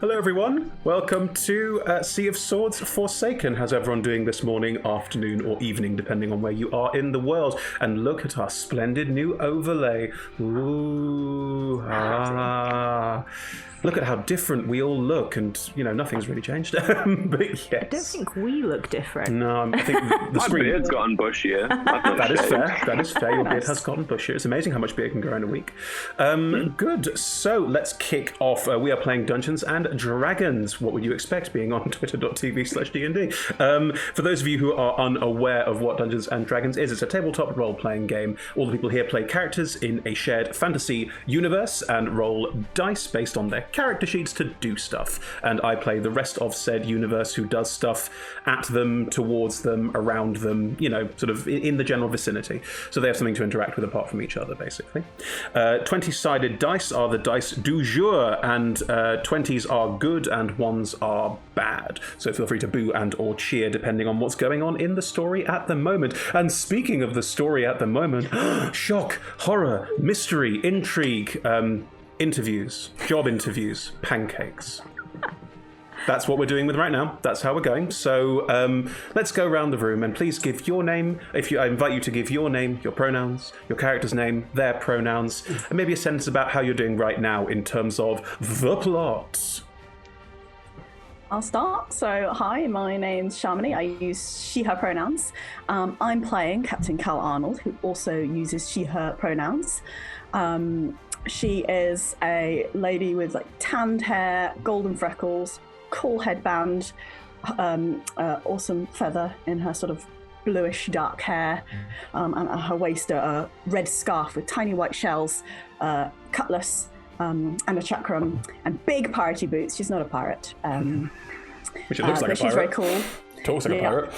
Hello everyone, welcome to Sea of Swords Forsaken. How's everyone doing this morning, afternoon or evening, depending on where you are in the world? And look at our splendid new overlay. Ooh, Look at how different we all look, and, you know, nothing's really changed. But yes. I don't think we look different. No, I think the screen... My beard's gotten bushier. That is fair. That is fair. Your beard has gotten bushier. It's amazing how much beard can grow in a week. Good. So let's kick off. We are playing Dungeons and Dragons. What would you expect being on twitter.tv/DND? For those of you who are unaware of what Dungeons and Dragons is, it's a tabletop role-playing game. All the people here play characters in a shared fantasy universe and roll dice based on their character sheets to do stuff, and I play the rest of said universe who does stuff at them, towards them, around them, you know, sort of in the general vicinity. So they have something to interact with apart from each other, basically. 20-sided dice are the dice du jour, and 20s are good and 1s are bad. So feel free to boo and or cheer depending on what's going on in the story at the moment. And speaking of the story at the moment, shock, horror, mystery, intrigue, interviews, job interviews, pancakes. That's what we're doing with right now. That's how we're going. So let's go around the room and please give your name. I invite you to give your name, your pronouns, your character's name, their pronouns, and maybe a sentence about how you're doing right now in terms of the plot. I'll start. So, hi, my name's Shamini. I use she, her pronouns. I'm playing Captain Cal Arnold, who also uses she, her pronouns. She is a lady with like tanned hair, golden freckles, cool headband, awesome feather in her sort of bluish dark hair, and at her waist a red scarf with tiny white shells, cutlass, and a chakram, and big piratey boots. She's not a pirate. Which it looks like a pirate. She's very cool. Talks like a pirate.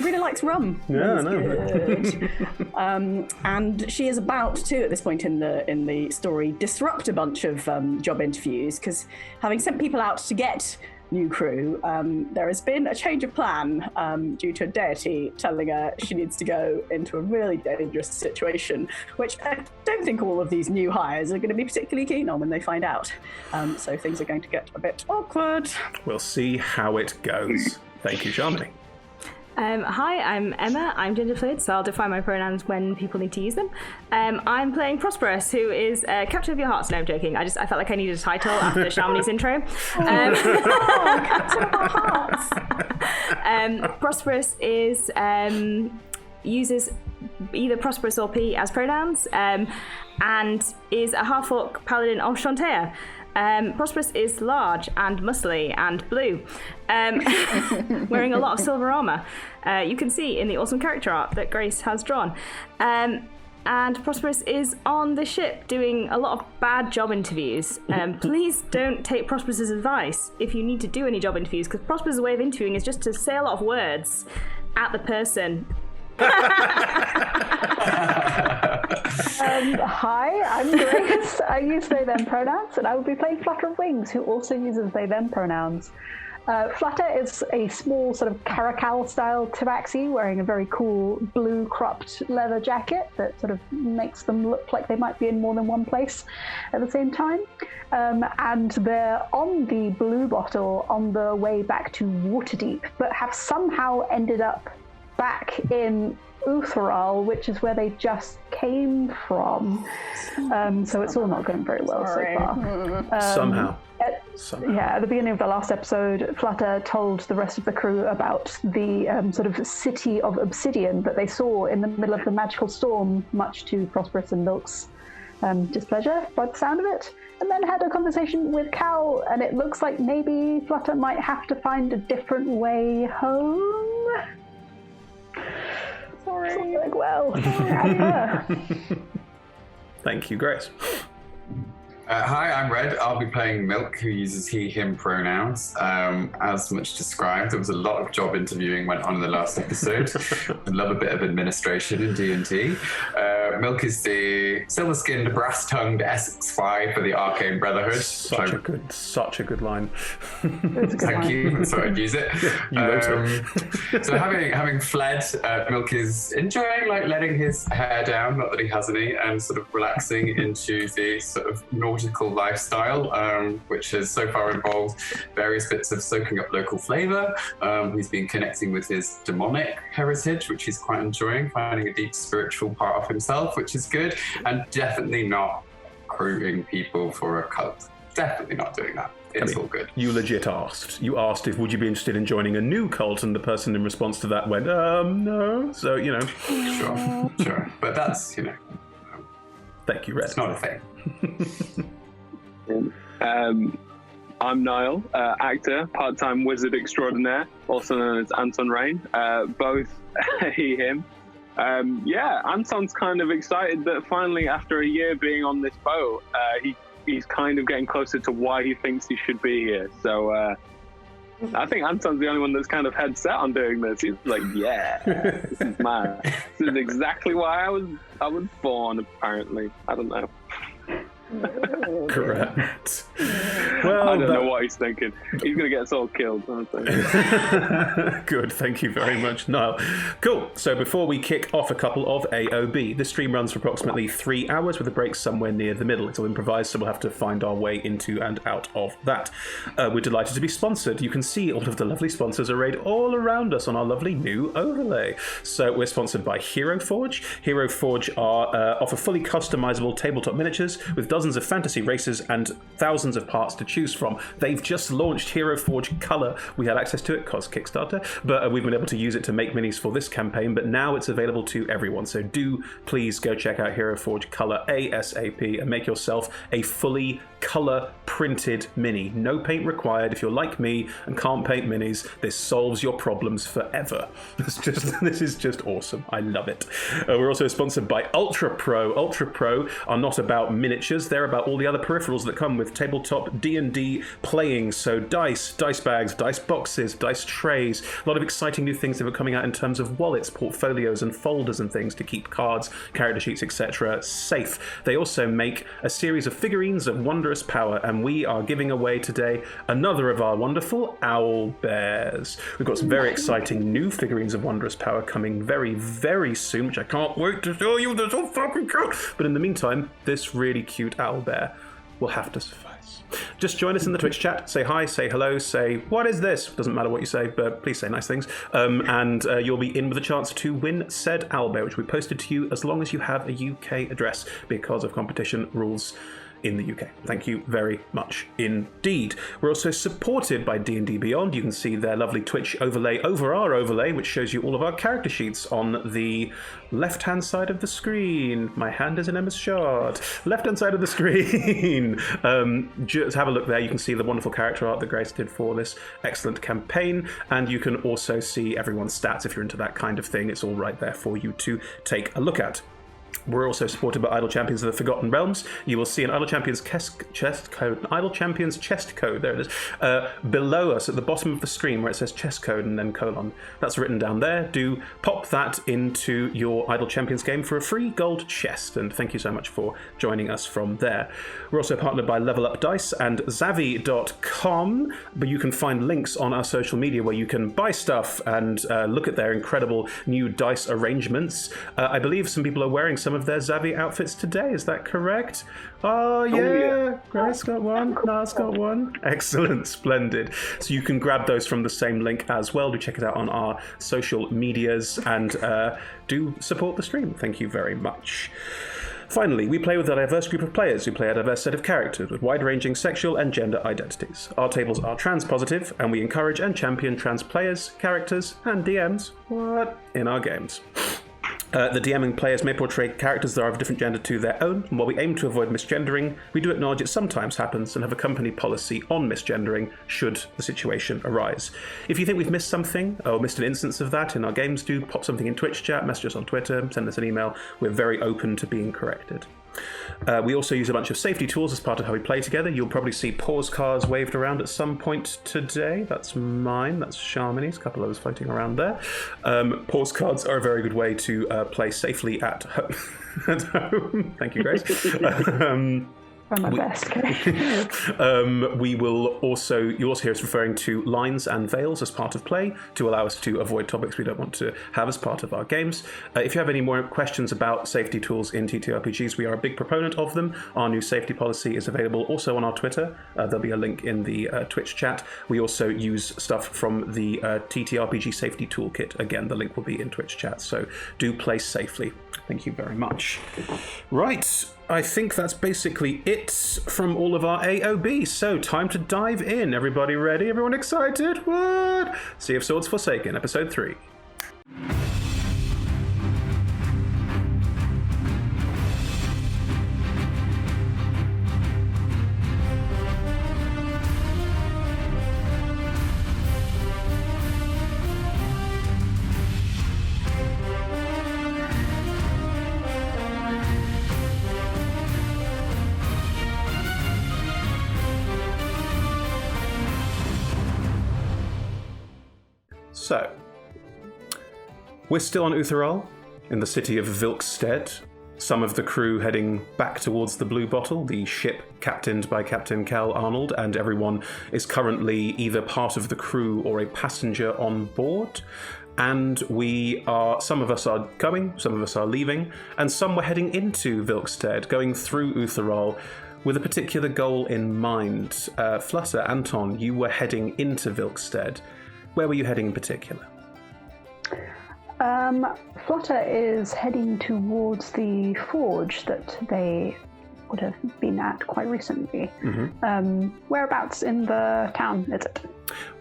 Really likes rum. Yeah, I know. And she is about to, at this point in the story, disrupt a bunch of job interviews, because having sent people out to get new crew, there has been a change of plan due to a deity telling her she needs to go into a really dangerous situation, which I don't think all of these new hires are going to be particularly keen on when they find out. So things are going to get a bit awkward. We'll see how it goes. Thank you, Shamini. Hi, I'm Emma. I'm genderfluid, so I'll define my pronouns when people need to use them. I'm playing Prosperous, who is Captain of Your Hearts. No, I'm joking. I felt like I needed a title after Shamini's intro. Captain of Our Hearts. Prosperous is uses either Prosperous or P as pronouns, and is a half-orc paladin of Shantaea. Prosperous is large and muscly and blue, wearing a lot of silver armor. You can see in the awesome character art that Grace has drawn. And Prosperous is on the ship doing a lot of bad job interviews. Please don't take Prosperous's advice if you need to do any job interviews, because Prosperous's way of interviewing is just to say a lot of words at the person. Hi, I'm Grace. I use they, them pronouns, and I will be playing Flutter of Wings, who also uses they, them pronouns. Flutter is a small sort of caracal-style tabaxi wearing a very cool blue cropped leather jacket that sort of makes them look like they might be in more than one place at the same time. And they're on the blue bottle on the way back to Waterdeep, but have somehow ended up back in Utheral, which is where they just came from. So it's all not going very well so far. Somehow. Yeah, at the beginning of the last episode, Flutter told the rest of the crew about the sort of city of obsidian that they saw in the middle of the magical storm, much to Prosperous and Milk's displeasure by the sound of it, and then had a conversation with Cal, and it looks like maybe Flutter might have to find a different way home. Sorry. Something well. Thank you, Grace. Hi, I'm Red. I'll be playing Milk, who uses he, him pronouns. As much described, there was a lot of job interviewing went on in the last episode. I love a bit of administration in D&D. Milk is the silver-skinned, brass-tongued Essex Spy for the Arcane Brotherhood. Such a good line. Thank you. So I'd use it. You wrote it. So having fled, Milk is enjoying letting his hair down, not that he has any, and sort of relaxing into the sort of nautical lifestyle, which has so far involved various bits of soaking up local flavour. He's been connecting with his demonic heritage, which he's quite enjoying, finding a deep spiritual part of himself, which is good, and definitely not recruiting people for a cult. Definitely not doing that. It's all good. You legit asked. You asked if would you be interested in joining a new cult, and the person in response to that went, no. So, Sure. But that's, Thank you, Red. It's not a thing. I'm Niall, actor, part-time wizard extraordinaire, also known as Anton Rain. Both he, him. Anton's kind of excited that finally, after a year being on this boat, he's kind of getting closer to why he thinks he should be here. So I think Anton's the only one that's kind of head set on doing this. He's like, this is mad. This is exactly why I was born, apparently. I don't know. Correct. Well, I don't know what he's thinking. He's going to get us all killed. Good, thank you very much, Niall. Cool. So before we kick off a couple of AOB, this stream runs for approximately 3 hours with a break somewhere near the middle. It's all improvised, so we'll have to find our way into and out of that. We're delighted to be sponsored. You can see all of the lovely sponsors arrayed all around us on our lovely new overlay. So we're sponsored by Hero Forge. Hero Forge offer fully customizable tabletop miniatures with dozens of fantasy races and thousands of parts to choose from. They've just launched Hero Forge Color. We had access to it because Kickstarter, but we've been able to use it to make minis for this campaign, but now it's available to everyone. So do please go check out Hero Forge Color ASAP and make yourself a fully color printed mini. No paint required. If you're like me and can't paint minis, this solves your problems forever. This is just awesome. I love it. We're also sponsored by Ultra Pro. Ultra Pro are not about miniatures. They're about all the other peripherals that come with tabletop D&D playing. So dice bags, dice boxes, dice trays, a lot of exciting new things that are coming out in terms of wallets, portfolios and folders and things to keep cards, character sheets, etc. safe. They also make a series of figurines of wondrous power, and we are giving away today another of our wonderful owl bears. We've got some very exciting new figurines of wondrous power coming very, very soon, which I can't wait to show you. They're so fucking cool. But in the meantime, this really cute owl bear will have to suffice. Just join us in the Twitch chat, say hi, say hello, say what is this? Doesn't matter what you say, but please say nice things. And you'll be in with a chance to win said owl bear, which we posted to you as long as you have a UK address because of competition rules in the UK. Thank you very much indeed. We're also supported by D&D Beyond. You can see their lovely Twitch overlay over our overlay, which shows you all of our character sheets on the left-hand side of the screen. My hand is in Emma's shard. Left-hand side of the screen. Just have a look there. You can see the wonderful character art that Grace did for this excellent campaign, and you can also see everyone's stats if you're into that kind of thing. It's all right there for you to take a look at. We're also supported by Idle Champions of the Forgotten Realms. You will see an Idle Champions chest code, there it is, below us at the bottom of the screen where it says chest code and then colon. That's written down there. Do pop that into your Idle Champions game for a free gold chest, and thank you so much for joining us from there. We're also partnered by Level Up Dice and Zavvi.com, but you can find links on our social media where you can buy stuff and look at their incredible new dice arrangements. I believe some people are wearing some of their Zavvi outfits today. Is that correct? Oh yeah. Grace got one. Nas got one. Excellent. Splendid. So you can grab those from the same link as well. Do check it out on our social medias and do support the stream. Thank you very much. Finally, we play with a diverse group of players who play a diverse set of characters with wide-ranging sexual and gender identities. Our tables are trans-positive, and we encourage and champion trans players, characters, and DMs in our games. The DMing players may portray characters that are of a different gender to their own, and while we aim to avoid misgendering, we do acknowledge it sometimes happens and have a company policy on misgendering should the situation arise. If you think we've missed something or missed an instance of that in our games, do pop something in Twitch chat, message us on Twitter, send us an email. We're very open to being corrected. We also use a bunch of safety tools as part of how we play together. You'll probably see pause cards waved around at some point today. That's mine, that's Sharmini's, a couple of those floating around there. Pause cards are a very good way to play safely at home. Thank you, Grace. I'm my best. We will also, you'll also hear us referring to lines and veils as part of play to allow us to avoid topics we don't want to have as part of our games. If you have any more questions about safety tools in TTRPGs, we are a big proponent of them. Our new safety policy is available also on our Twitter. There'll be a link in the Twitch chat. We also use stuff from the TTRPG safety toolkit. Again, the link will be in Twitch chat, so do play safely. Thank you very much. Right. I think that's basically it from all of our AOB. So time to dive in. Everybody ready? Everyone excited? What? Sea of Swords Forsaken, Episode 3. So, we're still on Utheral, in the city of Vilkstead. Some of the crew heading back towards the Blue Bottle, the ship captained by Captain Cal Arnold, and everyone is currently either part of the crew or a passenger on board. And some of us are coming, some of us are leaving, and some were heading into Vilkstead, going through Utheral with a particular goal in mind. Flutter, Anton, you were heading into Vilkstead. Where were you heading in particular? Flutter is heading towards the forge that they would have been at quite recently. Mm-hmm. Whereabouts in the town is it?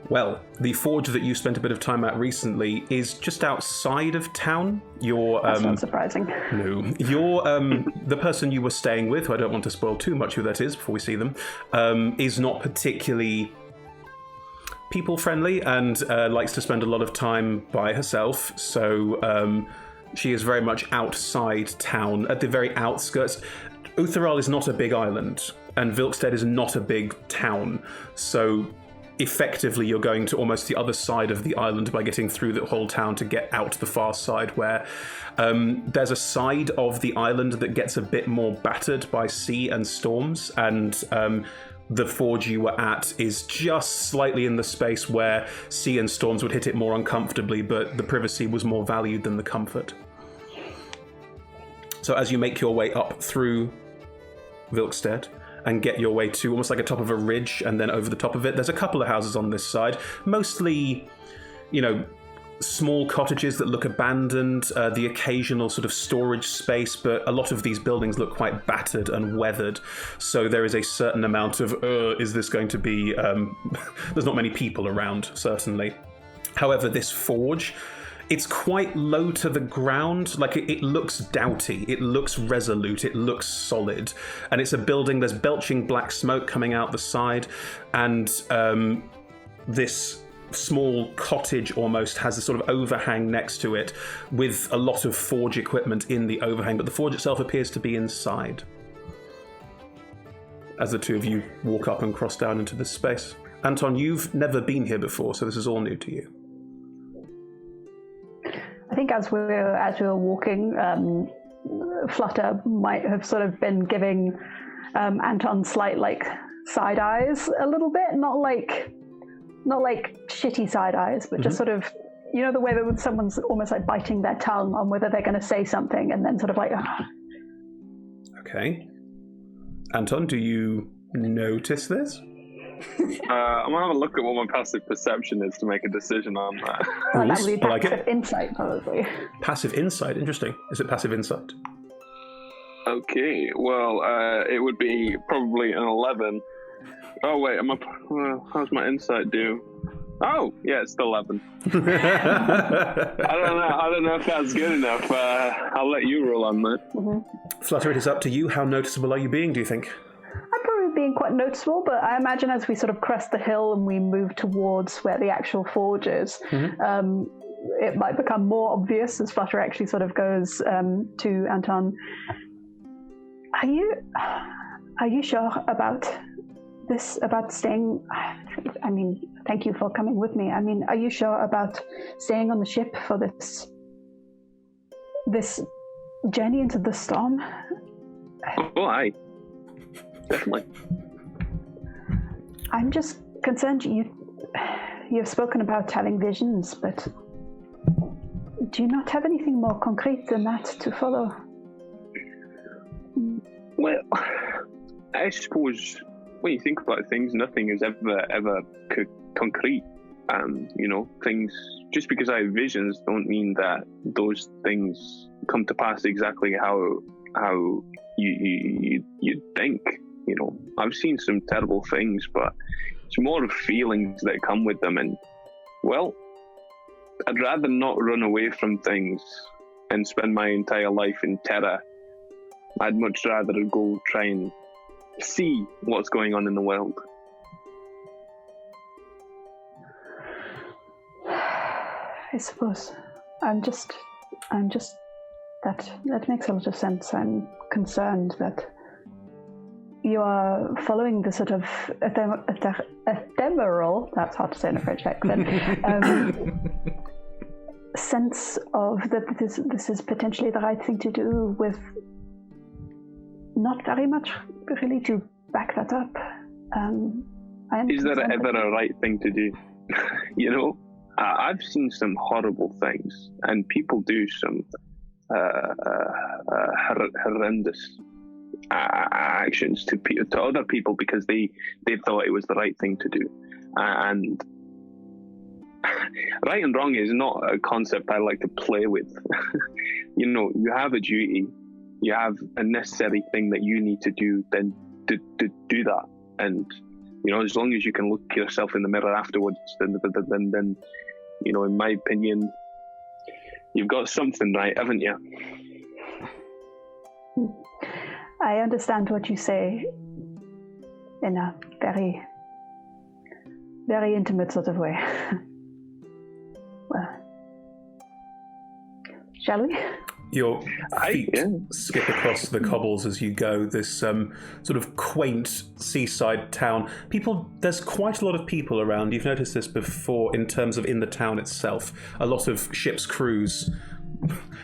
Well, the forge that you spent a bit of time at recently is just outside of town. That's not surprising. No. You're, the person you were staying with, who I don't want to spoil too much who that is before we see them, is not particularly people-friendly and likes to spend a lot of time by herself, so she is very much outside town, at the very outskirts. Utheral is not a big island, and Vilkstead is not a big town, so effectively you're going to almost the other side of the island by getting through the whole town to get out the far side, where there's a side of the island that gets a bit more battered by sea and storms, and the forge you were at is just slightly in the space where sea and storms would hit it more uncomfortably, but the privacy was more valued than the comfort. So as you make your way up through Vilkstead and get your way to almost like a top of a ridge, and then over the top of it, there's a couple of houses on this side, mostly, small cottages that look abandoned, the occasional sort of storage space, but a lot of these buildings look quite battered and weathered. So there is a certain amount of, is this going to be... there's not many people around, certainly. However, this forge, it's quite low to the ground. Like, it looks doughty, it looks resolute, it looks solid. And it's a building, there's belching black smoke coming out the side, and this small cottage almost has a sort of overhang next to it with a lot of forge equipment in the overhang, but the forge itself appears to be inside. As the two of you walk up and cross down into this space. Anton, you've never been here before, so this is all new to you. I think as we were walking, Flutter might have sort of been giving Anton slight side eyes a little bit, not like shitty side eyes, but just sort of, the way that someone's almost like biting their tongue on whether they're going to say something, and then sort of like, Okay. Anton, do you notice this? I'm gonna have a look at what my passive perception is to make a decision on that. that would be I like passive it. insight, probably. Passive insight, interesting. Is it passive insight? Okay, well, it would be probably an 11. Oh wait, how's my insight do? Oh, yeah, it's still 11. I don't know if that's good enough. I'll let you roll on that. Mm-hmm. Flutter, it is up to you. How noticeable are you being, do you think? I'm probably being quite noticeable, but I imagine as we sort of crest the hill and we move towards where the actual forge is, it might become more obvious as Flutter actually sort of goes to Anton. Are you sure about this, about staying? I mean, thank you for coming with me. I mean, are you sure about staying on the ship for this journey into the storm? Oh, aye. Definitely. I'm just concerned you've spoken about having visions, but do you not have anything more concrete than that to follow? Well, I suppose when you think about things, nothing is ever concrete. Things, just because I have visions don't mean that those things come to pass exactly how you think. I've seen some terrible things, but it's more of feelings that come with them. And, well, I'd rather not run away from things and spend my entire life in terror. I'd much rather go try and see what's going on in the world. I suppose that makes a lot of sense. I'm concerned that you are following the sort of ephemeral, that's hard to say in a French accent, sense of that this is potentially the right thing to do, with not very much really to back that up. Is there ever a right thing to do? I've seen some horrible things, and people do some horrendous actions to other people because they thought it was the right thing to do. And right and wrong is not a concept I like to play with. You have a duty, you have a necessary thing that you need to do, then to do that. And as long as you can look yourself in the mirror afterwards, then in my opinion, you've got something right, haven't you? I understand what you say in a very, very intimate sort of way. Well, shall we? Your feet skip across the cobbles as you go, this sort of quaint seaside town. There's quite a lot of people around. You've noticed this before in terms of in the town itself. A lot of ship's crews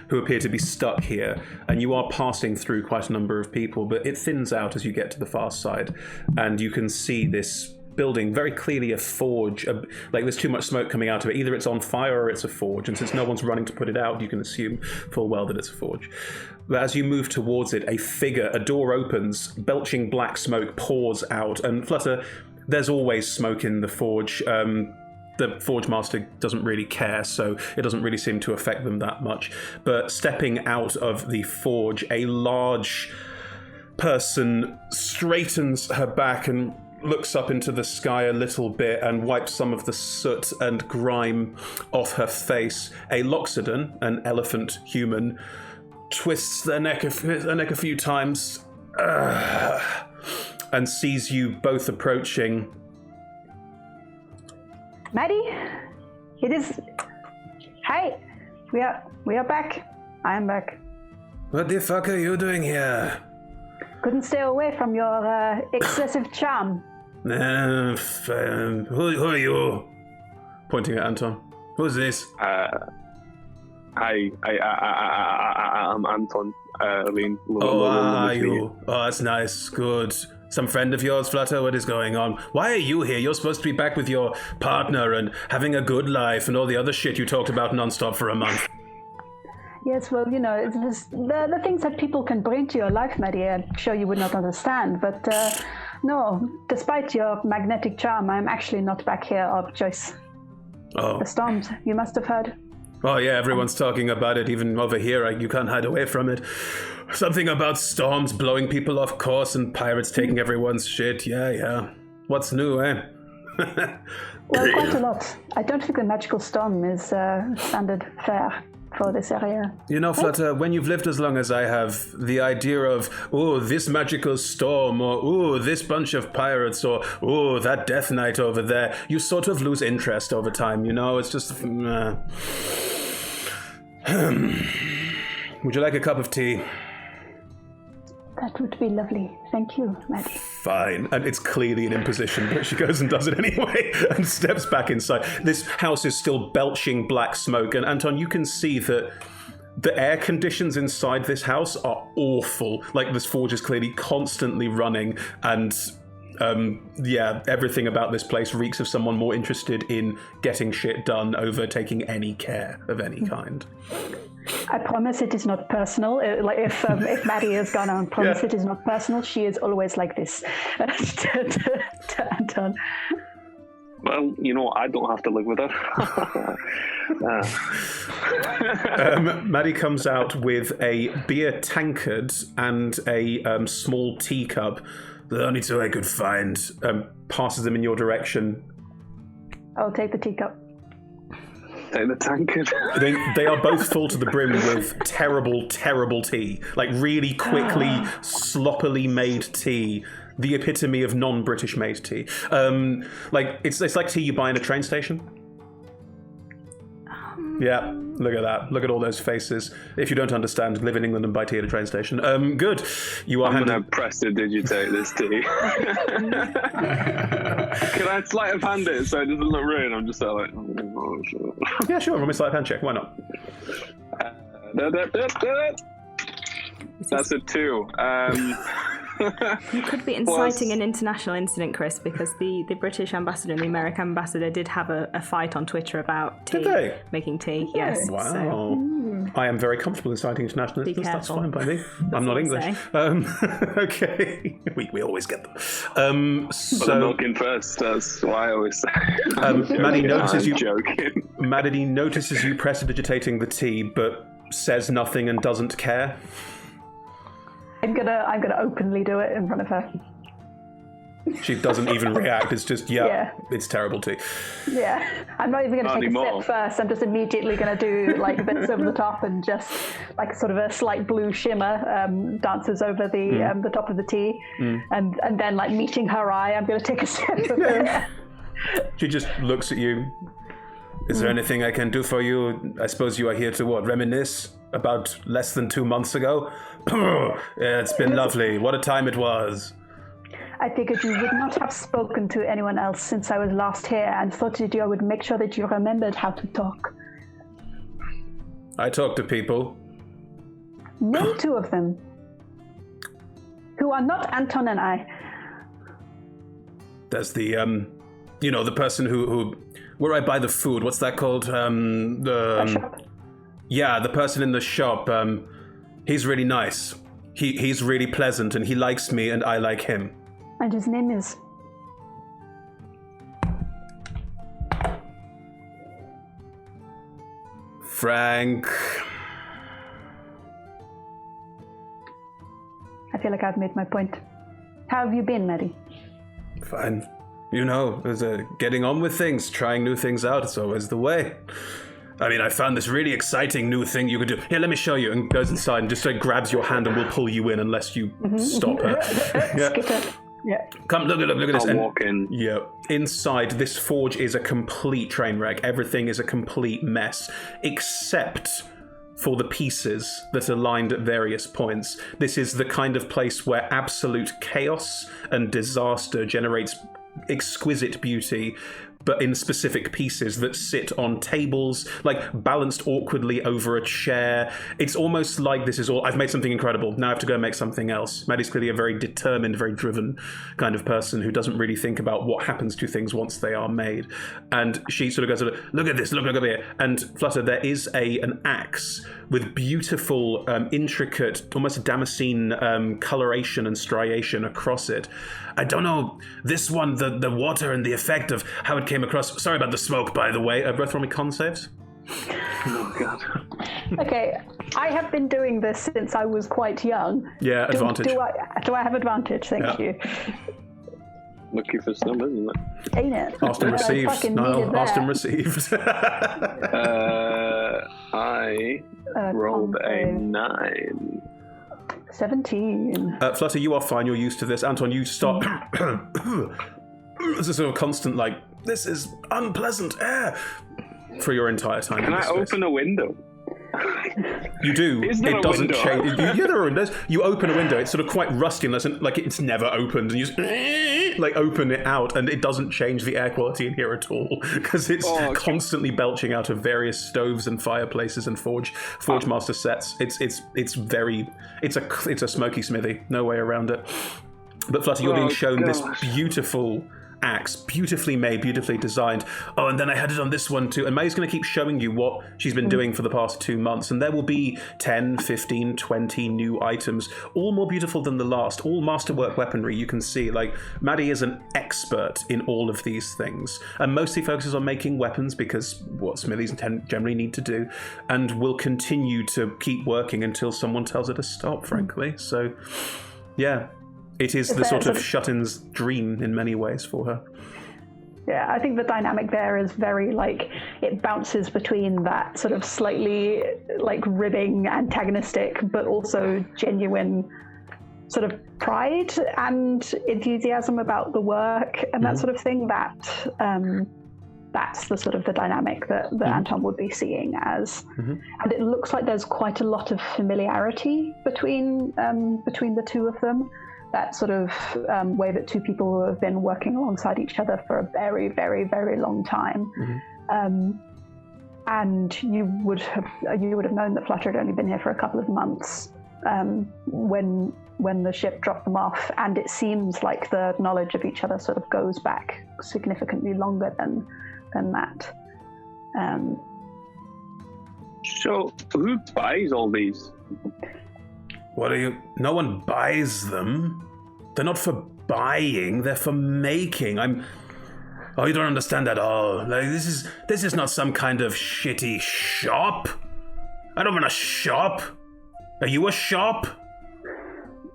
who appear to be stuck here, and you are passing through quite a number of people, but it thins out as you get to the far side, and you can see this building, very clearly a forge. There's too much smoke coming out of it. Either it's on fire or it's a forge, and since no one's running to put it out, you can assume full well that it's a forge. But as you move towards it, a door opens, belching black smoke pours out, and Flutter, there's always smoke in the forge. The Forge Master doesn't really care, so it doesn't really seem to affect them that much. But stepping out of the forge, a large person straightens her back and looks up into the sky a little bit and wipes some of the soot and grime off her face. A Loxodon, an elephant human, twists their neck a few times and sees you both approaching. Maddie, it is. Hi, we are back. I am back. What the fuck are you doing here? Couldn't stay away from your excessive charm. Who are you? Pointing at Anton. Who's this? Hi, I'm Anton. You? Oh, that's nice. Good. Some friend of yours, Flutter? What is going on? Why are you here? You're supposed to be back with your partner and having a good life and all the other shit you talked about nonstop for a month. Yes, well, it's just the things that people can bring to your life, Maddie, I'm sure you would not understand. But no, despite your magnetic charm, I'm actually not back here of choice. Oh. The storms, you must have heard. Oh, yeah, everyone's talking about it. Even over here, you can't hide away from it. Something about storms blowing people off course and pirates taking everyone's shit. Yeah. What's new, eh? Well, quite a lot. I don't think the magical storm is standard fare for this area. Flutter, when you've lived as long as I have, the idea of, this magical storm, or, this bunch of pirates, or, that Death Knight over there, you sort of lose interest over time, It's just... Would you like a cup of tea? That would be lovely. Thank you, Maddie. Fine. And it's clearly an imposition, but she goes and does it anyway and steps back inside. This house is still belching black smoke. And Anton, you can see that The air conditions inside this house are awful. Like, this forge is clearly constantly running, and everything about this place reeks of someone more interested in getting shit done over taking any care of any kind. I promise it is not personal. Like if Maddie has gone on, promise it is not personal. She is always like this. to Anton. Well, you know, I don't have to live with her. Maddie comes out with a beer tankard and a small teacup. The only two I could find. Passes them in your direction. I'll take the teacup. Take the tankard. They are both full to the brim with terrible, terrible tea. Like, really quickly, sloppily made tea. The epitome of non-British made tea. Like, it's like tea you buy in a train station. Yeah, look at that. Look at all those faces. If you don't understand, live in England and buy tea at a train station. Good. You are I'm going to prestidigitate this tea. Can I sleight of hand it so it doesn't look ruined? I'm just like... Oh, sure. Yeah, sure. Roll me sleight of hand check. Why not? That's a 2. You could be inciting an international incident, Chris, because the British ambassador and the American ambassador did have a fight on Twitter about tea. Did they? Making tea, yes. Wow. So. I am very comfortable inciting international incidents. That's fine by me. I'm not English. Okay. We always get them. But I'm looking first. That's what I always say. Maddie notices I'm joking. Maddie notices you prestidigitating the tea, but says nothing and doesn't care. I'm gonna openly do it in front of her. She doesn't even react. It's just, it's terrible tea. Yeah, I'm not even gonna take a sip first. I'm just immediately gonna do like bits over the top and just like sort of a slight blue shimmer dances over the top of the tea, and then like meeting her eye, I'm gonna take a sip of it. She just looks at you. Is there anything I can do for you? I suppose you are here to reminisce about less than 2 months ago? Yeah, it's been lovely. What a time it was. I figured you would not have spoken to anyone else since I was last here, and thought that I would make sure that you remembered how to talk. I talk to people. Name 2 of them. Who are not Anton and I. There's the, the person who where I buy the food. What's that called? Shop? Yeah, the person in the shop. He's really nice. He's really pleasant, and he likes me, and I like him. And his name is? Frank. I feel like I've made my point. How have you been, Maddie? Fine. There's getting on with things, trying new things out. It's always the way. I mean, I found this really exciting new thing you could do. Here, let me show you. And goes inside and just grabs your hand and will pull you in unless you stop her. Yeah. Come, look at this. I'll walk in. Yeah. Inside, this forge is a complete train wreck. Everything is a complete mess, except for the pieces that are lined at various points. This is the kind of place where absolute chaos and disaster generates exquisite beauty, but in specific pieces that sit on tables, balanced awkwardly over a chair. It's almost like this is all, I've made something incredible, now I have to go and make something else. Maddie's clearly a very determined, very driven kind of person who doesn't really think about what happens to things once they are made. And she sort of goes, look at this, look over here. And Flutter, there is an axe with beautiful, intricate, almost Damascene coloration and striation across it. I don't know, this one, the water and the effect of how it came across. Sorry about the smoke, by the way. Both roll me con saves. Oh, God. Okay, I have been doing this since I was quite young. Yeah, advantage. Do I have advantage? Thank you. Lucky for some, isn't it? Ain't it? Austin received. No, Austin received. I rolled a 9. 17. Flutter, you are fine. You're used to this. Anton, you stop. It's a sort of constant, this is unpleasant air for your entire time. Can I open a window? You do. It doesn't change. Yeah, there are windows. You open a window. It's sort of quite rusty, unless it's never opened, and you just, like open it out, and it doesn't change the air quality in here at all because it's constantly belching out of various stoves and fireplaces and Forge Master sets. It's a smoky smithy, no way around it. But Flutter, you're being shown this beautiful axe, beautifully made, beautifully designed. Oh, and then I had it on this one too. And May's going to keep showing you what she's been doing for the past 2 months. And there will be 10, 15, 20 new items, all more beautiful than the last, all masterwork weaponry. You can see, like, Maddie is an expert in all of these things and mostly focuses on making weapons because what smithies generally need to do, and will continue to keep working until someone tells her to stop, frankly. So, yeah. It is the sort of shut-in's dream in many ways for her. Yeah, I think the dynamic there is very, like, it bounces between that sort of slightly, like, ribbing, antagonistic, but also genuine sort of pride and enthusiasm about the work and that sort of thing. That's the sort of the dynamic that Anton would be seeing as. And it looks like there's quite a lot of familiarity between the two of them. That sort of way that two people have been working alongside each other for a very, very, very long time. And you would have known that Flutter had only been here for a couple of months when the ship dropped them off, and it seems like the knowledge of each other sort of goes back significantly longer than that. So who buys all these? What are you? No one buys them. They're not for buying. They're for making. Oh, you don't understand at all. Like this is not some kind of shitty shop. I don't want a shop. Are you a shop?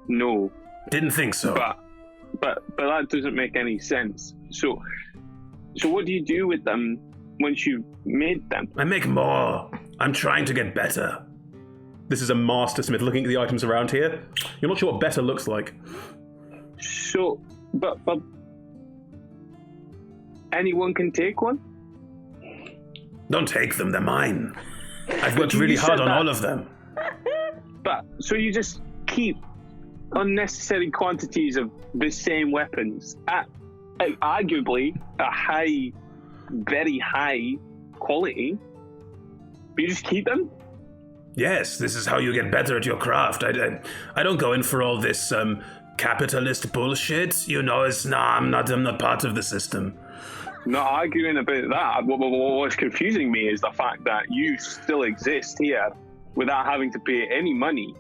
No. Didn't think so. But that doesn't make any sense. So what do you do with them once you've made them? I make more. I'm trying to get better. This is a master smith looking at the items around here. You're not sure what better looks like. So, but anyone can take one? Don't take them, they're mine. I've worked really hard on all of them. But, so you just keep unnecessary quantities of the same weapons at arguably a high, very high quality, but you just keep them? Yes, this is how you get better at your craft. I don't go in for all this capitalist bullshit. You know, I'm not part of the system. Not arguing about that. What's confusing me is the fact that you still exist here without having to pay any money,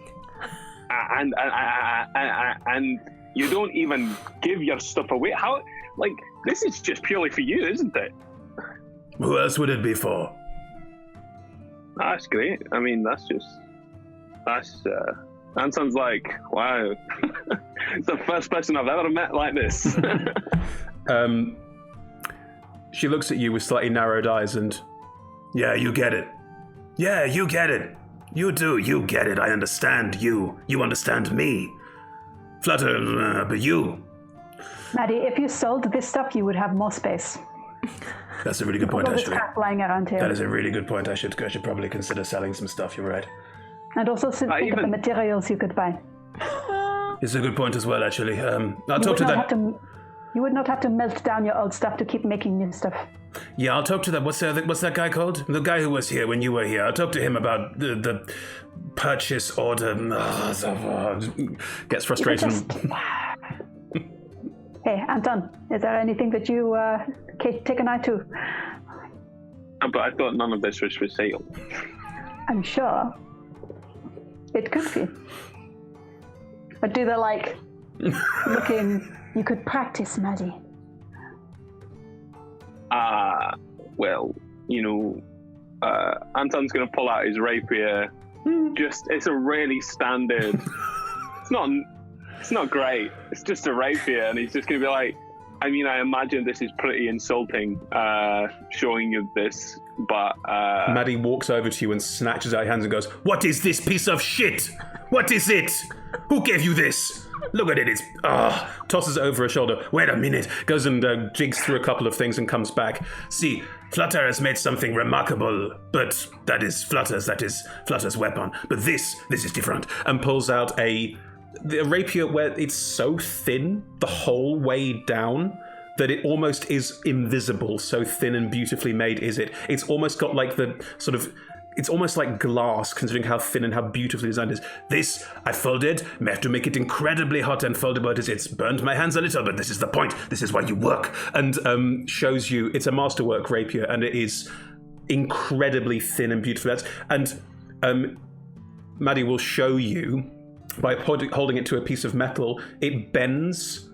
and you don't even give your stuff away. How? Like, this is just purely for you, isn't it? Who else would it be for? That's great. I mean, Anton's like, wow. It's the first person I've ever met like this. She looks at you with slightly narrowed eyes and, yeah, you get it. Yeah, you get it. You do, you get it. I understand you. You understand me. Flutter, but you. Maddie, if you sold this stuff, you would have more space. That's a really good point, actually. Lying around here. That is a really good point. I should probably consider selling some stuff. You're right. And also think of the materials you could buy. It's a good point as well, actually. I'll talk to that. You would not have to melt down your old stuff to keep making new stuff. Yeah, I'll talk to that. What's that guy called? The guy who was here when you were here. I'll talk to him about the purchase order. Gets frustrated. Hey, Anton, is there anything that you take an eye to? But I thought none of this was for sale. I'm sure it could be. But do they looking? You could practice, Maddie. Well, Anton's going to pull out his rapier. It's a really standard. It's not great. It's just a rapier, and he's just going to be like, I mean, I imagine this is pretty insulting, showing you this, but... Maddie walks over to you and snatches out your hands and goes, "What is this piece of shit? What is it? Who gave you this? Look at it, it's... tosses it over her shoulder. Wait a minute. Goes and jigs through a couple of things and comes back. See, Flutter has made something remarkable, but that is Flutter's weapon. But this is different. And pulls out a the rapier where it's so thin the whole way down that it almost is invisible. So thin and beautifully made is it. It's almost got like the sort of... It's almost like glass, considering how thin and how beautifully designed it is. This, I folded. I have to make it incredibly hot and foldable. It's burned my hands a little, but this is the point. This is why you work. And shows you, it's a masterwork rapier, and it is incredibly thin and beautiful. And Maddie will show you, by holding it to a piece of metal, it bends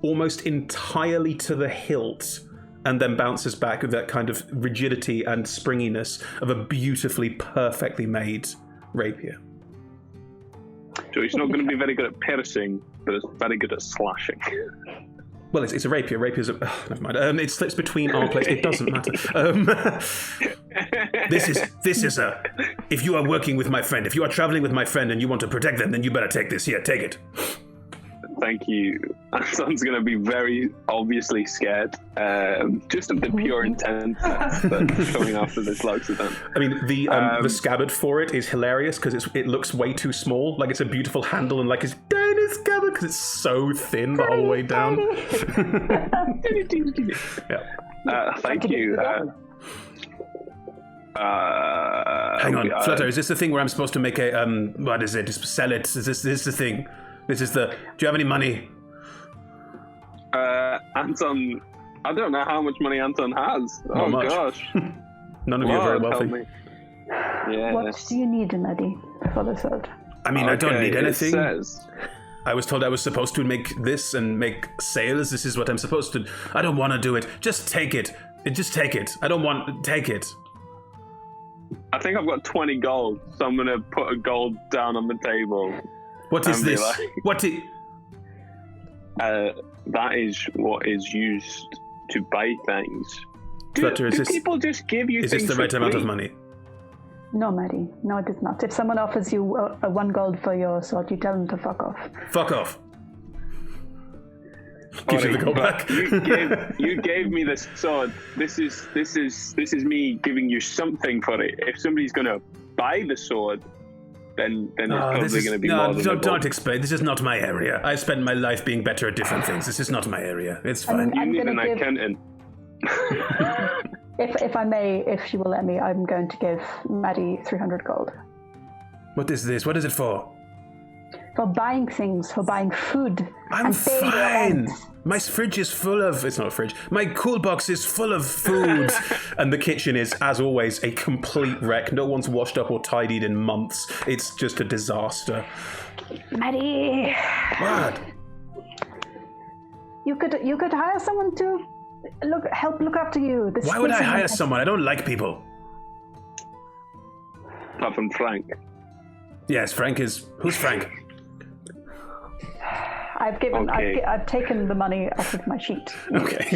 almost entirely to the hilt, and then bounces back with that kind of rigidity and springiness of a beautifully, perfectly made rapier. So it's not going to be very good at piercing, but it's very good at slashing. Well, it's a rapier. Rapier's never mind. It slips between arm plates. It doesn't matter. This is a... If you are working with my friend, if you are traveling with my friend and you want to protect them, then you better take this. Here, take it. Thank you. Anton's going to be very obviously scared, just of the pure intent that's coming after this Lux event. I mean, the scabbard for it is hilarious because it looks way too small. Like it's a beautiful handle and like it's tiny scabbard because it's so thin the whole way down. Yeah. Thank you. Hang on, Flutter. Is this the thing where I'm supposed to make a what is it? Sell it? Is this the thing? This is the... Do you have any money? Anton... I don't know how much money Anton has. Not much. Gosh. None of you are very wealthy. Yeah. What do you need, Maddie, for the sword? I mean, I don't need anything. It says... I was told I was supposed to make this and make sales. This is what I'm supposed to... I don't want to do it. Just take it. Just take it. I don't want... Take it. I think I've got 20 gold, so I'm going to put a gold down on the table. What is this? That is what is used to buy things. Flutter, do people just give you is things this the right for amount free? of money? No, Maddie. No, it is not. If someone offers you a 1 gold for your sword, you tell them to fuck off. Fuck off. Gives you the gold back. You gave me this sword. This is me giving you something for it. If somebody's gonna buy the sword, then it's probably going to be more than don't explain. This is not my area. I spent my life being better at different things. This is not my area. It's fine. You need an accountant. If I may, if she will let me, I'm going to give Maddie 300 gold. What is this? What is it for? For buying things, for buying food. I'm fine. My fridge is full of... It's not a fridge. My cool box is full of food. And the kitchen is, as always, a complete wreck. No one's washed up or tidied in months. It's just a disaster. Maddie. What? You could hire someone to help look after you. Why would I hire someone? I don't like people. Apart from Frank. Yes, Frank is... Who's Frank? I've taken the money off of my sheet. Okay.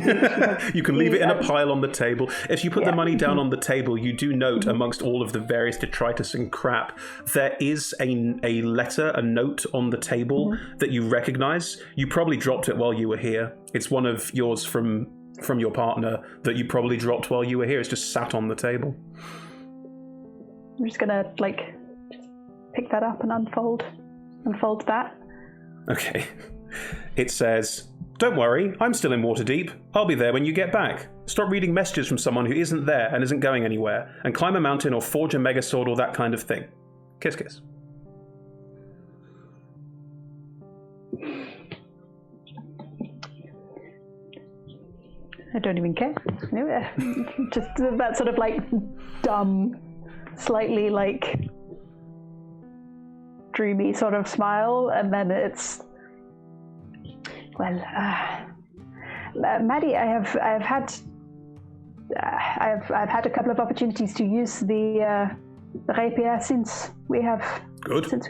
You can leave it in a pile on the table. If you put the money down on the table, you do note amongst all of the various detritus and crap, there is a letter, a note on the table that you recognize. You probably dropped it while you were here. It's one of yours from your partner that you probably dropped while you were here. It's just sat on the table. I'm just gonna pick that up and unfold that. Okay. It says, "Don't worry, I'm still in Waterdeep. I'll be there when you get back. Stop reading messages from someone who isn't there and isn't going anywhere, and climb a mountain or forge a megasword or that kind of thing. Kiss, kiss." I don't even care. Just that sort of dumb, slightly dreamy sort of smile, and then it's Maddie, I've had a couple of opportunities to use the rapier since we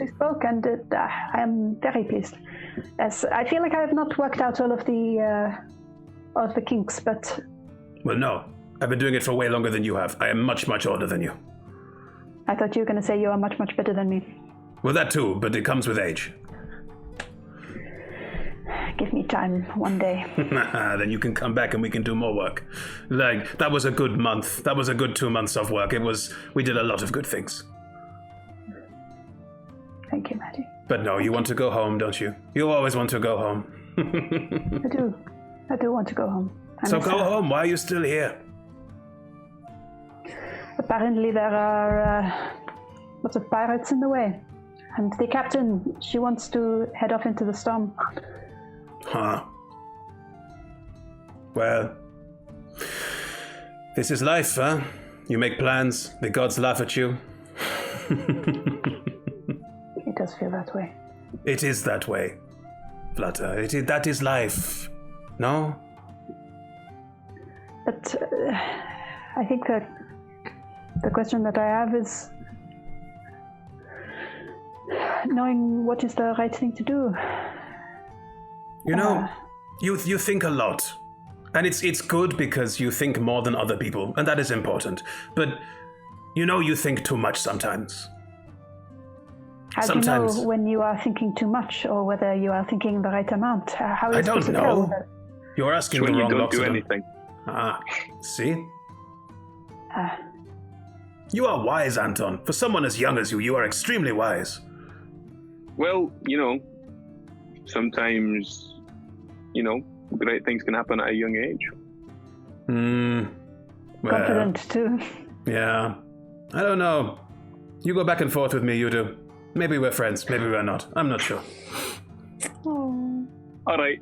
spoke, and I am very pleased. As I feel like I have not worked out all of the kinks, but well, no, I've been doing it for way longer than you have. I am much, much older than you. I thought you were going to say you are much, much better than me. Well, that too, but it comes with age. Give me time one day. Then you can come back and we can do more work. That was a good month. That was a good 2 months of work. We did a lot of good things. Thank you, Maddie. But no, you want to go home, don't you? You always want to go home. I do want to go home. So go home. Why are you still here? Apparently there are lots of pirates in the way. And the captain, she wants to head off into the storm. Huh. Well, this is life, huh? You make plans, the gods laugh at you. It does feel that way. It is that way, Flutter. That is life. No? But I think that the question that I have is knowing what is the right thing to do. You know, you think a lot. And it's good because you think more than other people, and that is important. But you know you think too much sometimes. How do you know when you are thinking too much or whether you are thinking the right amount? How I don't know. You're asking the wrong you don't lots do of them. anything. See? You are wise, Anton. For someone as young as you are extremely wise. Well, sometimes, great things can happen at a young age. Well, Confident too. Yeah. I don't know. You go back and forth with me, you do. Maybe we're friends, maybe we're not. I'm not sure. Oh. All right.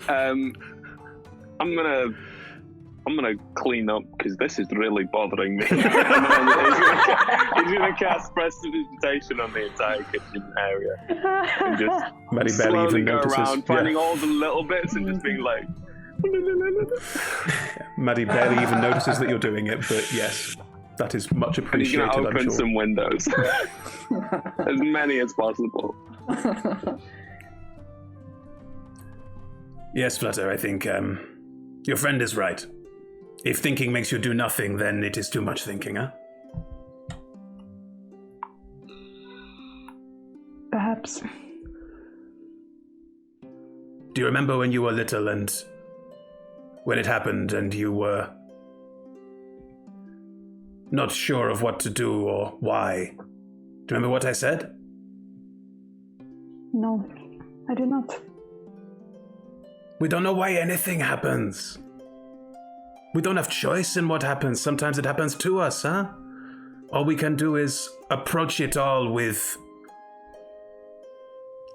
I'm gonna clean up because this is really bothering me. He's gonna cast prestidigitation on the entire kitchen area and just Maddie barely slowly even go notices. around, finding all the little bits and just being like. Maddie barely even notices that you're doing it, but yes, that is much And he's appreciated, gonna I'm open sure. some windows, as many as possible. Yes, Flutter, I think your friend is right. If thinking makes you do nothing, then it is too much thinking, huh? Perhaps. Do you remember when you were little and when it happened and you were not sure of what to do or why? Do you remember what I said? No, I do not. We don't know why anything happens. We don't have choice in what happens. Sometimes it happens to us, huh? All we can do is approach it all with...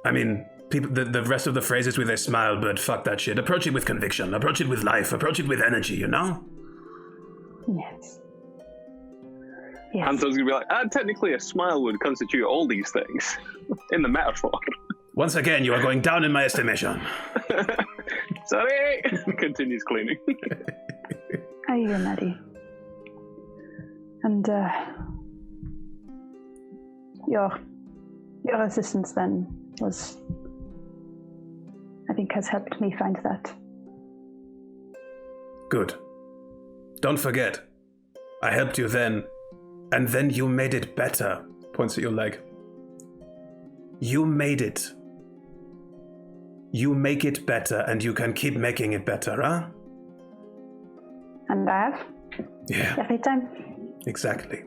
I mean, people, the rest of the phrases with a smile, but fuck that shit. Approach it with conviction. Approach it with life. Approach it with energy, you know? Yes. Yes. Anton's gonna be like, technically a smile would constitute all these things in the metaphor. Once again, you are going down in my estimation. Sorry! Continues cleaning. I hear Maddie. And your assistance then was, I think, has helped me find that. Good. Don't forget, I helped you then, and then you made it better. Points at your leg. You made it. You make it better, and you can keep making it better, huh? And I have? Yeah, Every time? exactly.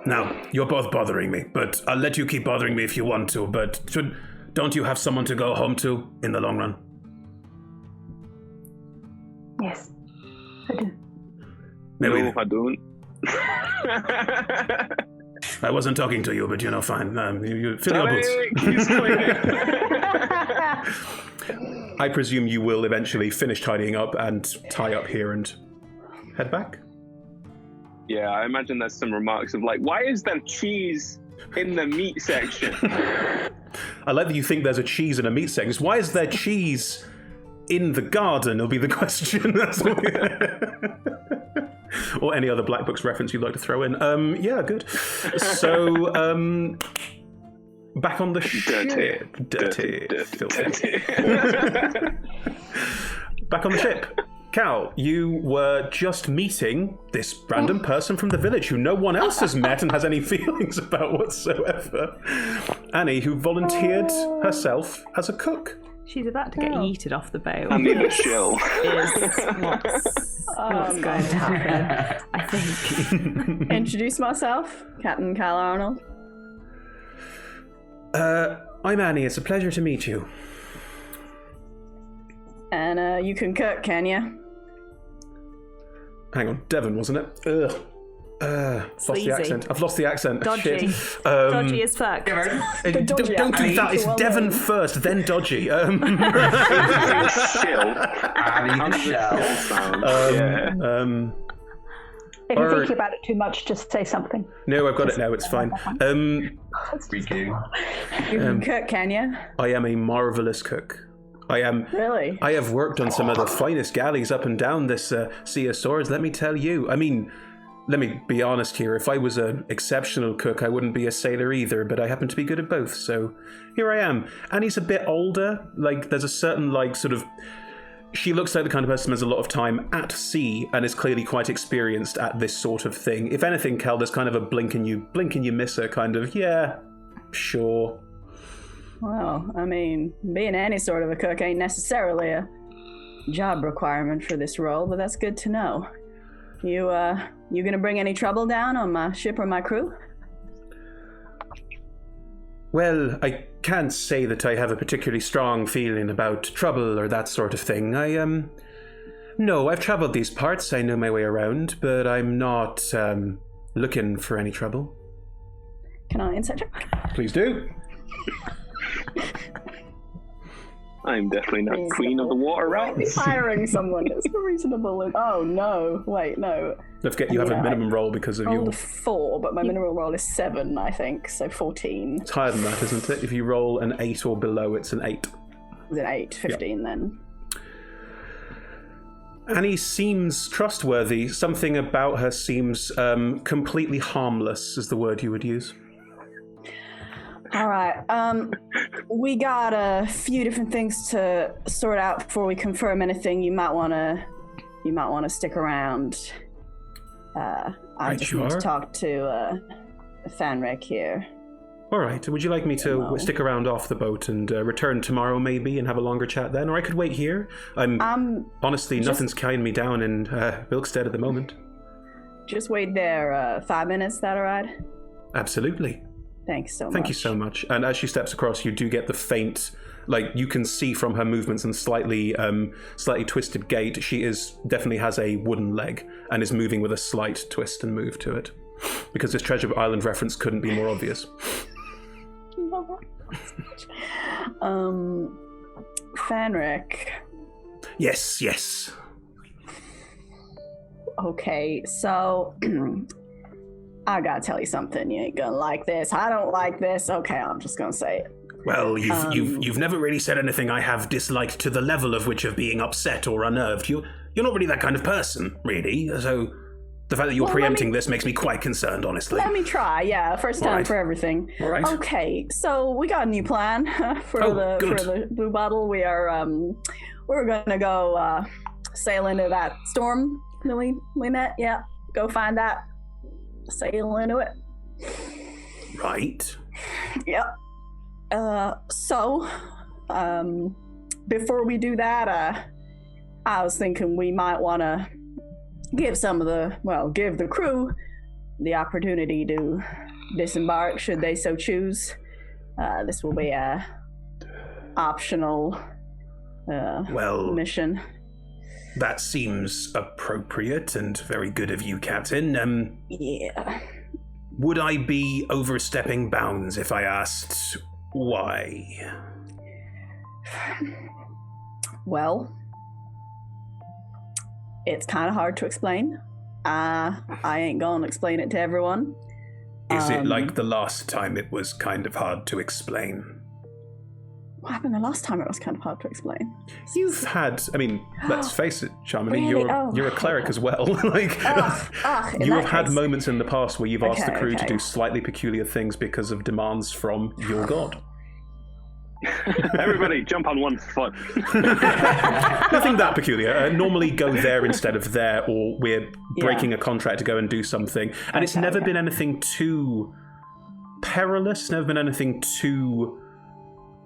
Now, you're both bothering me, but I'll let you keep bothering me if you want to, but don't you have someone to go home to in the long run? Yes, I do. Maybe. No, I don't. I wasn't talking to you, but fine. You fill your boots. He's cleaning. I presume you will eventually finish tidying up and tie up here and head back? Yeah, I imagine there's some remarks of like, why is there cheese in the meat section? I like that you think there's a cheese in a meat section. Why is there cheese in the garden? Will be the question. Or any other Black Books reference you'd like to throw in. Yeah, good. So, back on the ship. Dirty. Filthy. Back on the ship. Cal, you were just meeting this random person from the village who no one else has met and has any feelings about whatsoever. Annie, who volunteered herself as a cook. She's about to get yeeted off the boat. I need a shill. Is what's going to happen, I think. Introduce myself, Captain Cal Arnold. I'm Annie. It's a pleasure to meet you. And you can cook, can you? Hang on, Devon, wasn't it? Ugh. Lost the Sleazy. accent. I've lost the accent. Dodgy. Shit. Dodgy as fuck. The dodgy Don't do Annie. that. It's Well Devon done. first, then Dodgy. Still. Annie the Shell. Yeah. If you're Or- thinking about it too much, just say something. No, I've got it now. It's fine. We do. You can cook, can you? I am a marvelous cook. Really? I have worked on some of the finest galleys up and down this Sea of Swords, let me tell you. I mean, let me be honest here. If I was an exceptional cook, I wouldn't be a sailor either, but I happen to be good at both, so here I am. Annie's a bit older. Like, there's a certain, like, sort of... She looks like the kind of person who has a lot of time at sea and is clearly quite experienced at this sort of thing. If anything, Kel, there's kind of a blink and you miss her kind of, yeah, sure. Well, I mean, being any sort of a cook ain't necessarily a job requirement for this role, but that's good to know. You gonna bring any trouble down on my ship or my crew? Well, I can't say that I have a particularly strong feeling about trouble or that sort of thing. No, I've traveled these parts, I know my way around, but I'm not, looking for any trouble. Can I insight check? Please do. I'm definitely not queen of the water rats. Hiring someone is reasonable. Oh no! Wait, no. Don't forget you have a Yeah, minimum roll because of Rolled your... a 4, but my minimum roll is 7, I think, so 14. It's higher than that, isn't it? If you roll an 8 or below, it's an 8. Is it 8? 15 then. Annie seems trustworthy. Something about her seems completely harmless, is the word you would use. All right. We got a few different things to sort out before we confirm anything. You might want to stick around. I Right, just you need to are. talk to Fanric here. All right. Would you like me to No. stick around off the boat and return tomorrow, maybe, and have a longer chat then? Or I could wait here. Honestly, nothing's carrying me down in Wilkstead at the moment. Just wait there 5 minutes. That all right? Absolutely. Thanks so much. Thank you so much. And as she steps across, you do get the faint, like you can see from her movements and slightly twisted gait, she definitely has a wooden leg and is moving with a slight twist and move to it. Because this Treasure Island reference couldn't be more obvious. Fanric. Yes. Okay, so I gotta tell you something. You ain't gonna like this. I don't like this. Okay, I'm just gonna say it. Well, you've never really said anything I have disliked to the level of which of being upset or unnerved. You're not really that kind of person, really. So the fact that you're Well, preempting this makes me quite concerned, honestly. Let me try. Yeah, first time Alright. for everything. Alright. Okay, so we got a new plan for good. the blue bottle. We are we're gonna go sail into that storm that we met. Yeah, go find that. Sail into it. Right. Yep. So, before we do that, I was thinking we might want to give give the crew the opportunity to disembark should they so choose. This will be a optional Well, mission. that seems appropriate and very good of you, Captain. Yeah. Would I be overstepping bounds if I asked why? Well, it's kind of hard to explain. I ain't gonna explain it to everyone. Is it like the last time it was kind of hard to explain? What happened the last time? It was kind of hard to explain. You've had, I mean, let's face it, Charmony, Really? you're a cleric as well. Like, in you that have had case- moments in the past where you've asked the Okay, crew to okay. do slightly peculiar things because of demands from your god. Everybody, jump on one foot. Nothing that peculiar. Normally go there instead of there, or we're breaking a contract to go and do something. And it's never been anything too perilous, never been anything too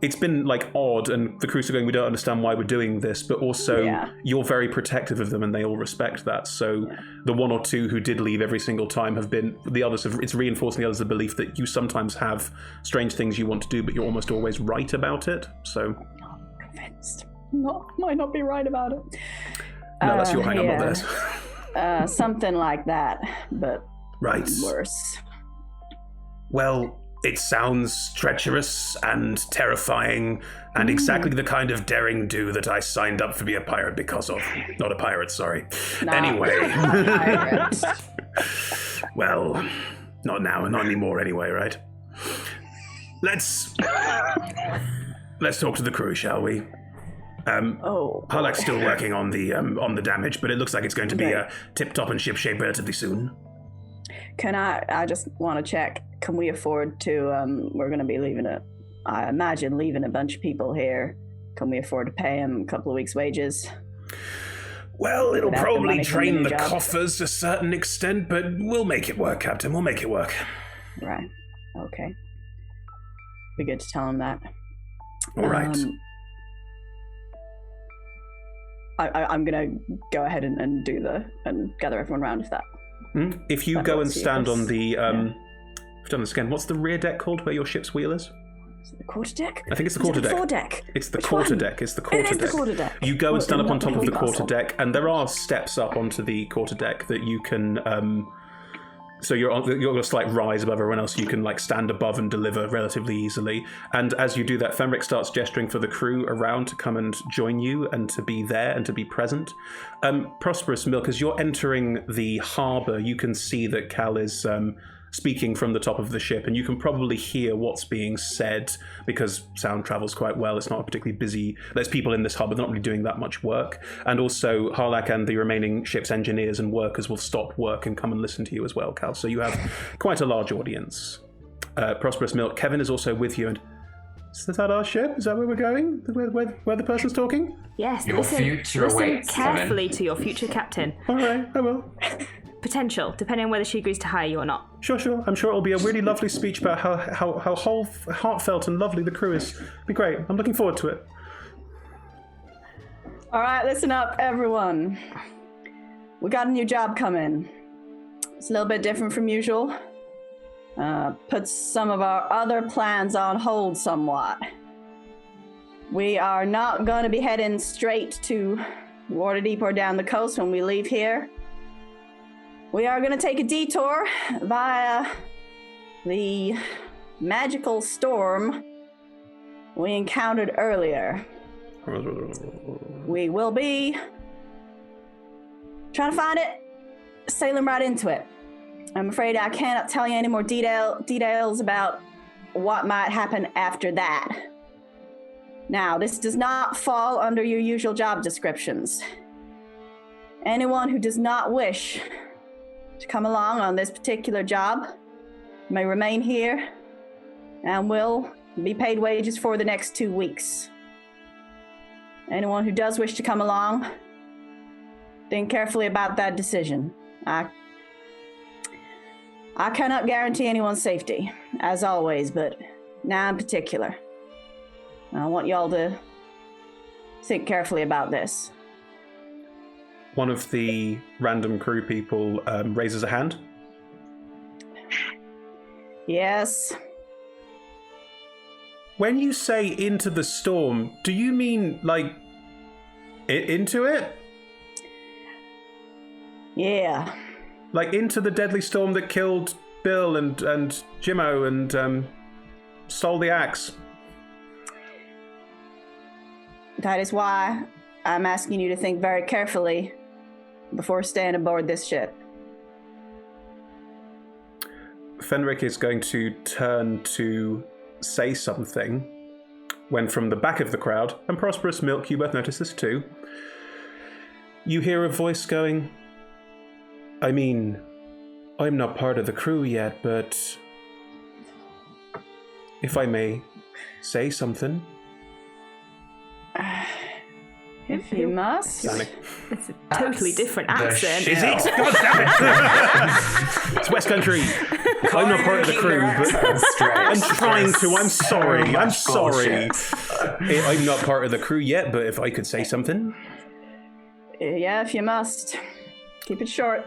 it's been like odd, and the crews are going, we don't understand why we're doing this, but also you're very protective of them, and they all respect that. So the one or two who did leave every single time have been the others. It's reinforcing the others the belief that you sometimes have strange things you want to do, but you're almost always right about it. So convinced. Might not be right about it. No, that's your hang up, not theirs. Something like that, but worse. Well, it sounds treacherous and terrifying and exactly the kind of daring do that I signed up to be a pirate because of. Not a pirate, sorry. Anyway. Well, not now, not anymore anyway, right? Let's talk to the crew, shall we? Harlak's still working on the damage, but it looks like it's going to be tip-top and ship-shape relatively soon. Can I just want to check, can we afford to, we're going to be leaving I imagine leaving a bunch of people here. Can we afford to pay them a couple of weeks' wages? Well, it'll probably drain the coffers to a certain extent, but we'll make it work, Captain. We'll make it work. Right. Okay. Be good to tell him that. All right. I'm going to go ahead and gather everyone around if that. If you go and stand on the, I've done this again. What's the rear deck called where your ship's wheel is? Is it the quarterdeck? I think it's the quarterdeck. It's the quarterdeck. It's the quarterdeck. You go and stand up on top of the quarterdeck, and there are steps up onto the quarterdeck that you can. So you're on a slight rise above everyone else. You can like stand above and deliver relatively easily. And as you do that, Fenric starts gesturing for the crew around to come and join you and to be there and to be present. Prosperous Milk, as you're entering the harbour, you can see that Cal is speaking from the top of the ship, and you can probably hear what's being said because sound travels quite well. It's not particularly busy. There's people in this hub, but they're not really doing that much work. And also, Harlak and the remaining ship's engineers and workers will stop work and come and listen to you as well, Cal. So you have quite a large audience. Prosperous Milk, Kevin is also with you. And is that our ship? Is that where we're going? Where the person's talking? Yes. Your future awaits, carefully to your future captain. All right, I will. Potential, depending on whether she agrees to hire you or not. Sure. I'm sure it'll be a really lovely speech about how heartfelt and lovely the crew is. It'll be great. I'm looking forward to it. All right, listen up, everyone. We got a new job coming. It's a little bit different from usual. Puts some of our other plans on hold somewhat. We are not going to be heading straight to Waterdeep or down the coast when we leave here. We are going to take a detour via the magical storm we encountered earlier. We will be trying to find it, sailing right into it. I'm afraid I cannot tell you any more details about what might happen after that. Now, this does not fall under your usual job descriptions. Anyone who does not wish to come along on this particular job may remain here and will be paid wages for the next 2 weeks. Anyone who does wish to come along, think carefully about that decision. I cannot guarantee anyone's safety, as always, but now in particular. I want y'all to think carefully about this. One of the random crew people raises a hand. Yes. When you say into the storm, do you mean like into it? Yeah. Like into the deadly storm that killed Bill and Jimmo and stole the axe? That is why I'm asking you to think very carefully before staying aboard this ship. Fenric is going to turn to say something when from the back of the crowd, and Prosperous Milk, you both notice this too, you hear a voice going, I mean, I'm not part of the crew yet, but if I may say something. If you must. It's a totally different accent. Is it? God damn it! It's West Country. I'm not part of the crew, but I'm trying to. I'm sorry. I'm sorry. I'm not part of the crew yet, but if I could say something. Yeah, if you must. Keep it short.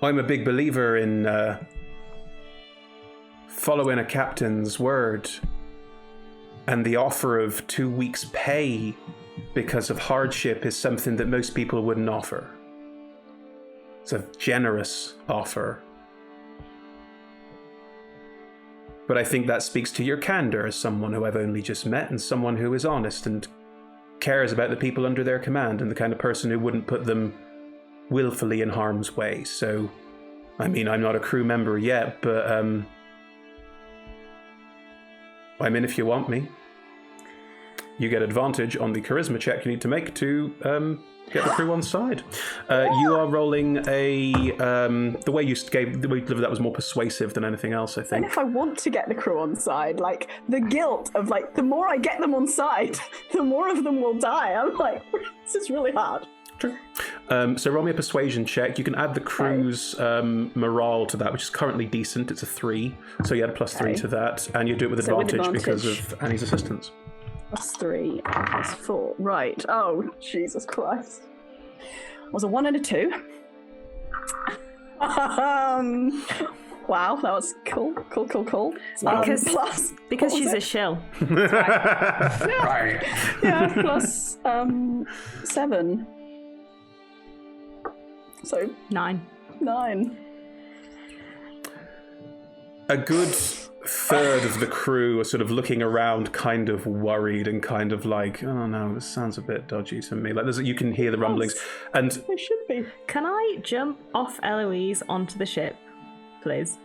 I'm a big believer in following a captain's word and the offer of 2 weeks' pay because of hardship is something that most people wouldn't offer. It's a generous offer. But I think that speaks to your candor as someone who I've only just met and someone who is honest and cares about the people under their command and the kind of person who wouldn't put them willfully in harm's way. So, I mean, I'm not a crew member yet, but I'm in if you want me. You get advantage on the charisma check you need to make to get the crew on side. You are rolling a the way you delivered that was more persuasive than anything else, I think. And if I want to get the crew on side, like the guilt of like the more I get them on side, the more of them will die. I'm like, this is really hard. True. So roll me a persuasion check. You can add the crew's morale to that, which is currently decent. It's a 3, so you add a +3 to that, and you do it with advantage because of Annie's assistance. +3 and +4. Right. Oh, Jesus Christ. Was a 1 and a 2. Wow, that was cool. Because she's a shill. Right. Yeah, plus 7. So 9. 9. A good third of the crew are sort of looking around, kind of worried and kind of like, oh no, this sounds a bit dodgy to me. Like you can hear the rumblings, and They should be. Can I jump off Eloise onto the ship, please?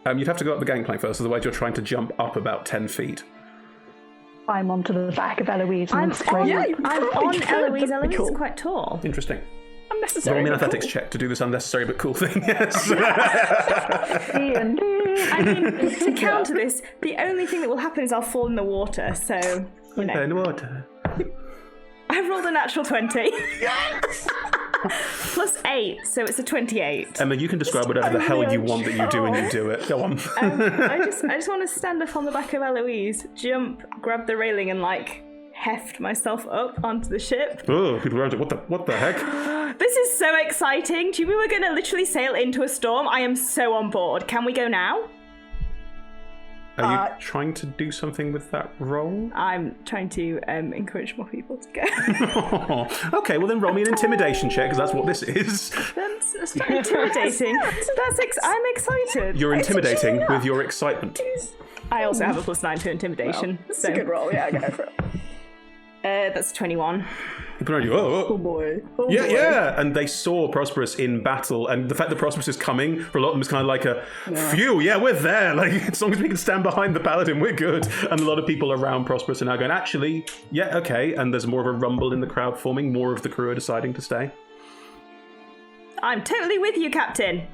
you'd have to go up the gangplank first, otherwise you're trying to jump up about 10 feet. I'm onto the back of Eloise and I'm scream. on, Yeah, you I'm probably on could. Eloise. That'd be Eloise is cool. quite tall. Interesting. Unnecessary. Roll me an but athletics cool. check to do this unnecessary but cool thing. Yes. D&D. I mean, to counter this, the only thing that will happen is I'll fall in the water, so, you know. In the water. I've rolled a natural 20. Plus 8, so it's a 28. Emma, you can describe whatever the hell you want that you do when you do it. Go on. I just want to stand up on the back of Eloise, jump, grab the railing, and like heft myself up onto the ship. Oh, people around it. What the heck? This is so exciting. Do you mean we're going to literally sail into a storm? I am so on board. Can we go now? Are you trying to do something with that roll? I'm trying to encourage more people to go. Okay, well then roll me an intimidation check, because that's what this is. That's very intimidating. I'm excited. You're intimidating with your excitement. I also have a +9 to intimidation. It's a good roll. Yeah, go for it. That's 21. People around you, oh boy. yeah, yeah. And they saw Prosperous in battle, and the fact that Prosperous is coming, for a lot of them, is kind of like a, phew, yeah, we're there. Like, as long as we can stand behind the paladin, we're good. And a lot of people around Prosperous are now going, actually, yeah, okay. And there's more of a rumble in the crowd forming. More of the crew are deciding to stay. I'm totally with you, Captain.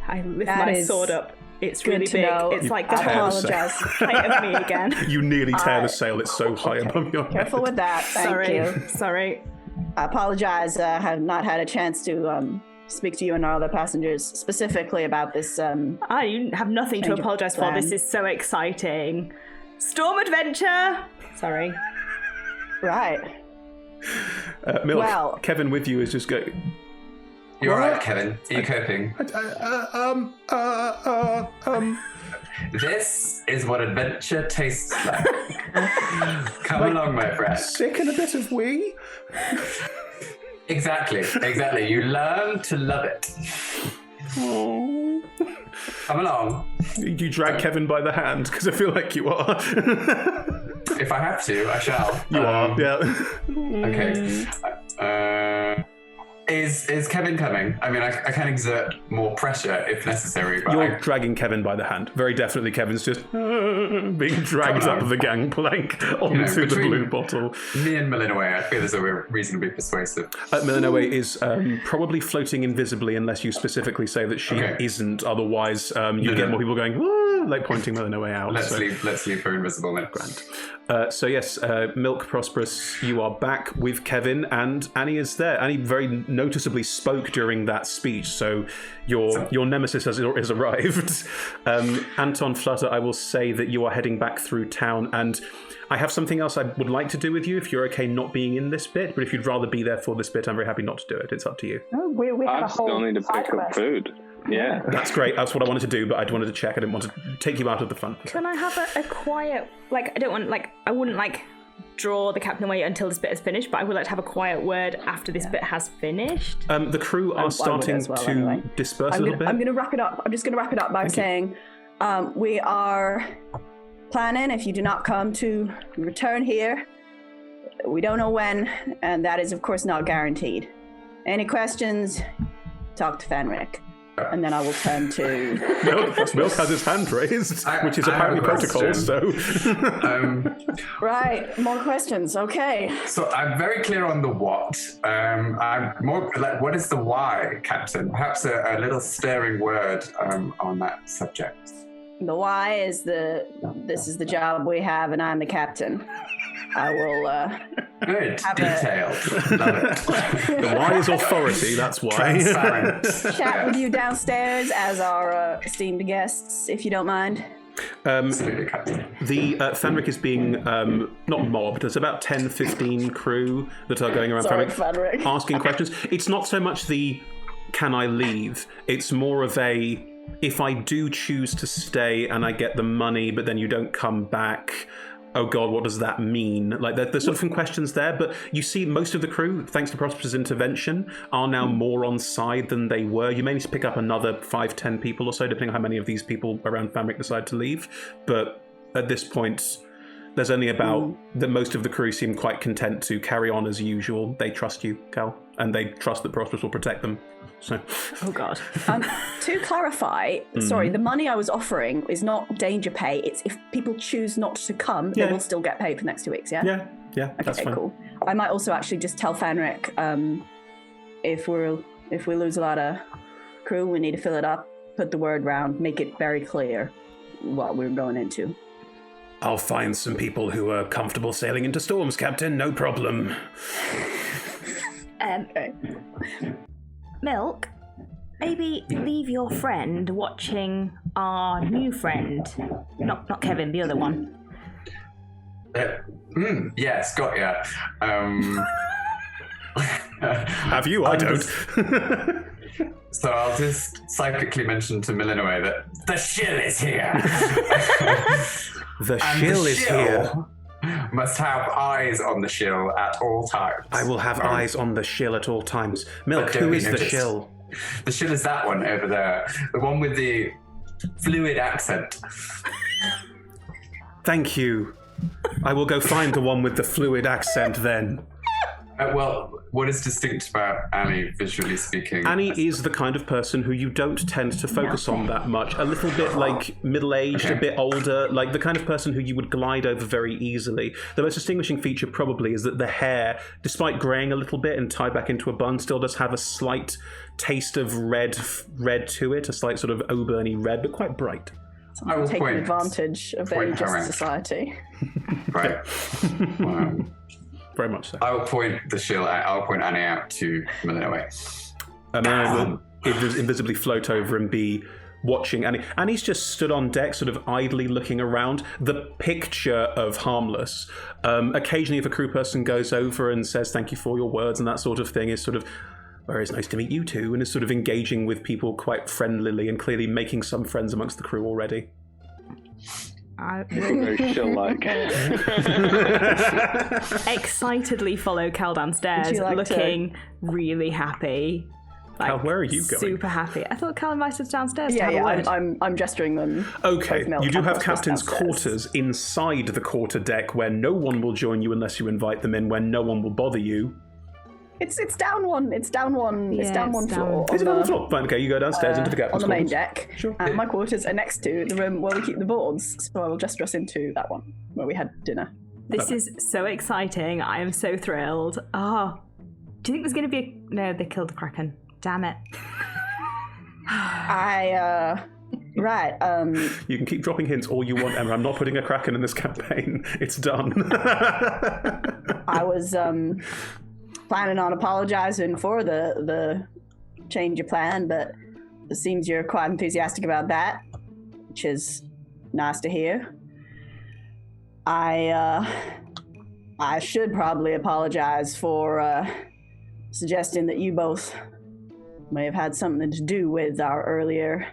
I lift That my is sword up. It's good really to big. know. It's like the tear whole the sail. height of me again. You nearly tear the sail. It's so high above your head. Careful with that. Thank you. Sorry. I apologize. I have not had a chance to speak to you and our other passengers specifically about this. I have nothing to Change of apologise for. plan. This is so exciting. Storm adventure. Sorry. Right. Milk, Well- Kevin with you is just going, You're right, Kevin. Are you coping? This is what adventure tastes like. Come along, my friend. sick and a bit of wee? Exactly. You learn to love it. Oh. Come along. You drag Kevin by the hand, because I feel like you are. If I have to, I shall. You are, yeah. Okay. Is Kevin coming? I mean, I can exert more pressure if necessary, but You're dragging Kevin by the hand. Very definitely Kevin's just being dragged up the gangplank onto the between- blue bottle. me and Malinois, I feel there's a reason to be persuasive. Milanoe is probably floating invisibly unless you specifically say that she Okay. isn't. Otherwise, you No, get no. more people going, "Whoa." like pointing Melina away out. Let's leave her invisible then. Grand. So yes, Milk, Prosperous, you are back with Kevin, and Annie is there. Annie very noticeably spoke during that speech, so your nemesis has arrived. Anton, Flutter, I will say that you are heading back through town, and I have something else I would like to do with you if you're okay not being in this bit, but if you'd rather be there for this bit, I'm very happy not to do it. It's up to you. Oh, we have I a whole still need to side pick up quest. food. Yeah. That's great. That's what I wanted to do, but I wanted to check. I didn't want to take you out of the fun. Can I have a quiet, like, I wouldn't, like, draw the captain away until this bit is finished, but I would like to have a quiet word after this bit has finished. The crew are starting to disperse a little bit. I'm going to wrap it up. I'm just going to wrap it up by saying we are planning, if you do not come to return here, we don't know when, and that is, of course, not guaranteed. Any questions, talk to Fenric. And then I will turn to... Milk has his hand raised, which is apparently protocol, so... Right, more questions, okay. So I'm very clear on the what. I'm more like, what is the why, Captain? Perhaps a little stirring word on that subject. The why is this is the job we have, and I'm the captain. I will... Good, detailed. Love it. The why is authority, that's why. Transparent. chat with you downstairs as our esteemed guests, if you don't mind. Absolutely, Captain. The Fenric is being not mobbed. There's about 10, 15 crew that are going around Fenric. asking questions. It's not so much the can I leave, it's more of a if I do choose to stay and I get the money but then you don't come back, oh god, what does that mean? Like, there's sort of questions there, but you see most of the crew, thanks to Prosperous' intervention, are now more on side than they were. You may need to pick up another 5-10 people or so, depending on how many of these people around Fenric decide to leave. But at this point, there's only about... most of the crew seem quite content to carry on as usual. They trust you, Cal, and they trust that Prosperous will protect them. So. Oh god. To clarify, sorry, the money I was offering is not danger pay. It's if people choose not to come, they will still get paid for the next 2 weeks, yeah? Yeah, okay, that's fine. Cool. I might also actually just tell Fenric if we lose a lot of crew, we need to fill it up, put the word round, make it very clear what we're going into. I'll find some people who are comfortable sailing into storms, Captain, no problem. Okay. Milk, maybe leave your friend watching our new friend. Not Kevin, the other one. Yes, got ya. Have you? I don't. So I'll just psychically mention to Millinaway that the shill is here. The shill is here. Must have eyes on the shill at all times. I will have eyes on the shill at all times. Milk, who is the shill? The shill is that one over there. The one with the fluid accent. Thank you. I will go find the one with the fluid accent then. Well, what is distinct about Annie, visually speaking? Annie is the kind of person who you don't tend to focus on that much. A little bit like middle-aged, a bit older, like the kind of person who you would glide over very easily. The most distinguishing feature probably is that the hair, despite greying a little bit and tied back into a bun, still does have a slight taste of red to it, a slight sort of auburny red, but quite bright. I will taking point advantage of their just society. Right. Very much so. I will point the shill. I'll point Annie out to Millinaway. Annie will invisibly float over and be watching Annie. Annie's just stood on deck, sort of idly looking around. The picture of Harmless. Occasionally, if a crew person goes over and says thank you for your words and that sort of thing, is sort of, well, it's nice to meet you too, and is sort of engaging with people quite friendlily and clearly making some friends amongst the crew already. Very shill-like. Excitedly follow Cal downstairs, looking really happy. Cal, where are you going? Super happy. I thought Cal invited us downstairs to have a word. I'm gesturing them. Okay, you do have captain's quarters inside the quarter deck where no one will join you unless you invite them in, where no one will bother you. It's down one. It's down one. Yeah, it's down one floor. Is it on the floor? Fine, okay, you go downstairs into the captain's on the main quarters. deck. Sure. And my quarters are next to the room where we keep the boards. So I will gesture us into that one where we had dinner. This is so exciting. I am so thrilled. Oh, do you think there's going to be no, they killed the Kraken. Damn it. Right. You can keep dropping hints all you want, Emma. I'm not putting a Kraken in this campaign. It's done. I was planning on apologizing for the change of plan, but it seems you're quite enthusiastic about that, which is nice to hear. I should probably apologize for suggesting that you both may have had something to do with our earlier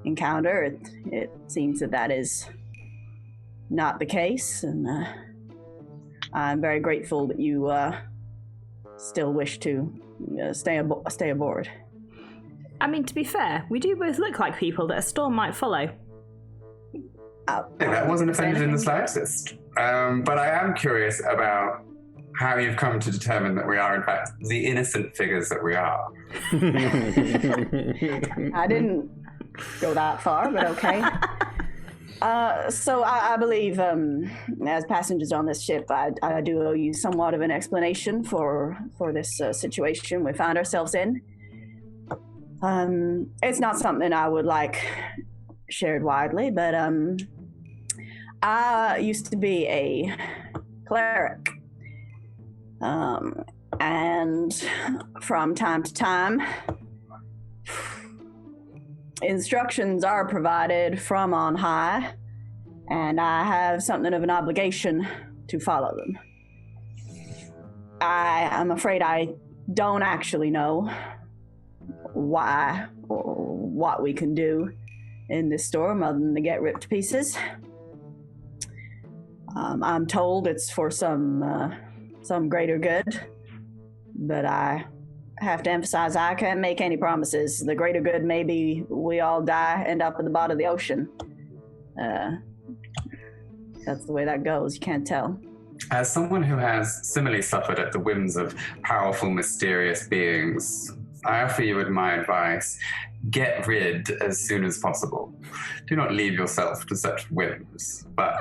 encounter. It seems that is not the case, and I'm very grateful that you still wish to stay aboard. I mean, to be fair, we do both look like people that a storm might follow. That wasn't offended in the slightest. But I am curious about how you've come to determine that we are, in fact, the innocent figures that we are. I didn't go that far, but okay. So I believe, as passengers on this ship, I do owe you somewhat of an explanation for this situation we found ourselves in. It's not something I would like shared widely, but I used to be a cleric. And from time to time, instructions are provided from on high, and I have something of an obligation to follow them. I'm afraid I don't actually know why or what we can do in this storm other than to get ripped to pieces. I'm told it's for some greater good, but I have to emphasize I can't make any promises. The greater good may be we all die, end up at the bottom of the ocean. That's the way that goes. You can't tell. As someone who has similarly suffered at the whims of powerful, mysterious beings, I offer you my advice. Get rid as soon as possible. Do not leave yourself to such whims. But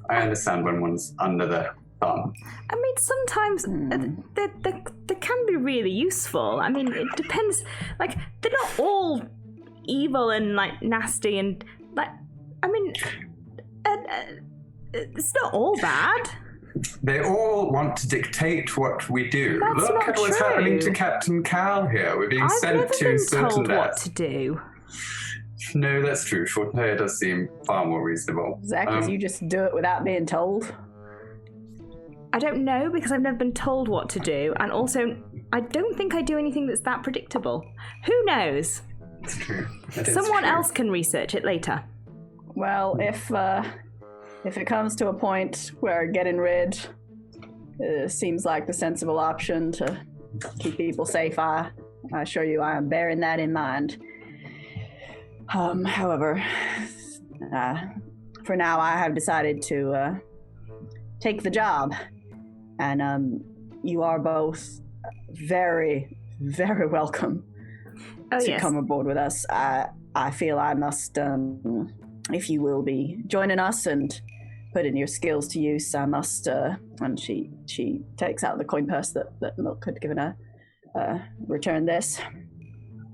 I understand when one's under the thumb. I mean, sometimes they can be really useful. I mean, it depends. Like, they're not all evil and, like, nasty and, like, I mean, it's not all bad. They all want to dictate what we do. That's Look not at what's true. happening to Captain Cal here. We're being sent to certain I've never been told what death. to do. No, that's true. Shorthair does seem far more reasonable. Zach, you just do it without being told? I don't know, because I've never been told what to do, and also, I don't think I do anything that's that predictable. Who knows? That's true. That is Someone true. else can research it later. Well, if it comes to a point where getting rid seems like the sensible option to keep people safe, I assure you I am bearing that in mind. However, for now I have decided to take the job, and you are both very, very welcome to come aboard with us. I feel I must, if you will be joining us and putting your skills to use, I must, and she takes out the coin purse that Milk had given her, return this.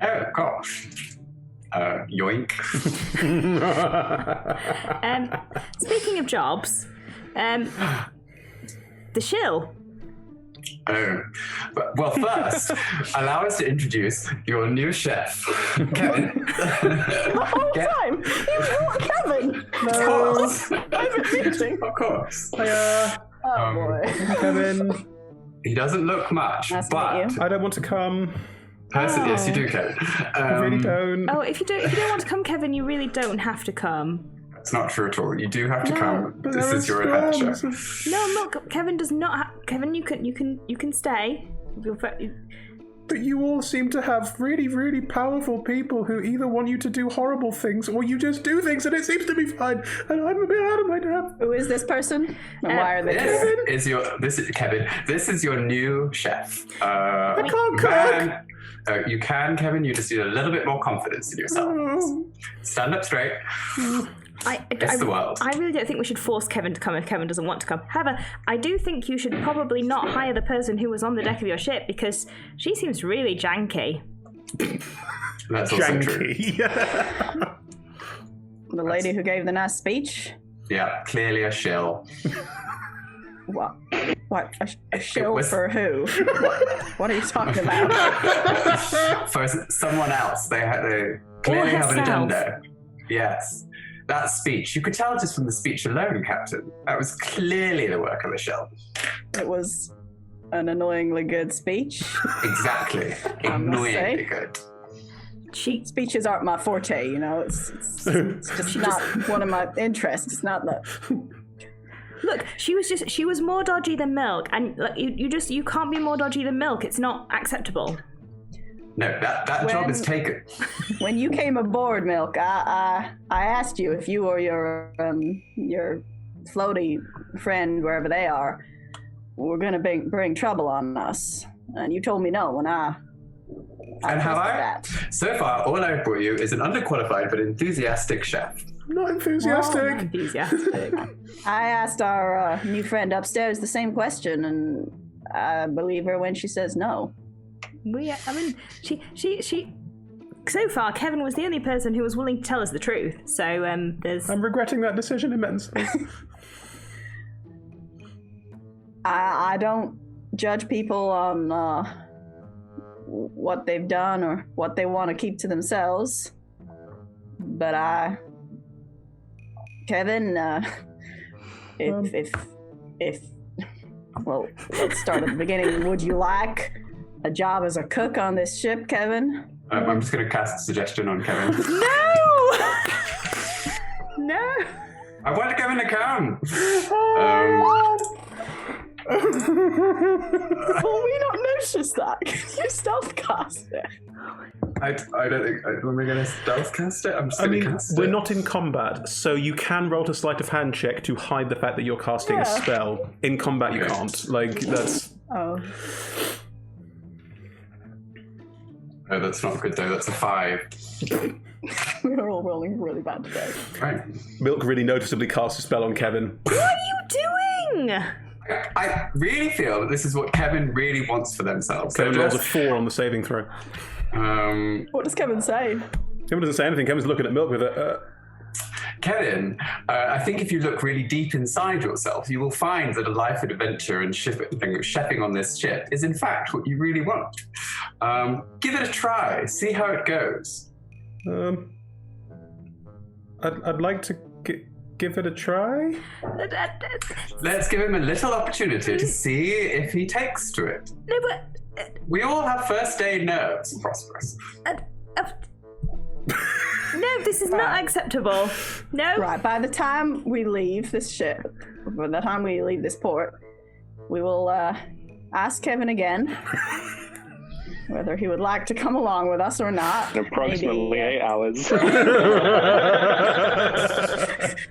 Oh, gosh. Yoink. Speaking of jobs, the shill. Oh. Well, first, allow us to introduce your new chef, Kevin. The whole time! You brought Kevin! Of course. I've been meeting. Of course. Oh, boy. Kevin, He doesn't look much, Nice to but... meet you. I don't want to come. Yes, you do, Kevin. I really don't. Oh, if you don't want to come, Kevin, you really don't have to come. It's not true at all. You do have to come. But This there is your storms. adventure. No, look, Kevin does not. Kevin, you can stay. But you all seem to have really, really powerful people who either want you to do horrible things or you just do things and it seems to be fine. And I'm a bit out of my depth. Who is this person? And why are they here? This is Kevin. This is your new chef. I can't cook. You can, Kevin. You just need a little bit more confidence in yourself. Oh. Stand up straight. It's the world. I really don't think we should force Kevin to come if Kevin doesn't want to come. However, I do think you should probably not hire the person who was on the deck of your ship because she seems really janky. That's also true. Janky. The lady who gave the nice speech? Yeah, clearly a shill. What? A shill for who? What are you talking about? For someone else. They clearly have an herself. agenda. Yes. That speech, you could tell just from the speech alone, Captain. That was clearly the work of a shill. It was an annoyingly good speech. Exactly. I must say. Annoyingly good. Speeches aren't my forte, you know. It's just not one of my interests. It's not that. Look, she was more dodgy than Milk, and like, you can't be more dodgy than Milk. It's not acceptable. No, that job is taken. When you came aboard, Milk, I asked you if you or your floaty friend, wherever they are, were gonna bring trouble on us, and you told me no. When I And have I? that. So far, all I've brought you is an underqualified but enthusiastic chef. Not enthusiastic. Enthusiastic. I asked our new friend upstairs the same question, and I believe her when she says no. She. So far, Kevin was the only person who was willing to tell us the truth. So there's. I'm regretting that decision immensely. I don't judge people on what they've done or what they want to keep to themselves, but Kevin, if well, let's start at the beginning. Would you like a job as a cook on this ship, Kevin? I'm just going to cast a suggestion on Kevin. No. I want Kevin to come. Will we not notice that? Can you stealth cast it? I don't think. Am I going to stealth cast it? I'm just I going to mean, cast we're it. not in combat, so you can roll a sleight of hand check to hide the fact that you're casting a Yeah. spell. In combat, you Okay. can't. Like, that's... Oh. No, that's not good though. That's a 5. We're all rolling really bad today. Right. Milk really noticeably casts a spell on Kevin. What are you doing? I really feel that this is what Kevin really wants for themselves. Kevin So rolls a just, 4 on the saving throw. What does Kevin say? Kevin doesn't say anything. Kevin's looking at Milk with a... Kevin, I think if you look really deep inside yourself, you will find that a life of adventure and chefing on this ship is in fact what you really want. Give it a try. See how it goes. I'd like to give it a try. Let's give him a little opportunity to see if he takes to it. No, but We all have first day nerves, Prosperous. no, this is not acceptable. No. Right, by the time we leave this ship, by the time we leave this port, we will ask Kevin again whether he would like to come along with us or not. In approximately 8 hours.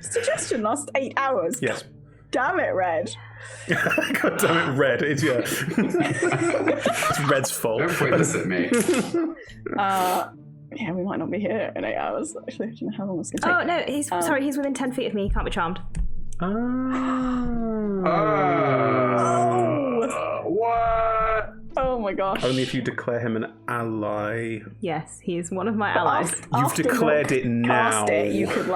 Suggestion lost 8 hours. Yes. Damn it, Red. God damn it, Red. It's Red's fault. Don't point this at me. Yeah, we might not be here in 8 hours, actually. I don't know how long it's going to take. Oh no, he's sorry. He's within 10 feet of me. He can't be charmed. What? Oh my gosh. Only if you declare him an ally. Yes, he is one of my allies. You've declared it now. Cast it, you could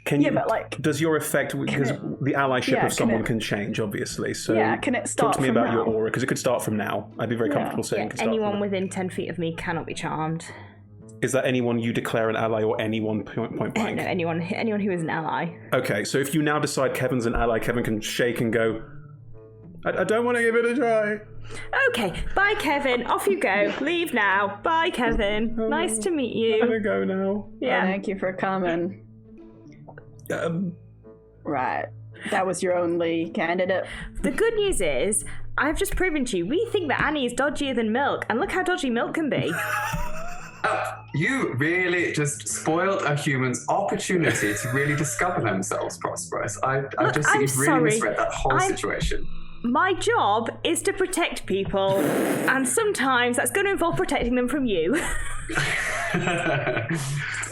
Can Yeah, you, but, like, does your effect, because the allyship yeah, of someone can it- can change, obviously. So Yeah, can it start talk to me from about your now? aura, because it could start from now. I'd be very comfortable saying it could start Anyone from now. within 10 feet of me cannot be charmed. Is that anyone you declare an ally or anyone point blank? No, anyone who is an ally. Okay, so if you now decide Kevin's an ally, Kevin can shake and go, I don't want to give it a try. Okay, bye Kevin. Off you go. Leave now. Bye Kevin. Nice to meet I'm going to you. go now. Yeah. Thank you for coming. Right. That was your only candidate. The good news is, I've just proven to you, we think that Annie is dodgier than Milk, and look how dodgy Milk can be. You really just spoiled a human's opportunity to really discover themselves, Prosperous. I just think I'm you've really sorry. misread that whole situation. My job is to protect people, and sometimes that's going to involve protecting them from you.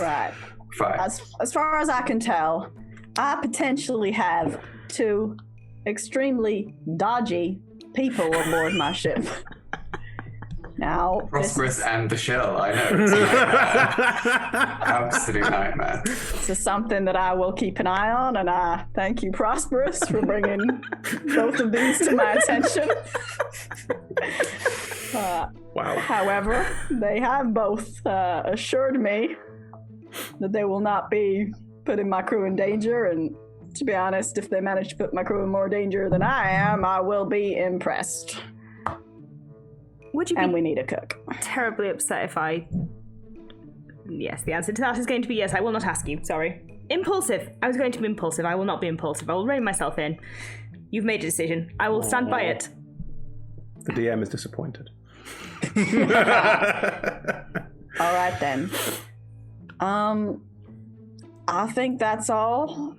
Right. Fine. As far as I can tell, I potentially have 2 extremely dodgy people aboard my ship. Now, Prosperous and the shell, I know. It's a nightmare. Absolute nightmare. this is something that I will keep an eye on, and I thank you, Prosperous, for bringing both of these to my attention. Wow. However, they have both assured me that they will not be putting my crew in danger, and to be honest, if they manage to put my crew in more danger than I am, I will be impressed. Would you And be we need a cook. terribly upset if I... Yes, the answer to that is going to be yes. I will not ask you. Sorry. Impulsive. I was going to be impulsive. I will not be impulsive. I will rein myself in. You've made a decision. I will stand by it. The DM is disappointed. All right then. I think that's all.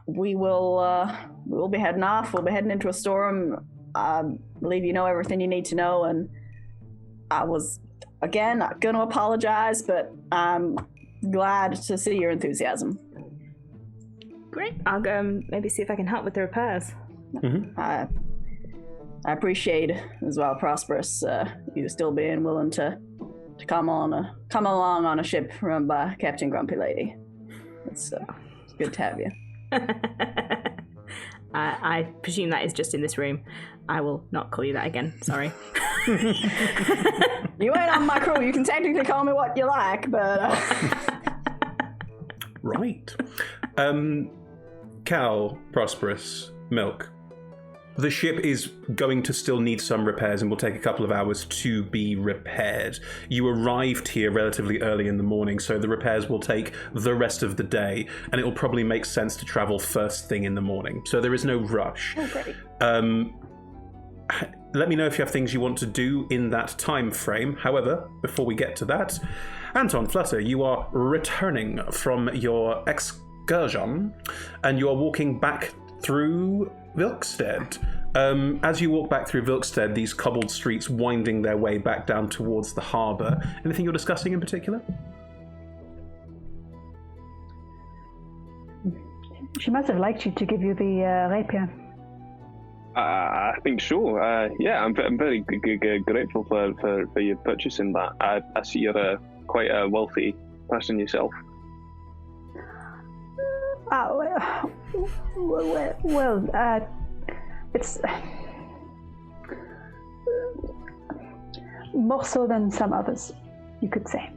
We will be heading off. We'll be heading into a storm. I believe you know everything you need to know, and I was again not going to apologize, but I'm glad to see your enthusiasm. Great. I'll go maybe see if I can help with the repairs. I appreciate as well, Prosperous, you still being willing to come along on a ship run by Captain Grumpy Lady. It's good to have you. I presume that is just in this room. I will not call you that again. Sorry. You ain't on my crew. You can technically call me what you like, but... Right. Cal, Prosperous, Milk. The ship is going to still need some repairs and will take a couple of hours to be repaired. You arrived here relatively early in the morning, so the repairs will take the rest of the day, and it will probably make sense to travel first thing in the morning. So there is no rush. Oh, great. Let me know if you have things you want to do in that time frame. However, before we get to that, Anton, Flutter, you are returning from your excursion, and you are walking back through Vilkstead. As you walk back through Vilkstead, these cobbled streets winding their way back down towards the harbour. Anything you're discussing in particular? She must have liked you to give you the rapier. I think sure. Yeah, I'm very grateful for you purchasing that. I see you're quite a wealthy person yourself. It's more so than some others, you could say.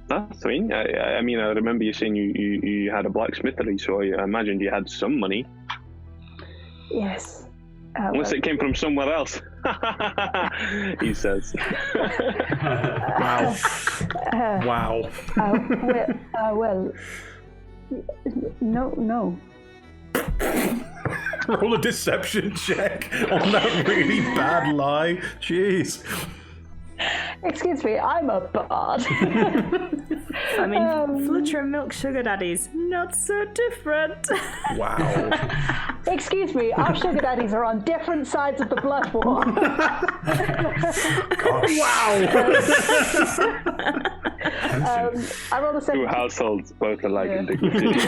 That's sweet. I mean, I remember you saying you had a blacksmithery, so I imagined you had some money. Yes. Unless it came from somewhere else, he says. Wow. Wow. Well, no. Roll a deception check on that really bad lie. Jeez. Excuse me, I'm a bard. I mean, Flutter and Milk sugar daddies, not so different. Wow. Excuse me, our sugar daddies are on different sides of the blood war. Wow. I rolled a 17. Two households, both alike in dignity.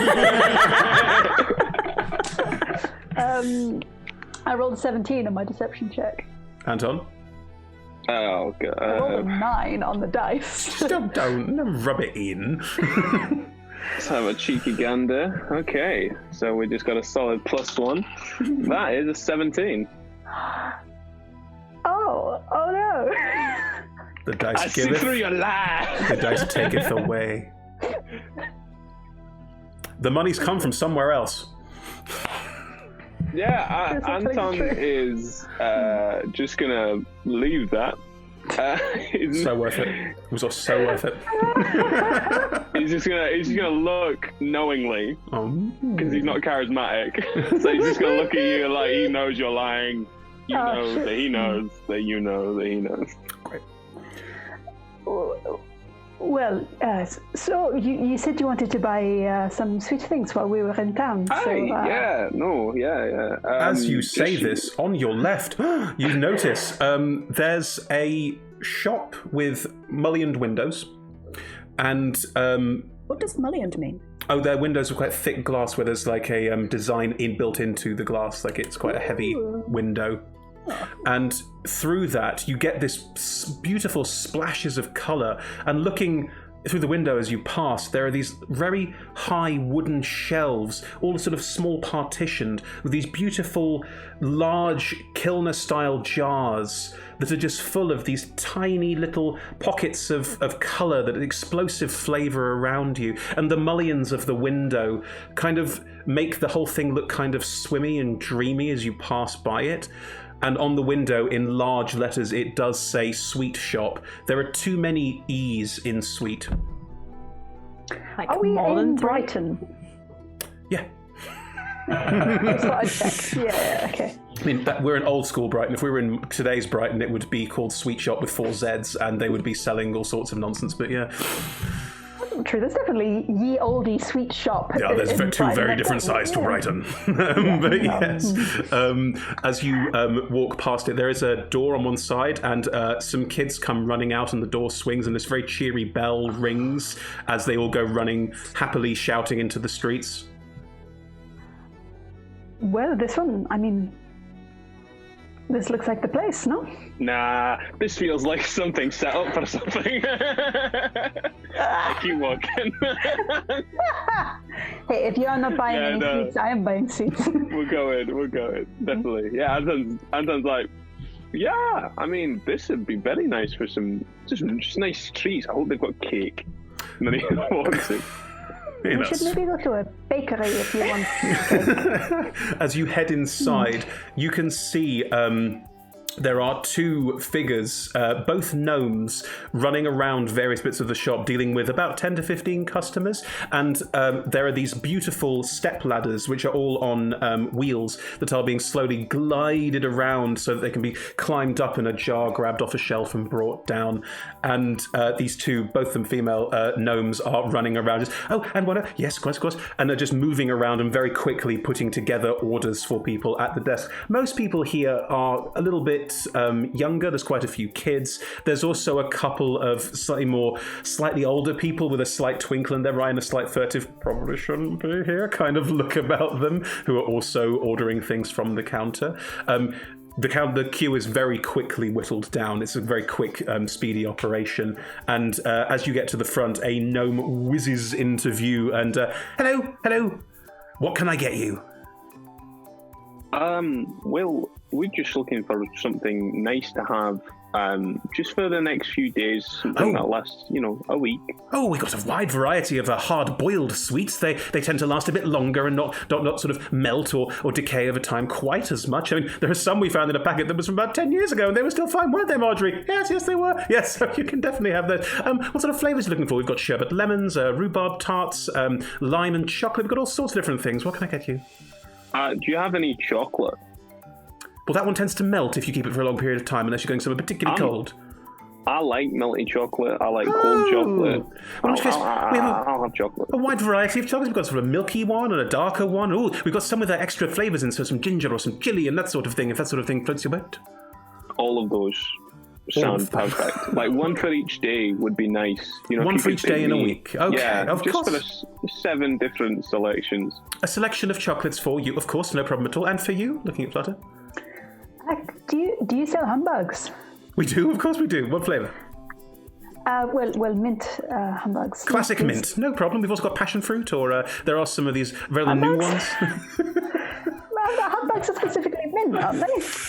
I rolled a 17 on my deception check. Anton? Oh, God. I rolled a 9 on the dice. Don't rub it in. Let's have a cheeky gander. Okay, so we just got a solid +1. That is a 17. Oh no. The dice I see giveth, through your lie. the dice taketh away. The money's come from somewhere else. Yeah, Anton is just gonna leave that. So worth it. It was so worth it. He's just gonna look knowingly because he's not charismatic. So he's just gonna look at you like he knows you're lying. You know that he knows that you know that he knows. Great. Well, so you said you wanted to buy some sweet things while we were in town. So, yeah. As you say this, on your left, you notice there's a shop with mullioned windows, and What does mullioned mean? oh, their windows are quite thick glass where there's like a design built into the glass, like it's quite a heavy window. And through that, you get this beautiful splashes of colour. And looking through the window as you pass, there are these very high wooden shelves, all sort of small partitioned, with these beautiful, large Kilner-style jars that are just full of these tiny little pockets of colour, that explosive flavour around you. And the mullions of the window kind of make the whole thing look kind of swimmy and dreamy as you pass by it. And on the window, in large letters, it does say Sweet Shop. There are too many E's in Sweet. Like Are we more in than three? Brighton? Yeah. Just thought I'd check. Yeah, okay. I mean, we're in old school Brighton. If we were in today's Brighton, it would be called Sweet Shop with 4 Z's, and they would be selling all sorts of nonsense. But yeah. True, there's definitely ye olde sweet shop. Yeah, there's in two Brighton. very different sides to Brighton. But yes, as you walk past it, there is a door on one side, and some kids come running out, and the door swings, and this very cheery bell rings as they all go running, happily shouting into the streets. Well, this one, I mean, this looks like the place, no? Nah, this feels like something set up for something. I keep walking. Hey, if you're not buying any sweets, I am buying sweets. We're going, definitely. Yeah, Anton's like, yeah, I mean, this would be very nice for some just nice treats. I hope they've got cake. And then he walks in. We should maybe go to a bakery if you want. As you head inside, you can see there are 2 figures, both gnomes, running around various bits of the shop, dealing with about 10 to 15 customers. And there are these beautiful step ladders, which are all on wheels, that are being slowly glided around so that they can be climbed up in a jar, grabbed off a shelf and brought down. And these 2, both of them female gnomes, are running around. Just, oh, and one, yes, of course. And they're just moving around and very quickly putting together orders for people at the desk. Most people here are a little bit younger. There's quite a few kids. There's also a couple of slightly older people with a slight twinkle in their eye and a slight furtive, probably shouldn't be here, kind of look about them, who are also ordering things from the counter. The queue is very quickly whittled down. It's a very quick, speedy operation. And as you get to the front, a gnome whizzes into view and, hello, what can I get you? Well, we're just looking for something nice to have, just for the next few days, something that lasts, a week. Oh, we've got a wide variety of hard-boiled sweets. They tend to last a bit longer and not sort of melt or decay over time quite as much. I mean, there are some we found in a packet that was from about 10 years ago, and they were still fine, weren't they, Marjorie? Yes, they were. Yes, so you can definitely have those. What sort of flavours are you looking for? We've got sherbet lemons, rhubarb tarts, lime and chocolate. We've got all sorts of different things. What can I get you? Do you have any chocolate? Well, that one tends to melt if you keep it for a long period of time, unless you're going somewhere particularly cold. I like melty chocolate. I like cold chocolate. Well, in which case, I'll have chocolate. A wide variety of chocolates. We've got sort of a milky one and a darker one. Ooh, we've got some with extra flavours in, so some ginger or some chili and that sort of thing, if that sort of thing floats your boat. All of those sound perfect. Like one for each day would be nice. One for each day in a week. Okay, yeah, of course. Just for 7 different selections. A selection of chocolates for you, of course, no problem at all. And for you, looking at Flutter? Do you sell humbugs? We do, of course we do. What flavour? Well, mint humbugs. Classic mint, no problem. We've also got passion fruit, or there are some of these very new ones. The humbugs are specifically mint, aren't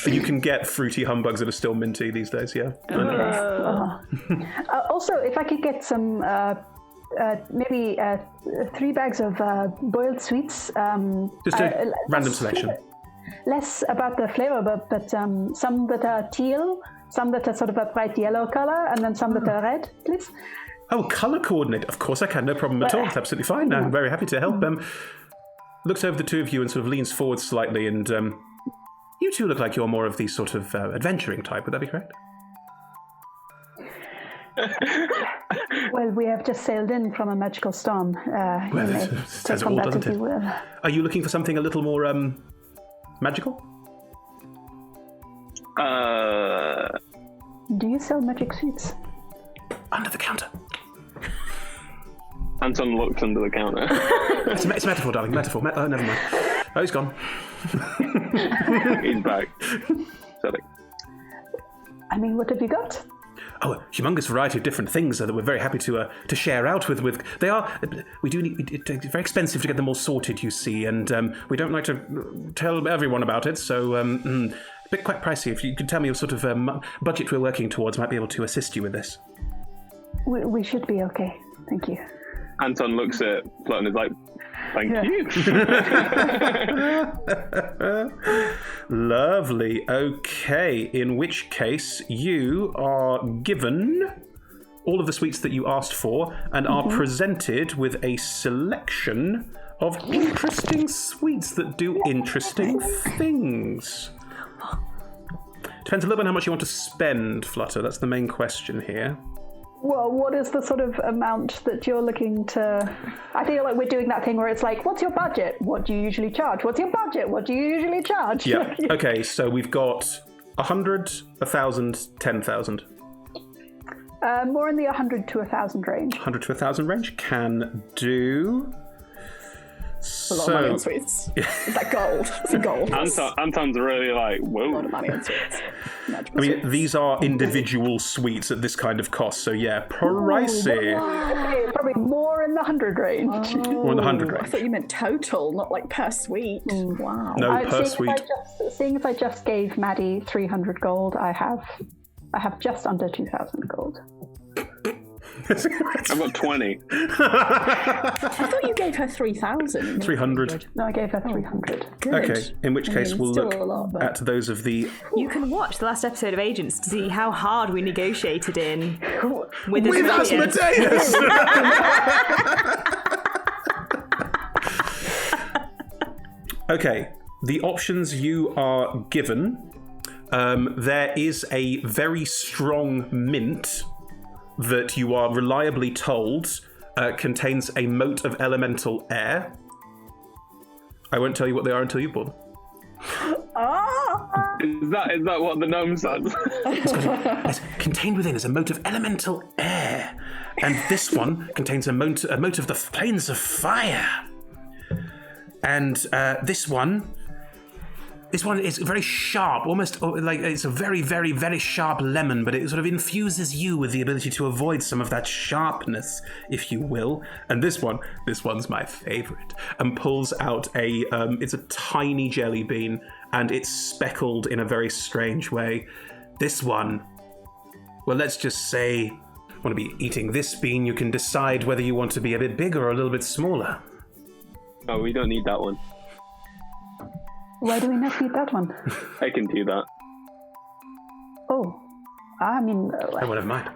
they? You can get fruity humbugs that are still minty these days, yeah. Also, if I could get some, maybe 3 bags of boiled sweets. Just a random selection. Less about the flavor, but some that are teal, some that are sort of a bright yellow color, and then some that are red, please. Oh, colour coordinate. Of course I can, no problem at all. It's absolutely fine. I'm very happy to help. Looks over the 2 of you and sort of leans forward slightly, and you 2 look like you're more of the sort of adventuring type. Would that be correct? Well, we have just sailed in from a magical storm. Well, it says it all, doesn't it? Are you looking for something a little more magical? Do you sell magic sweets? Under the counter. Anton looks under the counter. It's a metaphor, darling. Metaphor. Oh, never mind. Oh, he's gone. He's back. Sorry. I mean, what have you got? Oh, a humongous variety of different things that we're very happy to share out with. They are. We do need. It's very expensive to get them all sorted, you see, and we don't like to tell everyone about it. So, a bit quite pricey. If you could tell me what sort of budget we're working towards, I might be able to assist you with this. We should be okay. Thank you. Anton looks at Flut and is like, thank you. Lovely. Okay, in which case you are given all of the sweets that you asked for and are presented with a selection of interesting sweets that do interesting things. Depends a little bit on how much you want to spend, Flutter. That's the main question here. Well, what is the sort of amount that you're looking to... I feel like we're doing that thing where it's like, what's your budget? What do you usually charge? What's your budget? What do you usually charge? Yeah. Okay, so we've got 100, 1,000, 10,000. More in the 100 to 1,000 range. 100 to 1,000 range can do. A lot of money on sweets. Is that gold? It's gold. Anton's really like, whoa. A lot of money on sweets. I mean, these are individual sweets at this kind of cost, so yeah, pricey. Okay, probably more in the 100 range. More in the 100 I range. thought you meant total, not like per sweet. Wow. No, per sweet. Seeing as I just gave Maddie 300 gold, I have just under 2,000 gold. I've got 20. I thought you gave her 3,000. 300. No, I gave her 300. Good. Okay, in which case we'll still look a lot, but- at those of the... You can watch the last episode of Agents to see how hard we negotiated in with Asmodeus! Okay, the options you are given. There is a very strong mint that you are reliably told contains a mote of elemental air. I won't tell you what they are until you board. Is that what the gnome says? Yes, contained within is a mote of elemental air, and this one contains a mote of the plains of fire. And this one is very sharp, almost like it's a very, very, very sharp lemon, but it sort of infuses you with the ability to avoid some of that sharpness, if you will. And this one's my favorite, and pulls out it's a tiny jelly bean, and it's speckled in a very strange way. This one, well, let's just say, want to be eating this bean, you can decide whether you want to be a bit bigger or a little bit smaller. Oh, we don't need that one. Why do we not need that one? I can do that. Oh, I mean, I wouldn't mind.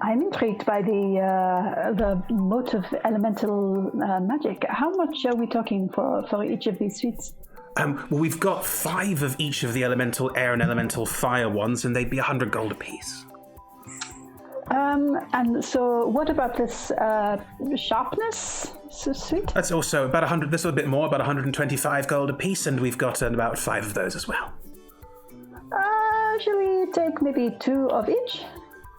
I'm intrigued by the mote of elemental magic. How much are we talking for each of these sweets? Well, we've got 5 of each of the elemental air and elemental fire ones, and they'd be 100 gold apiece. And so what about this sharpness sweet? That's also about 100. This is a bit more, about 125 gold apiece, and we've got about 5 of those as well. Shall we take maybe 2 of each?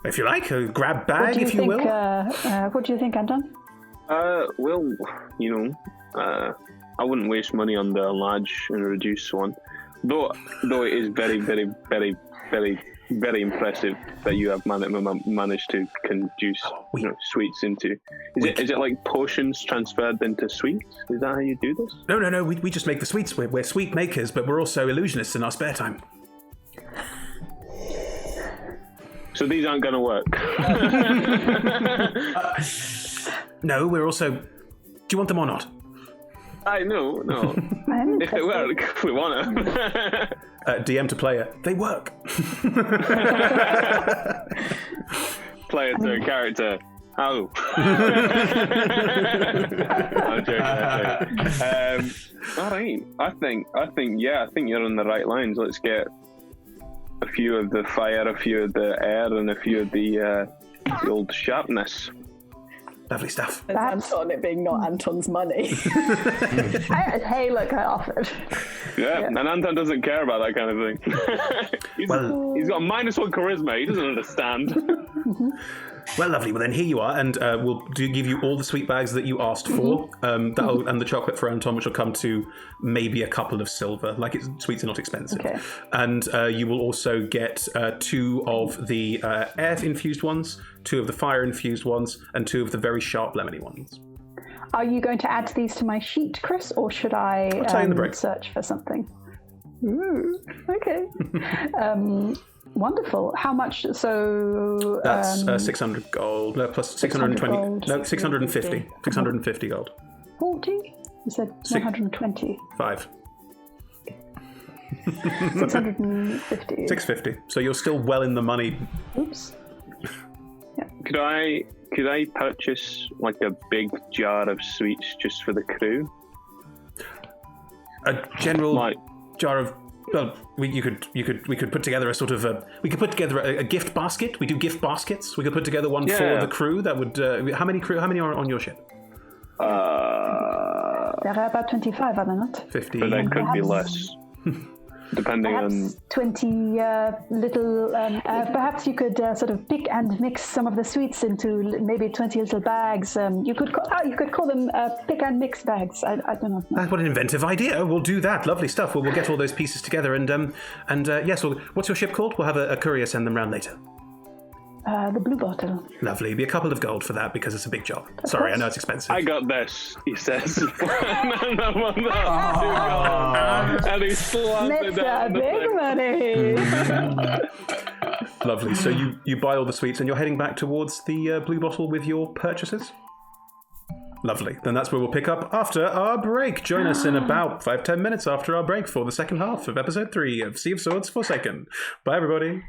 If you like, a grab bag, if you will. What do you think, Anton? Well, I wouldn't waste money on the large and reduced one. Though it is very, very, very, very, very impressive that you have managed to conduce sweets into. Is it like potions transferred into sweets? Is that how you do this? No. We just make the sweets. We're sweet makers, but we're also illusionists in our spare time. So these aren't going to work. No, we're also... Do you want them or not? No. If they work, we want them. DM to player, they work. Player to character. Oh. I'm joking. All right. I think you're on the right lines. Let's get a few of the fire, a few of the air, and a few of the old sharpness. Lovely stuff. That's on it being not Anton's money. Hey, look, I offered. Yeah, and Anton doesn't care about that kind of thing. He's got -1 charisma. He doesn't understand. Well, lovely. Well, then here you are, and we'll give you all the sweet bags that you asked for, and the chocolate for Anton, which will come to maybe a couple of silver. Sweets are not expensive. Okay. And you will also get 2 of the air-infused ones, 2 of the fire-infused ones, and 2 of the very sharp lemony ones. Are you going to add these to my sheet, Chris, or should I I'll tell you in the break. search for something? Ooh, okay. Wonderful. How much? So That's 600 gold. No, plus 620. gold. No, 650. 650 gold. 40? You said 120. 5. 650. 650. So you're still well in the money. Oops. Could I purchase like a big jar of sweets just for the crew? A general jar of. Well, we could put together a sort of we could put together a gift basket. We do gift baskets. We could put together one for the crew. That would how many are on your ship? There are about 25, are there not? 50. But there could be less, depending on. Perhaps 20 little. Perhaps you could sort of pick and mix some of the sweets into maybe 20 little bags. You could call them pick and mix bags. I don't know. What an inventive idea! We'll do that. Lovely stuff. We'll get all those pieces together and yes. Well, what's your ship called? We'll have a courier send them round later. The Blue Bottle. Lovely. Be a couple of gold for that because it's a big job. Sorry, I know it's expensive. I got this, he says. And he slaps it down Big money. Lovely. So you buy all the sweets and you're heading back towards the Blue Bottle with your purchases? Lovely. Then that's where we'll pick up after our break. Join us in about 5-10 minutes after our break for the second half of episode 3 of Sea of Swords Forsaken. Bye, everybody.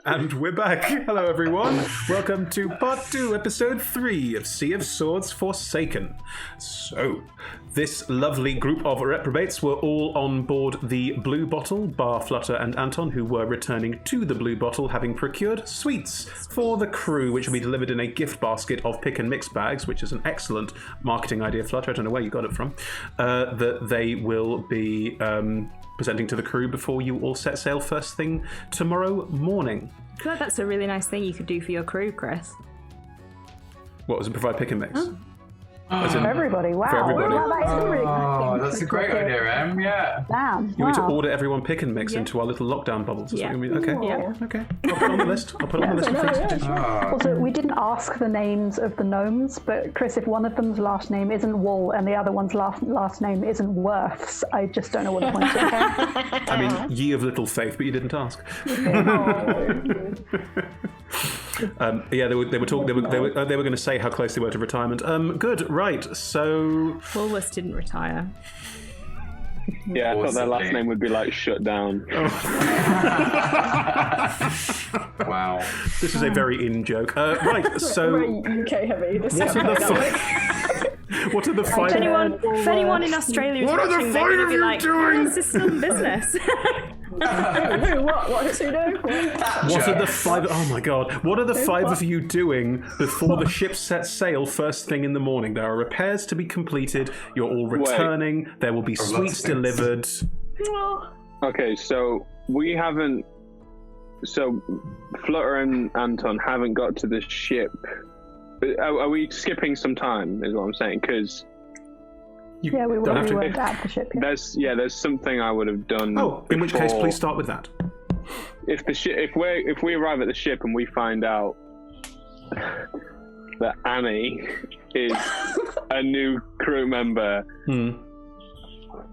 And we're back. Hello, everyone. Welcome to Part 2, Episode 3 of Sea of Swords Forsaken. So, this lovely group of reprobates were all on board the Blue Bottle, bar Flutter and Anton, who were returning to the Blue Bottle, having procured sweets for the crew, which will be delivered in a gift basket of pick and mix bags, which is an excellent marketing idea, Flutter. I don't know where you got it from. That they will be presenting to the crew before you all set sail first thing tomorrow morning. I feel like that's a really nice thing you could do for your crew, Chris. What was it? Provide pick and mix? Oh. As in- For everybody, wow. For everybody. Wow, that is a really nice thing. That's a great idea, Em. Yeah. Damn. You want to wow. order everyone pick and mix into our little lockdown bubbles. Is Yeah. what you mean? Okay. Yeah. Okay. I'll put it on the list. I'll put it on the list of things to do. Also, we didn't ask the names of the gnomes, but Chris, if one of them's last name isn't Wool and the other one's last name isn't Worths, I just don't know what the point is. I mean, ye of little faith, but you didn't ask. Yeah, they were talking. They were going to say how close they were to retirement. Good, right. So Woolworths didn't retire. Yeah, I thought their last name would be like shut down. Wow. this is a very in joke. Right. So Very UK heavy. This what are the what are the five? If anyone in Australia is What are the watching, they're five going to of be you like, doing? "Oh, is this still in business?" Who? What? Who's who doing? What are the five? Oh my god! What are the five of you doing before the ship sets sail first thing in the morning? There are repairs to be completed. You're all returning. There will be lots sweets of things. delivered. Okay, so we haven't. So Flutter and Anton haven't got to the ship. Are we skipping some time? Is what I'm saying, because Yeah, we don't have to- weren't at the ship yet. there's something I would have done. Oh, in which case, before- please start with that. if we arrive at the ship and we find out that Annie is a new crew member,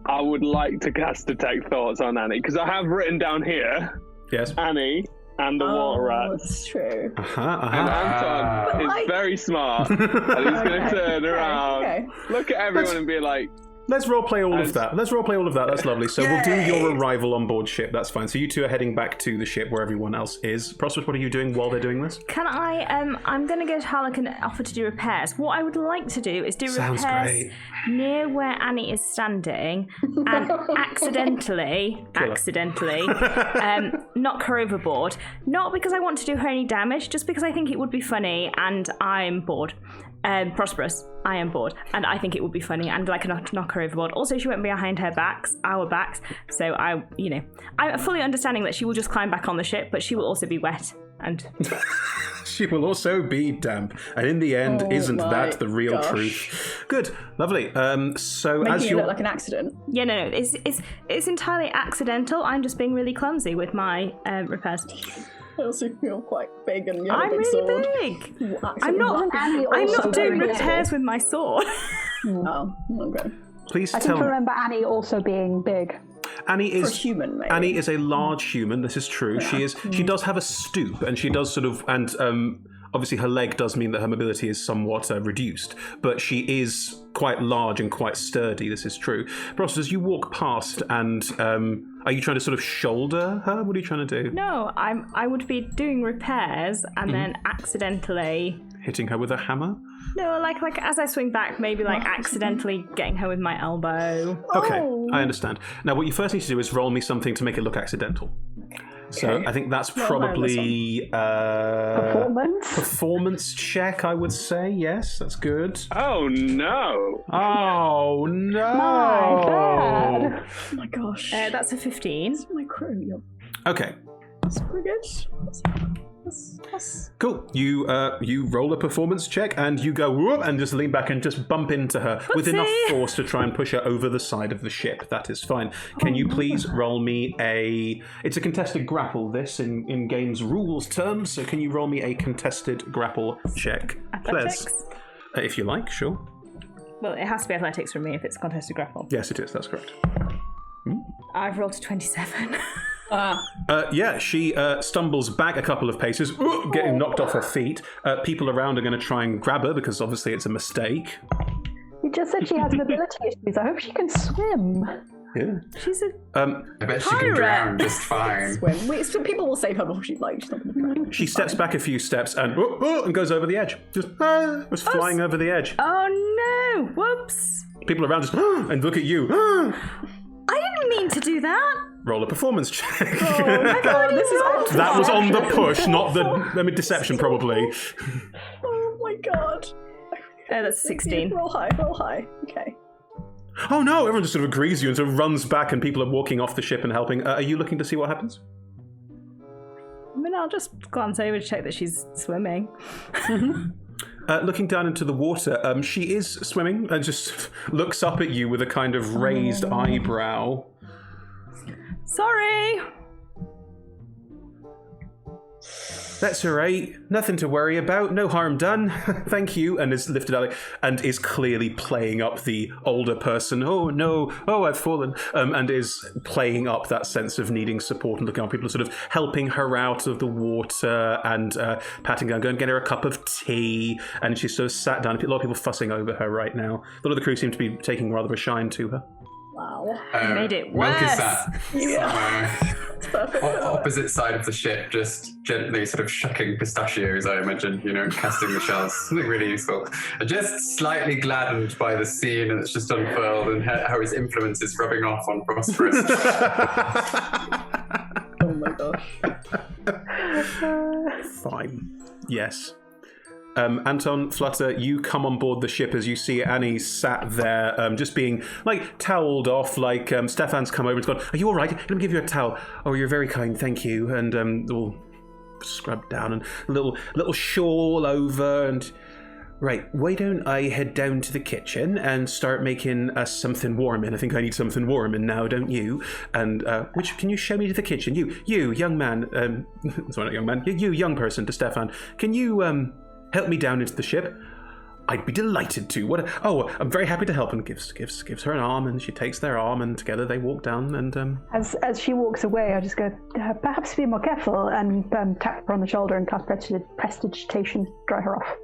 I would like to cast Detect Thoughts on Annie, because I have written down here Yes. Annie and the water rat. That's true. And Anton is very smart, and he's going to turn around, okay. look at everyone and be like, Let's roleplay all of that. That's lovely. So we'll do your arrival on board ship. That's fine. So you two are heading back to the ship where everyone else is. Prosperous, what are you doing while they're doing this? Can I? I'm going to go to Harlequin and offer to do repairs. What I would like to do is do Sounds repairs great. near where Annie is standing, and accidentally, knock her overboard. Not because I want to do her any damage, just because I think it would be funny, and I'm bored. Prosperous, I am bored, and I think it would be funny, and like knock her overboard. Also, she won't be behind our backs, so I'm fully understanding that she will just climb back on the ship, but she will also be wet, and She will also be damp. And in the end, isn't my that the real gosh. truth? Good, lovely. So Making as it you look like an accident. yeah, no, it's entirely accidental. I'm just being really clumsy with my repairs. I also feel quite big and you have I'm a big really sword. big. What, I'm not. Wasn't Annie I'm also not doing very repairs with my sword. Oh, okay. please I tell seem to me, remember Annie also being big. Annie For a is human, maybe. Annie is a large human. This is true. She does have a stoop, and she does sort of obviously her leg does mean that her mobility is somewhat reduced, but she is quite large and quite sturdy. This is true. Ross, as you walk past, and are you trying to sort of shoulder her? What are you trying to do? No, I would be doing repairs and then accidentally. Hitting her with a hammer? No, like as I swing back, maybe like accidentally getting her with my elbow. Okay, I understand. Now, what you first need to do is roll me something to make it look accidental. So I think that's probably performance check, I would say. Yes, that's good. oh no. Oh, no. My bad. Oh my gosh. That's a 15. my crew. Yep. Okay, That's pretty good. That's cool. You roll a performance check and you go whoop and just lean back and just bump into her with enough force to try and push her over the side of the ship. That is fine. Can you please roll me it's a contested grapple, this, in game's rules terms, so can you roll me a contested grapple check, Athletics? please? If you like, sure. Well, it has to be athletics for me if it's a contested grapple. Yes, it is, that's correct. I've rolled a 27. Yeah, she stumbles back a couple of paces, getting knocked off her feet. People around are going to try and grab her because obviously it's a mistake. You just said she has mobility issues. I hope she can swim. Yeah. She's a I bet she can drown just fine. Swim. Wait, so people will save her before she's not going to drown. She steps back a few steps and goes over the edge. Just was flying over the edge. Oh no! Whoops! People around just and look at you. I didn't mean to do that. Roll a performance check. Oh my god, this is That was on the push, not the deception, probably. Oh my god. That's 16. Roll high. Okay. Oh no! Everyone just sort of agrees you and sort of runs back, and people are walking off the ship and helping. Are you looking to see what happens? I mean, I'll just glance over to check that she's swimming. Looking down into the water, she is swimming and just looks up at you with a kind of raised eyebrow. Sorry. That's all right. Nothing to worry about. No harm done. Thank you. And is lifted out and is clearly playing up the older person. Oh no. Oh, I've fallen. And is playing up that sense of needing support and looking at people are sort of helping her out of the water and patting her, going to get her a cup of tea. And she's sort of sat down. A lot of people fussing over her right now. A lot of the crew seem to be taking rather a shine to her. Wow. Made it Milk is worse. opposite side of the ship, just gently sort of shucking pistachios, I imagine, casting the shells. Something really useful. And just slightly gladdened by the scene that's just unfurled and how his influence is rubbing off on Prosperous. Oh my gosh. Fine. Yes. Anton, Flutter, you come on board the ship as you see Annie sat there, just being toweled off. Stefan's come over and gone, "Are you all right? Let me give you a towel." "Oh, you're very kind, thank you." And all scrubbed down and a little shawl over. And right, why don't I head down to the kitchen and start making us something warm in? I think I need something warm in now, don't you? And can you show me to the kitchen? You young man. Sorry, not young man. You young person, to Stefan. Can you help me down into the ship? I'd be delighted to. I'm very happy to help. And gives her an arm, and she takes their arm, and together they walk down. And as she walks away, I just go, perhaps be more careful, and tap her on the shoulder and cast prestidigitation, dry her off.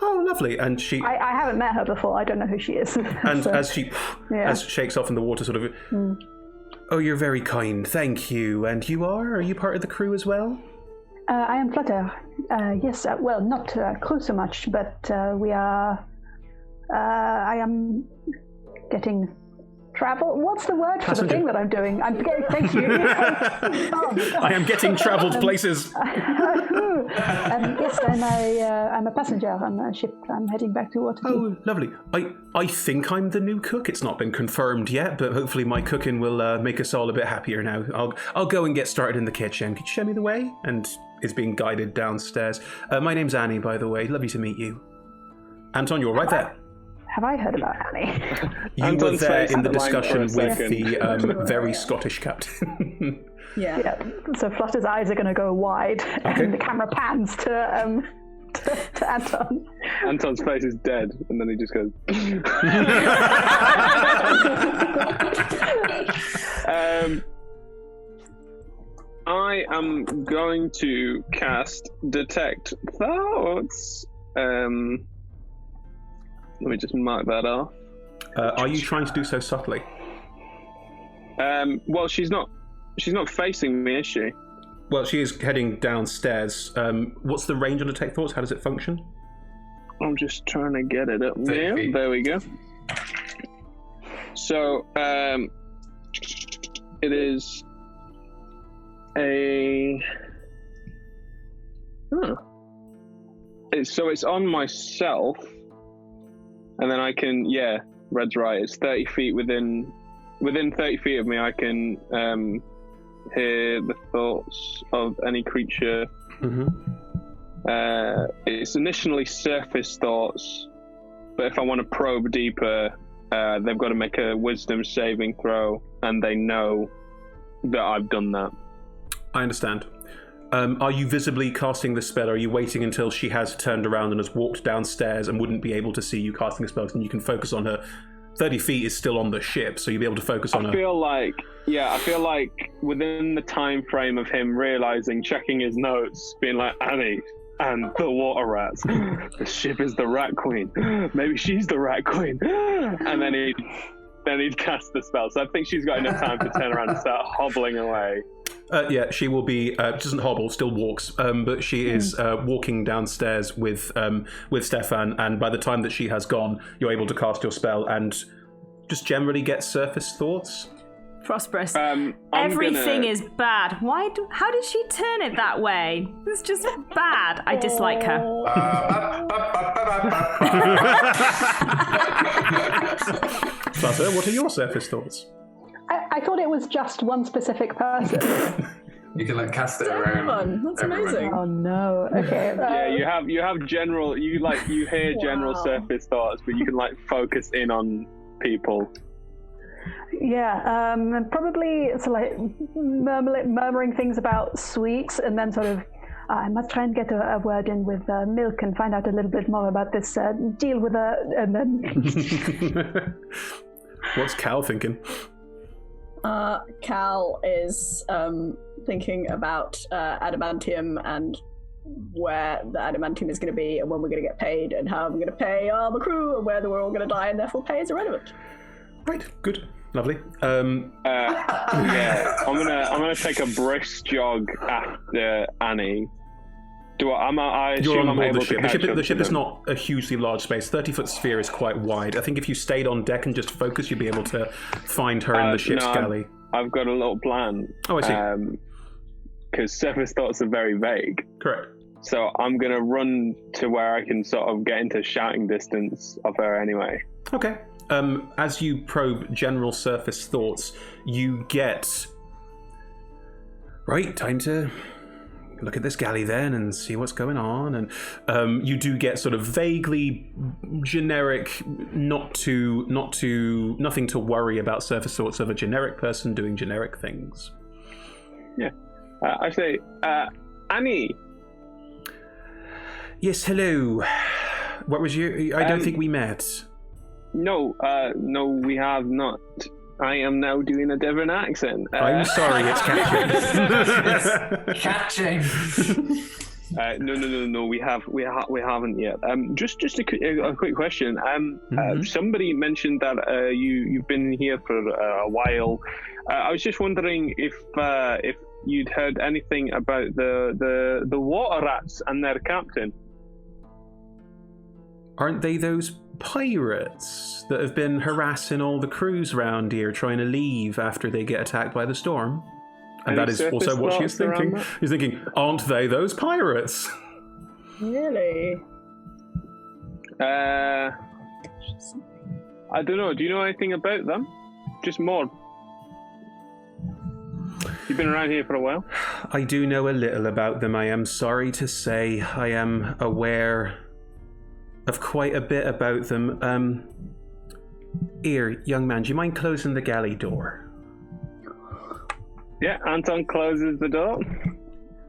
Oh, lovely. And she... I haven't met her before. I don't know who she is. And so, as she shakes off in the water, sort of... Oh, you're very kind. Thank you. And you are? Are you part of the crew as well? I am Flutter. Yes, well, not crew so much, but we are... I am getting... Travel? What's the word for the thing that I'm doing? Thank you. I am getting travelled places. Yes, I'm a passenger on a ship. I'm heading back to Waterdeep. Oh, lovely. I think I'm the new cook. It's not been confirmed yet, but hopefully my cooking will make us all a bit happier now. I'll go and get started in the kitchen. Could you show me the way? And is being guided downstairs. My name's Annie, by the way. Lovely to meet you. Anton, you're right there. Have I heard about Annie? You were there in the discussion with the very Scottish captain. Yeah. So Flutter's eyes are going to go wide, and the camera pans to Anton. Anton's face is dead, and then he just goes. I am going to cast Detect Thoughts. Let me just mark that off. Are you trying to do so subtly? Well, she's not facing me, is she? Well, she is heading downstairs. What's the range on Detect Thoughts? How does it function? I'm just trying to get it up there. There we go. So, it is a... It's on myself. And then I can, Red's right, it's 30 feet within 30 feet of me, I can hear the thoughts of any creature. Mm-hmm. It's initially surface thoughts, but if I want to probe deeper, they've got to make a wisdom saving throw, and they know that I've done that. I understand. Are you visibly casting the spell, or are you waiting until she has turned around and has walked downstairs and wouldn't be able to see you casting a spell, and you can focus on her? 30 feet is still on the ship, so you'll be able to focus on her. I feel like within the time frame of him realizing, checking his notes, being like, Annie and the water rats, the ship is the rat queen, maybe she's the rat queen, and then he then he'd cast the spell. So I think she's got enough time to turn around and start hobbling away. Yeah, she will be. Doesn't hobble, still walks, but she is walking downstairs with Stefan. And by the time that she has gone, you're able to cast your spell and just generally get surface thoughts. Prosperous. I'm Everything gonna- is bad. How did she turn it that way? It's just bad. I dislike her. Flutter, what are your surface thoughts? I thought it was just one specific person. You can like cast it around. Everyone. That's everyone. amazing. Oh no. Okay. Yeah, you have general. You hear general Wow. surface thoughts, but you can focus in on people. Yeah, probably so murmuring things about sweets, and then sort of, I must try and get a word in with Milk and find out a little bit more about this deal with and then. What's Cal thinking? Cal is thinking about adamantium and where the adamantium is going to be and when we're going to get paid and how I'm going to pay the crew and whether we're all going to die and therefore pay is irrelevant. Right, good, lovely. Yeah, I'm gonna take a brisk jog after Annie. I You're assume on I'm board able the ship. to catch The ship up is to them. not a hugely large space. 30-foot sphere is quite wide. I think if you stayed on deck and just focused, you'd be able to find her in the ship's no, galley. I've got a little plan. Oh, I see. Because surface thoughts are very vague. Correct. So I'm going to run to where I can sort of get into shouting distance of her anyway. Okay. As you probe general surface thoughts, you get... Right, time to look at this galley then and see what's going on. And you do get sort of vaguely generic, nothing to worry about surface thoughts of a generic person doing generic things. Yeah. I say, Annie. Yes, hello. What was your... I don't think we met. No, we have not. I am now doing a different accent. I'm sorry, it's catching. Catching. No. We haven't yet. Just a quick question. Somebody mentioned that you've been here for a while. I was just wondering if you'd heard anything about the water rats and their captain. Aren't they those pirates that have been harassing all the crews round here trying to leave after they get attacked by the storm? And Any that is also surface what she's thoughts around thinking. that? She's thinking, aren't they those pirates? Really? I don't know. Do you know anything about them? Just more. You've been around here for a while. I do know a little about them, I am sorry to say. I am aware of quite a bit about them. Here, young man, do you mind closing the galley door? Yeah, Anton closes the door.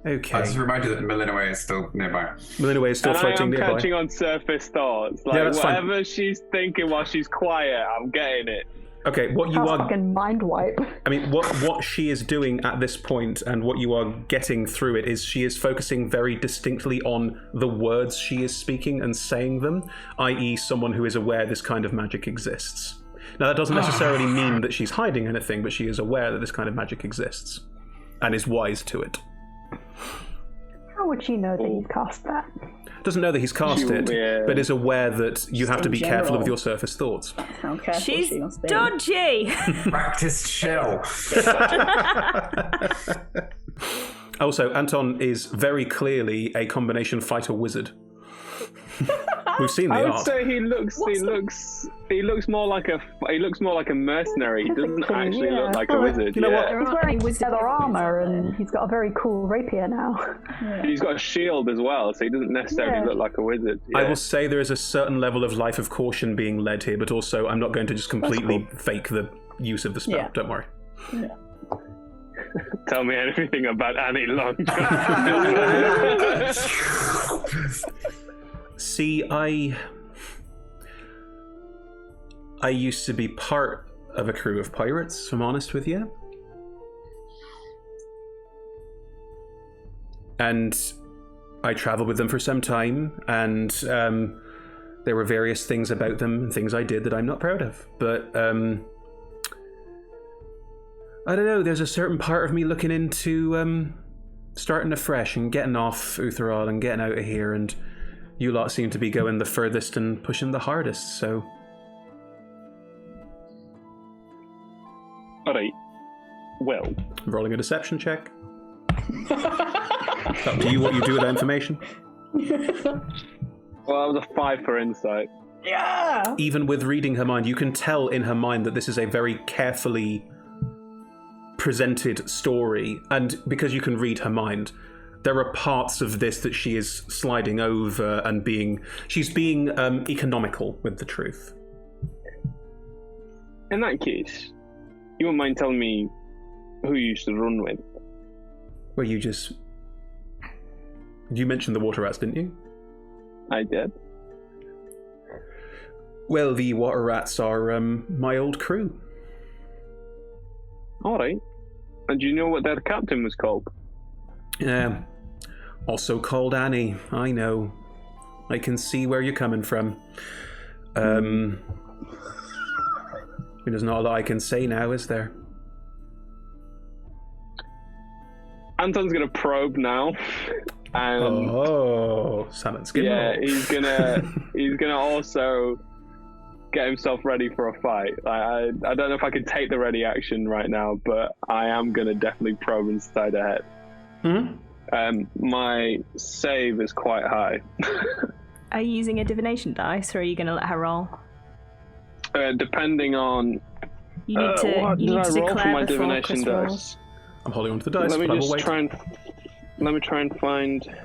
Okay. I just remind you that Millenway is still nearby. Millenway is still And I floating am nearby. catching on surface thoughts. Like, Yeah, that's fine. whatever she's thinking while she's quiet, I'm getting it. Okay, what you Sounds are... fucking mind wipe. I mean, what she is doing at this point and what you are getting through it is she is focusing very distinctly on the words she is speaking and saying them, i.e. someone who is aware this kind of magic exists. Now, that doesn't necessarily mean that she's hiding anything, but she is aware that this kind of magic exists and is wise to it. How would she know that you cast that? Doesn't know that he's cast it, Yeah. but is aware that you have to in be careful general. with your surface thoughts. How careful She's she must be. dodgy. Practiced shell. Also, Anton is very clearly a combination fighter wizard. We've seen the I would art. say he looks more like a mercenary. He doesn't Typically, actually yeah. look like a wizard. You know what? There He's aren't any wearing wizard leather enemies armor out there. and he's got a very cool rapier now. He's got a shield as well, so he doesn't necessarily Yeah. look like a wizard. I Yeah. will say there is a certain level of life of caution being led here, but also I'm not going to just completely fake the use of the spell. Yeah. Don't worry. Tell me anything about Annie Long. See, I used to be part of a crew of pirates, if I'm honest with you. And I traveled with them for some time, and there were various things about them and things I did that I'm not proud of. But I don't know, there's a certain part of me looking into starting afresh and getting off Utheral and getting out of here, and you lot seem to be going the furthest and pushing the hardest, so... Alright. Well. I'm rolling a deception check. It's up to you what you do with that information. Well, that was a 5 for insight. Yeah! Even with reading her mind, you can tell in her mind that this is a very carefully presented story, and because you can read her mind, there are parts of this that she is sliding over and she's being economical with the truth. In that case, you wouldn't mind telling me who you used to run with? Well, you mentioned the water rats, didn't you? I did. Well, the water rats are my old crew. Alright. And do you know what their captain was called? Also called Annie. I know. I can see where you're coming from. There's not a lot I can say now, is there? Anton's gonna probe now. And salmon skin. yeah, he's gonna also get himself ready for a fight. I don't know if I can take the ready action right now, but I am gonna definitely probe inside her head. Mm-hmm. My save is quite high. Are you using a divination dice, or are you going to let her roll? Depending on You need to. what You did need I to roll for declare my before divination Chris dice? rolls. I'm holding on to the dice, Let me but I will just wait. let me try and find.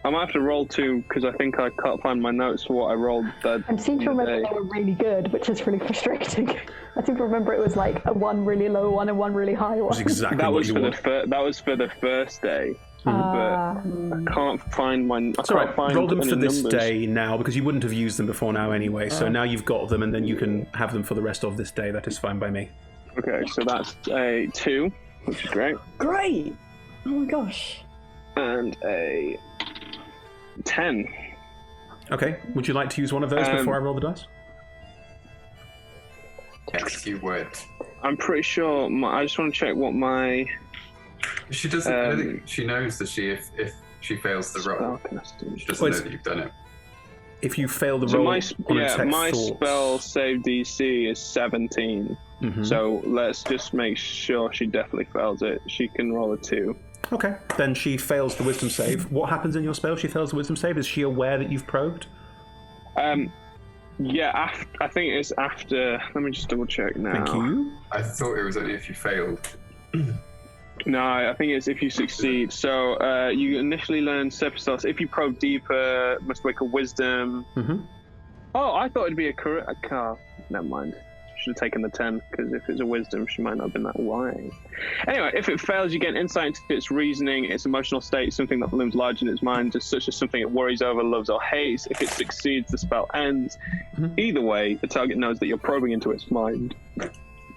I might have to roll 2 because I think I can't find my notes for what I rolled. That I seem to remember they were really good, which is really frustrating. I seem to remember it was like a 1 really low one and 1 really high one. That's exactly that what was you for want. that was for the first day. But I can't find my. It's all right. Roll them for this numbers. day now, because you wouldn't have used them before now anyway. So now you've got them, and then you can have them for the rest of this day. That is fine by me. Okay, so that's a 2, which is great, Great! Oh my gosh. and a 10. Okay. Would you like to use one of those before I roll the dice? Yes, you would. I'm pretty sure. I just want to check what my She doesn't. I don't think she knows that if she fails the roll, spellcasting. she doesn't know that you've done it. If you fail the So roll my on detect my thoughts, spell save DC is 17. Mhm. So let's just make sure she definitely fails it. She can roll a 2. Okay. Then she fails the wisdom save. What happens in your spell? She fails the wisdom save. Is she aware that you've probed? Yeah, I think it's after. Let me just double check now. Thank you. I thought it was only if you failed. No, I think it's if you succeed. So you initially learn surface thoughts. If you probe deeper, must make a wisdom. Mm-hmm. Oh, I thought it'd be a car. Never mind. Should have taken the 10, because if it's a wisdom, she might not have been that wise. Anyway, if it fails, you get insight into its reasoning, its emotional state, something that looms large in its mind, just such as something it worries over, loves, or hates. If it succeeds, the spell ends. Either way, the target knows that you're probing into its mind.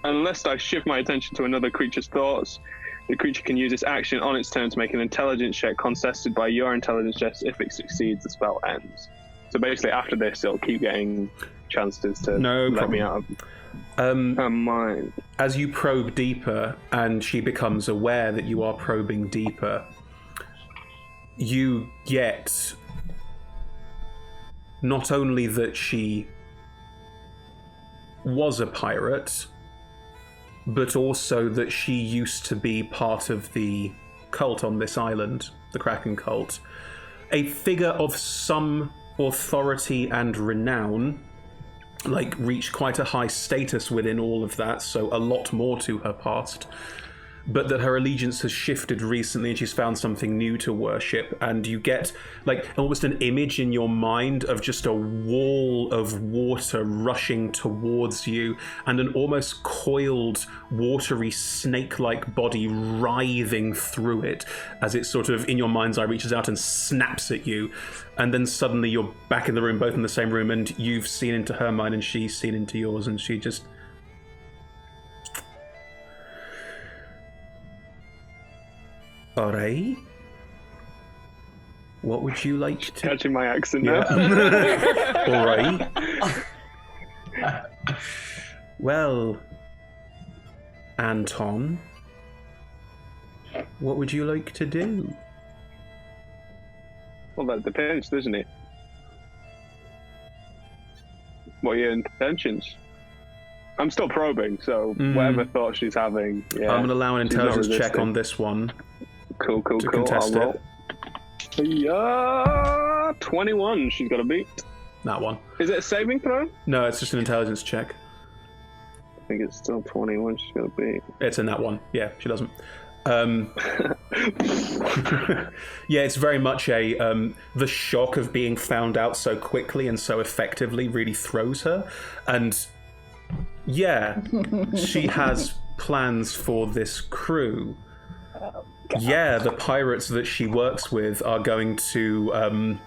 Unless I shift my attention to another creature's thoughts, the creature can use its action on its turn to make an intelligence check contested by your intelligence check. If it succeeds, the spell ends. So basically, after this, it'll keep getting chances to let me out of her mind. As you probe deeper and she becomes aware that you are probing deeper, you get not only that she was a pirate, but also that she used to be part of the cult on this island, the Kraken cult. A figure of some authority and renown, like reached quite a high status within all of that, so a lot more to her past, but that her allegiance has shifted recently and she's found something new to worship, and you get like almost an image in your mind of just a wall of water rushing towards you and an almost coiled watery snake-like body writhing through it as it sort of in your mind's eye reaches out and snaps at you, and then suddenly you're back in the room, both in the same room, and you've seen into her mind and she's seen into yours, and she just all right. What would you like to... Catching my accent now. All right. Well, Anton, What would you like to do? Well, that depends, doesn't it? What are your intentions? I'm still probing, so whatever thought she's having. Yeah, I'm going to allow an she's not intelligence check resisting. on this one. Cool. contest I'll roll. Yeah, 21. She's got to beat. That one. Is it a saving throw? No, it's just an intelligence check. I think it's still 21. She's got to beat. It's in that one. Yeah, she doesn't. Yeah, it's very much a the shock of being found out so quickly and so effectively really throws her, and yeah, she has plans for this crew. Yeah, the pirates that she works with are going to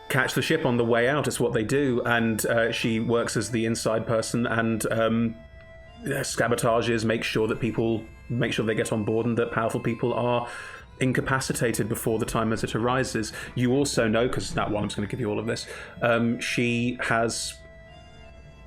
catch the ship on the way out. It's what they do, and she works as the inside person and sabotages, make sure they get on board and that powerful people are incapacitated before the time as it arises. You also know, because that one, I'm just going to give you all of this, she has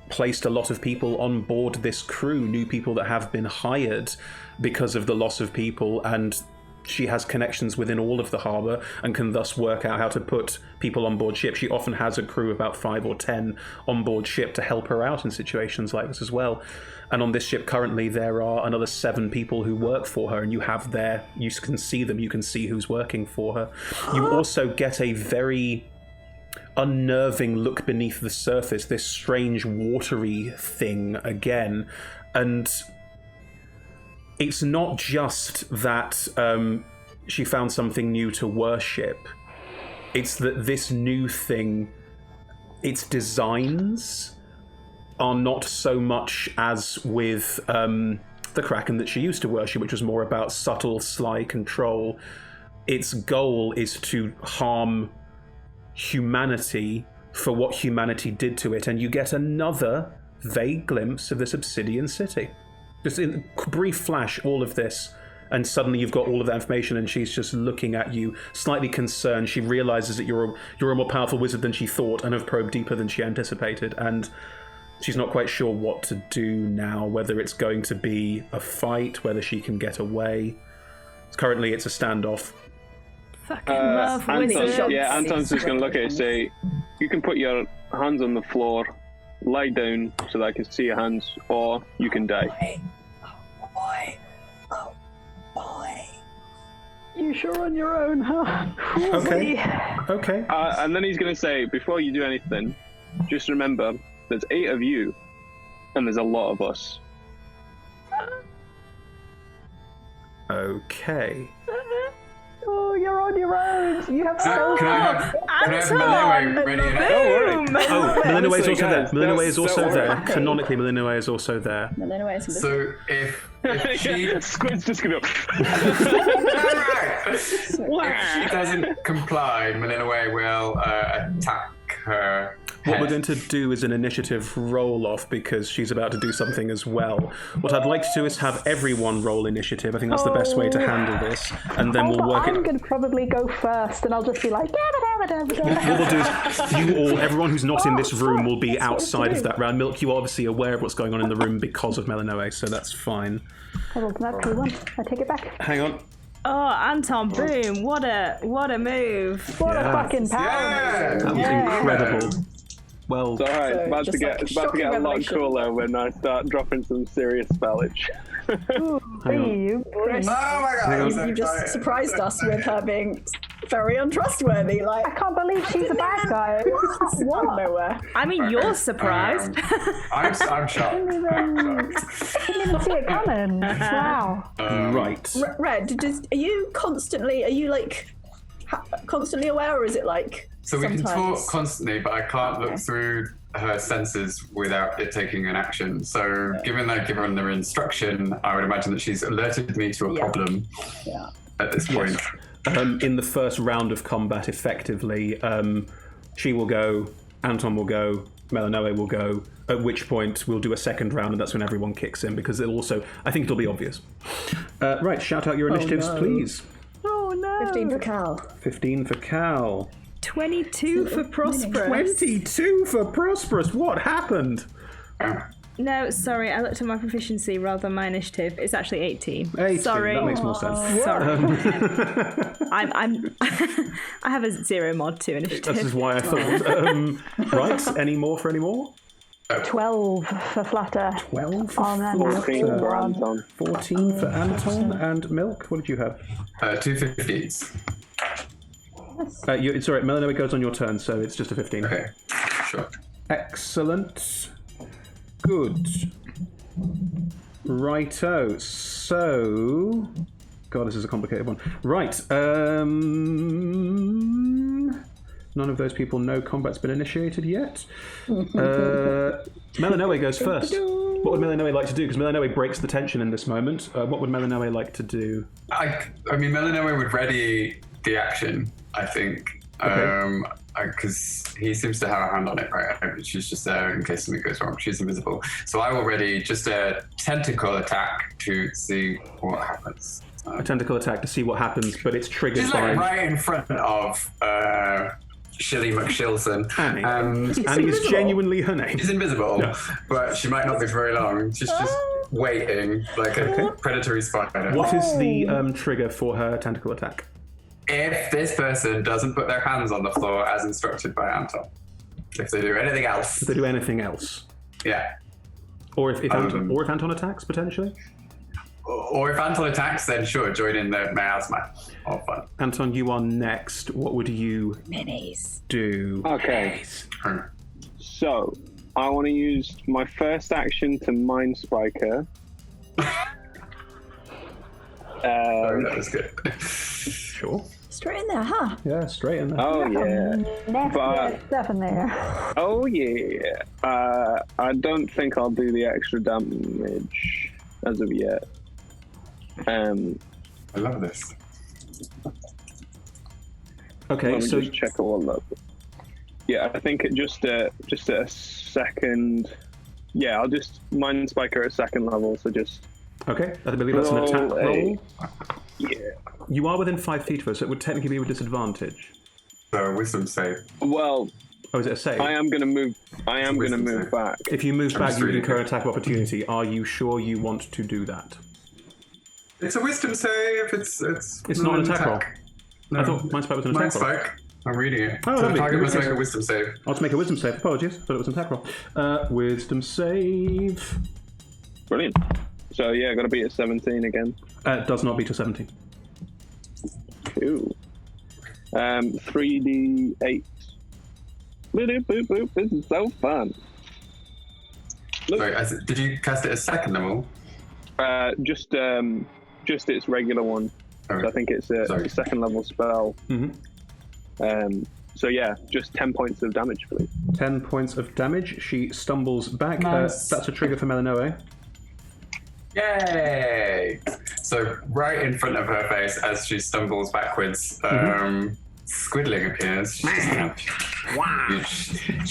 placed a lot of people on board this crew, new people that have been hired because of the loss of people, and she has connections within all of the harbour and can thus work out how to put people on board ship. She often has a crew of about 5 or 10 on board ship to help her out in situations like this as well. And on this ship currently there are another 7 people who work for her, and you can see them, you can see who's working for her. You also get a very unnerving look beneath the surface, this strange watery thing again, and it's not just that she found something new to worship. It's that this new thing, its designs are not so much as with the Kraken that she used to worship, which was more about subtle, sly control. Its goal is to harm humanity for what humanity did to it, and you get another vague glimpse of this Obsidian City. Just in a brief flash, all of this, and suddenly you've got all of that information, and she's just looking at you, slightly concerned. She realizes that you're a more powerful wizard than she thought, and have probed deeper than she anticipated, and she's not quite sure what to do now, whether it's going to be a fight, whether she can get away. Currently, it's a standoff. Fucking love wizards. Yeah, Anton's just going to look at it and say, you can put your hands on the floor, lie down so that I can see your hands, or you can die. Oh boy. You sure on your own, huh? Okay. And then he's going to say, before you do anything, just remember, there's 8 of you, and there's a lot of us. Okay. Oh, you're on your own. You have so Can I have Melee ready? Don't worry. Oh, Melinaway is Honestly, also there. guys, Melinaway is also don't there. worry. Canonically, Melinaway is also there. So if she Squid's just going to... if she doesn't comply, Melinaway will attack her. What we're going to do is an initiative roll-off, because she's about to do something as well. What I'd like to do is have everyone roll initiative. I think that's the best way to handle this. And then we'll work I'm it... going to probably go first, and I'll just be like, What we'll do is everyone who's not in this room will be outside of that round. Milk, you're obviously aware of what's going on in the room because of Melanoe, so that's fine. I rolled an natural one. I take it back. Hang on. Oh, Anton, boom! What a move! What a fucking power! Yeah. That was incredible. Well, It's alright, it's about just to like get a a lot shocking revelation. cooler when I start dropping some serious spellage. You Chris, Oh my god! you just surprised us with her being very untrustworthy. Like, I can't believe she's a bad guy. out of nowhere. I mean, you're surprised. I'm shocked. I didn't even see it coming. Wow. right. Red, are you constantly aware, or is it like So we can sometimes? talk constantly, but I can't look through her senses without it taking an action. So given the instruction, I would imagine that she's alerted me to a problem at this point. In the first round of combat, effectively, she will go, Anton will go, Melanoe will go, at which point we'll do a second round, and that's when everyone kicks in, because I think it'll be obvious. Right, shout out your initiatives, no. please. Oh no! 15 for Cal. 15 for Cal. 22 for Prosperous. 22 for Prosperous. What happened? No, sorry, I looked at my proficiency rather than my initiative. It's actually 18. 18, Sorry. that makes more sense. Sorry. I have a 0 mod to initiative. This is why I thought. Right, any more for any more? 12 for Flutter. 12 for Oh, man. 14 for Anton. 14 for Anton. And Milk, what did you have? 2 15s. Sorry, Melanoe goes on your turn, so it's just a 15. Okay, sure. Excellent. Good. Righto. So... God, this is a complicated one. Right. None of those people know combat's been initiated yet. Melanoe goes first. What would Melanoe like to do? Because Melanoe breaks the tension in this moment. What would Melanoe like to do? I mean, Melanoe would ready the action, I think. Okay. Because he seems to have a hand on it, right? She's just there in case something goes wrong. She's invisible. So I will ready just a tentacle attack to see what happens. A tentacle attack to see what happens, but it's triggered She's by... like right in front of Shilly McShilson. Annie. And Annie is genuinely her name. she's invisible, but she might not be for very long. She's just waiting like a predatory spider. What is the trigger for her tentacle attack? If this person doesn't put their hands on the floor as instructed by Anton. If they do anything else. If they do anything else. Yeah. Or if Anton attacks, potentially? Or if Anton attacks, then sure, join in the miasma. Oh, fun. Anton, you are next. What would you do? Okay. So, I want to use my first action to Mind Spike her. That was good. Sure. Straight in there, huh? Yeah, straight in there. Oh, yeah. Nasty stuff in there. Oh, yeah. I don't think I'll do the extra damage as of yet. I love this. Okay, Let me so just check all that. Yeah, I think it just at a second. Yeah, I'll just Mind Spike her at second level. So just okay, I believe that's an attack roll. Yeah. You are within 5 feet of her, so it would technically be with disadvantage. So wisdom save. Well, Oh, is it a save? I am gonna move. Wisdom Move save. back. If you move back, just you would reading incur an it. attack of opportunity. Are you sure you want to do that? It's a wisdom save. It's not an attack roll. No. I thought Mind Spike was an Mind attack roll. Spike. I'm reading it. Oh, so the lovely. target must Okay. make a wisdom save. I'll just make a wisdom save. Apologies, thought it was an attack roll. Wisdom save. Brilliant. So yeah, gotta be at 17 again. Does not beat a 17. Ooh. 3d8. Boop, boop, boop. This is so fun. Look. Sorry, did you cast it as second level? Just its regular one. Okay. So I think it's a second level spell. Mm-hmm. So yeah, just 10 points of damage, please. 10 points of damage. She stumbles back. Nice. That's a trigger for Melanoe. Yay! So right in front of her face, as she stumbles backwards, Squidling appears. She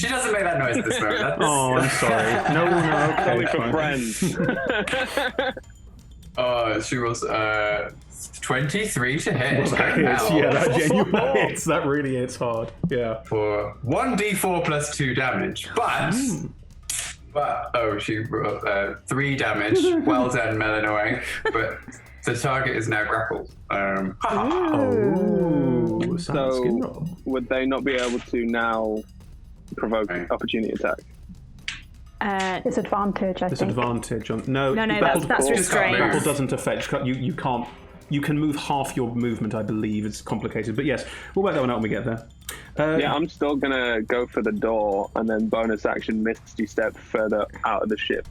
doesn't make that noise at this moment. Oh, I'm sorry. No, okay, Only for fine. friends. She rolls 23 to hit. Well, that hits. Yeah, that genuinely hits. That really hits hard. Yeah. For 1d4 plus 2 damage. But she rolled 3 damage. Well done, Melanoe. But the target is now grappled. Oh, So skin roll. would they not be able to now provoke opportunity attack? Disadvantage, I think. Disadvantage on no. No, grapple, that's restraint. grapple doesn't affect. You can't. You can move half your movement, I believe. It's complicated, but yes, we'll work that one out when we get there. Yeah, I'm still gonna go for the door and then bonus action Misty Step further out of the ship.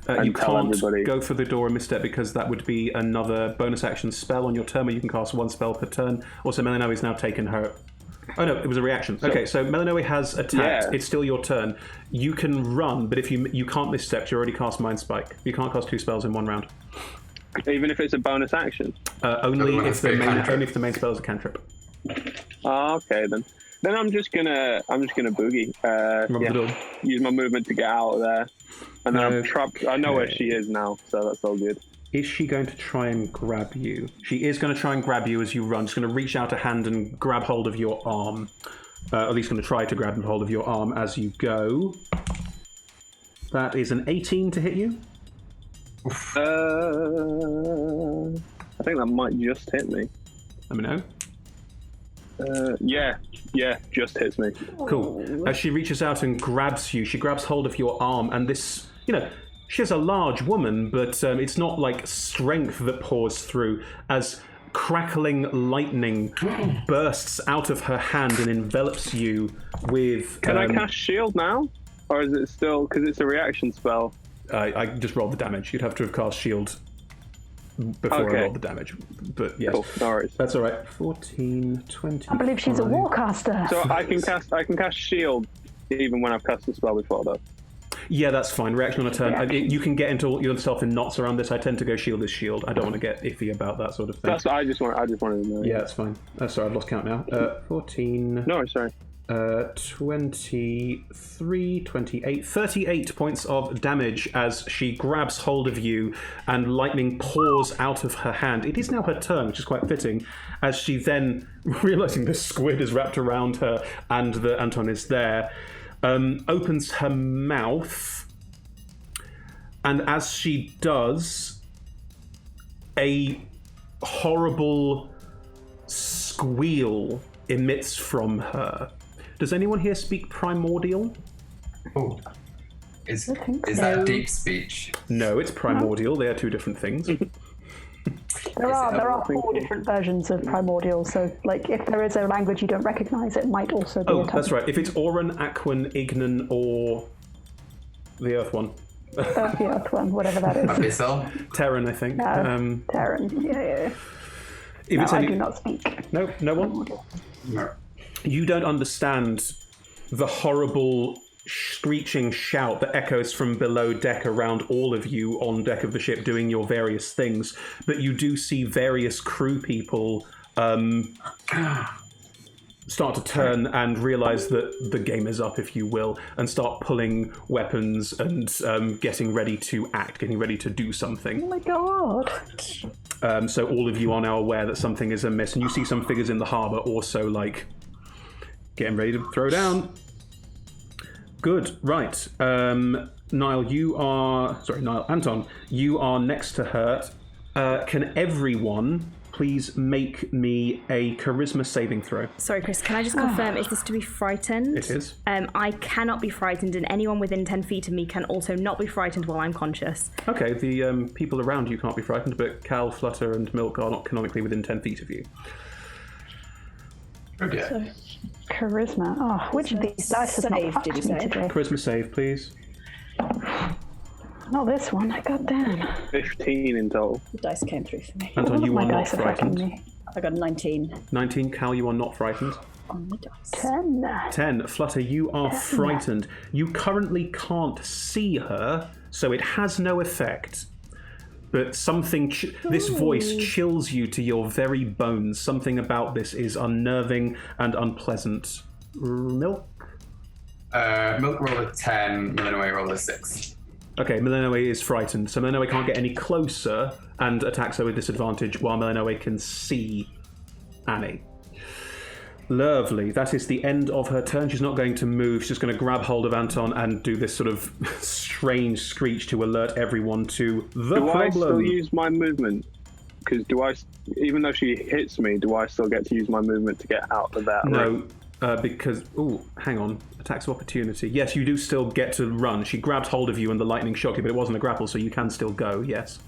You and tell can't everybody. go for the door and misstep because that would be another bonus action spell on your turn where you can cast 1 spell per turn. Also, Melanoe's now taken her... Oh no, it was a reaction. Okay, so Melanoe has attacked. Yeah. It's still your turn. You can run, but if you can't misstep, you already cast Mind Spike. You can't cast 2 spells in 1 round. Even if it's a bonus action. Only Otherwise if the it's a main cantrip. main spell is a cantrip. Okay then. Then I'm just gonna boogie. Run the door. Use my movement to get out of there, and then I'm Okay. trapped. I know where she is now, so that's all good. Is she going to try and grab you? She is going to try and grab you as you run. She's going to reach out a hand and grab hold of your arm. At least going to try to grab hold of your arm as you go. That is an 18 to hit you. I think that might just hit me. Let me know. Yeah, just hits me. Cool. As she reaches out and grabs you, she grabs hold of your arm, and this, she's a large woman, but it's not like strength that pours through, as crackling lightning bursts out of her hand and envelops you with... Can I cast shield now? Or is it still, because it's a reaction spell? I just rolled the damage. You'd have to have cast shield before I rolled the damage. But yes, cool. No worries. That's all right. 14, 20. I believe she's a warcaster. So I can cast shield even when I've cast the spell before, though. Yeah, that's fine. Reaction on a turn. You can get into yourself in knots around this. I tend to go shield is shield. I don't want to get iffy about that sort of thing. That's what I just wanted to know. Yeah, that's fine. Sorry, I've lost count now. 14. No, sorry. 23, 28, 38 points of damage as she grabs hold of you and lightning pours out of her hand. It is now her turn, which is quite fitting, as she then, realizing the squid is wrapped around her and that Anton is there, opens her mouth, and as she does, a horrible squeal emits from her. Does anyone here speak Primordial? Oh. Is that deep speech? No, it's Primordial. They are two different things. There are 4 different versions of Primordial, so if there is a language you don't recognise, it might also be a type. That's right. If it's Auran, Aquan, Ignan, or the Earth one. The Earth one, whatever that is. Abyssal? Terran, I think. Terran, yeah. I do not speak. No, no one? No. You don't understand the horrible screeching shout that echoes from below deck around all of you on deck of the ship doing your various things, but you do see various crew people start to turn and realize that the game is up, if you will, and start pulling weapons and getting ready to act, getting ready to do something. Oh my god. So all of you are now aware that something is amiss, and you see some figures in the harbour also getting ready to throw down. Good, right. Anton, you are next to her. Can everyone please make me a charisma saving throw? Sorry, Chris, can I just confirm, is this to be frightened? It is. I cannot be frightened, and anyone within 10 feet of me can also not be frightened while I'm conscious. Okay, the people around you can't be frightened, but Cal, Flutter, and Milk are not canonically within 10 feet of you. Okay. So, charisma. Oh, which of these dice has not fucked me today? Charisma save, please. Not this one. God damn. 15 in total. The dice came through for me. Anton, you are not frightened. I got 19. 19. Cal, you are not frightened. On the dice. 10. Flutter, you are frightened. You currently can't see her, so it has no effect. But something, this voice chills you to your very bones. Something about this is unnerving and unpleasant. Milk? Milk rolled a 10, Millenway rolled a 6. Okay, Millenway is frightened, so Millenway can't get any closer and attacks her with disadvantage, while Millenway can see Annie. Lovely. That is the end of her turn. She's not going to move. She's just going to grab hold of Anton and do this sort of strange screech to alert everyone to the problem. Do I still use my movement? Because even though she hits me, do I still get to use my movement to get out of that? No, because... Oh, hang on. Attacks of opportunity. Yes, you do still get to run. She grabbed hold of you and the lightning shocked you, but it wasn't a grapple, so you can still go, yes.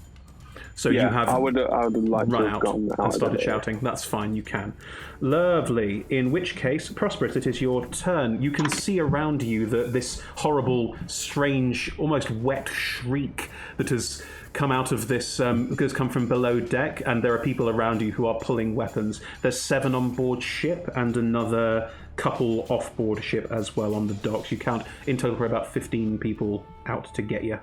So yeah, you have I would like run to have out gone out and started of it. shouting. That's fine, you can. Lovely. In which case, Prosperous, it is your turn. You can see around you that this horrible, strange, almost wet shriek that has come out of this, has come from below deck, and there are people around you who are pulling weapons. There's 7 on board ship and another couple off board ship as well on the docks. You count in total for about 15 people out to get you.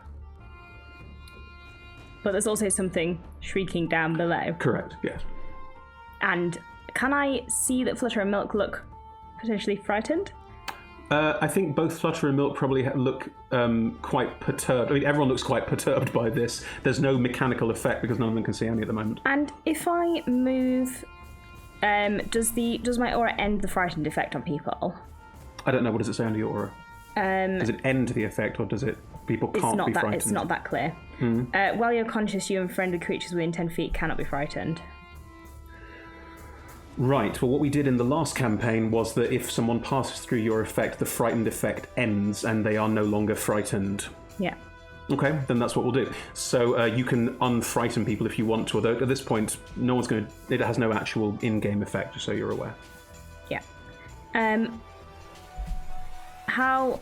But there's also something shrieking down below. Correct, yes. And can I see that Flutter and Milk look potentially frightened? I think both Flutter and Milk probably look quite perturbed. I mean, everyone looks quite perturbed by this. There's no mechanical effect because none of them can see Annie at the moment. And if I move, does my aura end the frightened effect on people? I don't know. What does it say under your aura? Does it end the effect or does it people can't be frightened. It's not that clear. While you're conscious, you and friendly creatures within 10 feet cannot be frightened. Right, well, what we did in the last campaign was that if someone passes through your effect, the frightened effect ends and they are no longer frightened. Yeah. Okay, then that's what we'll do. So you can unfrighten people if you want to, although at this point, no one's going to... It has no actual in-game effect, just so you're aware. Yeah. How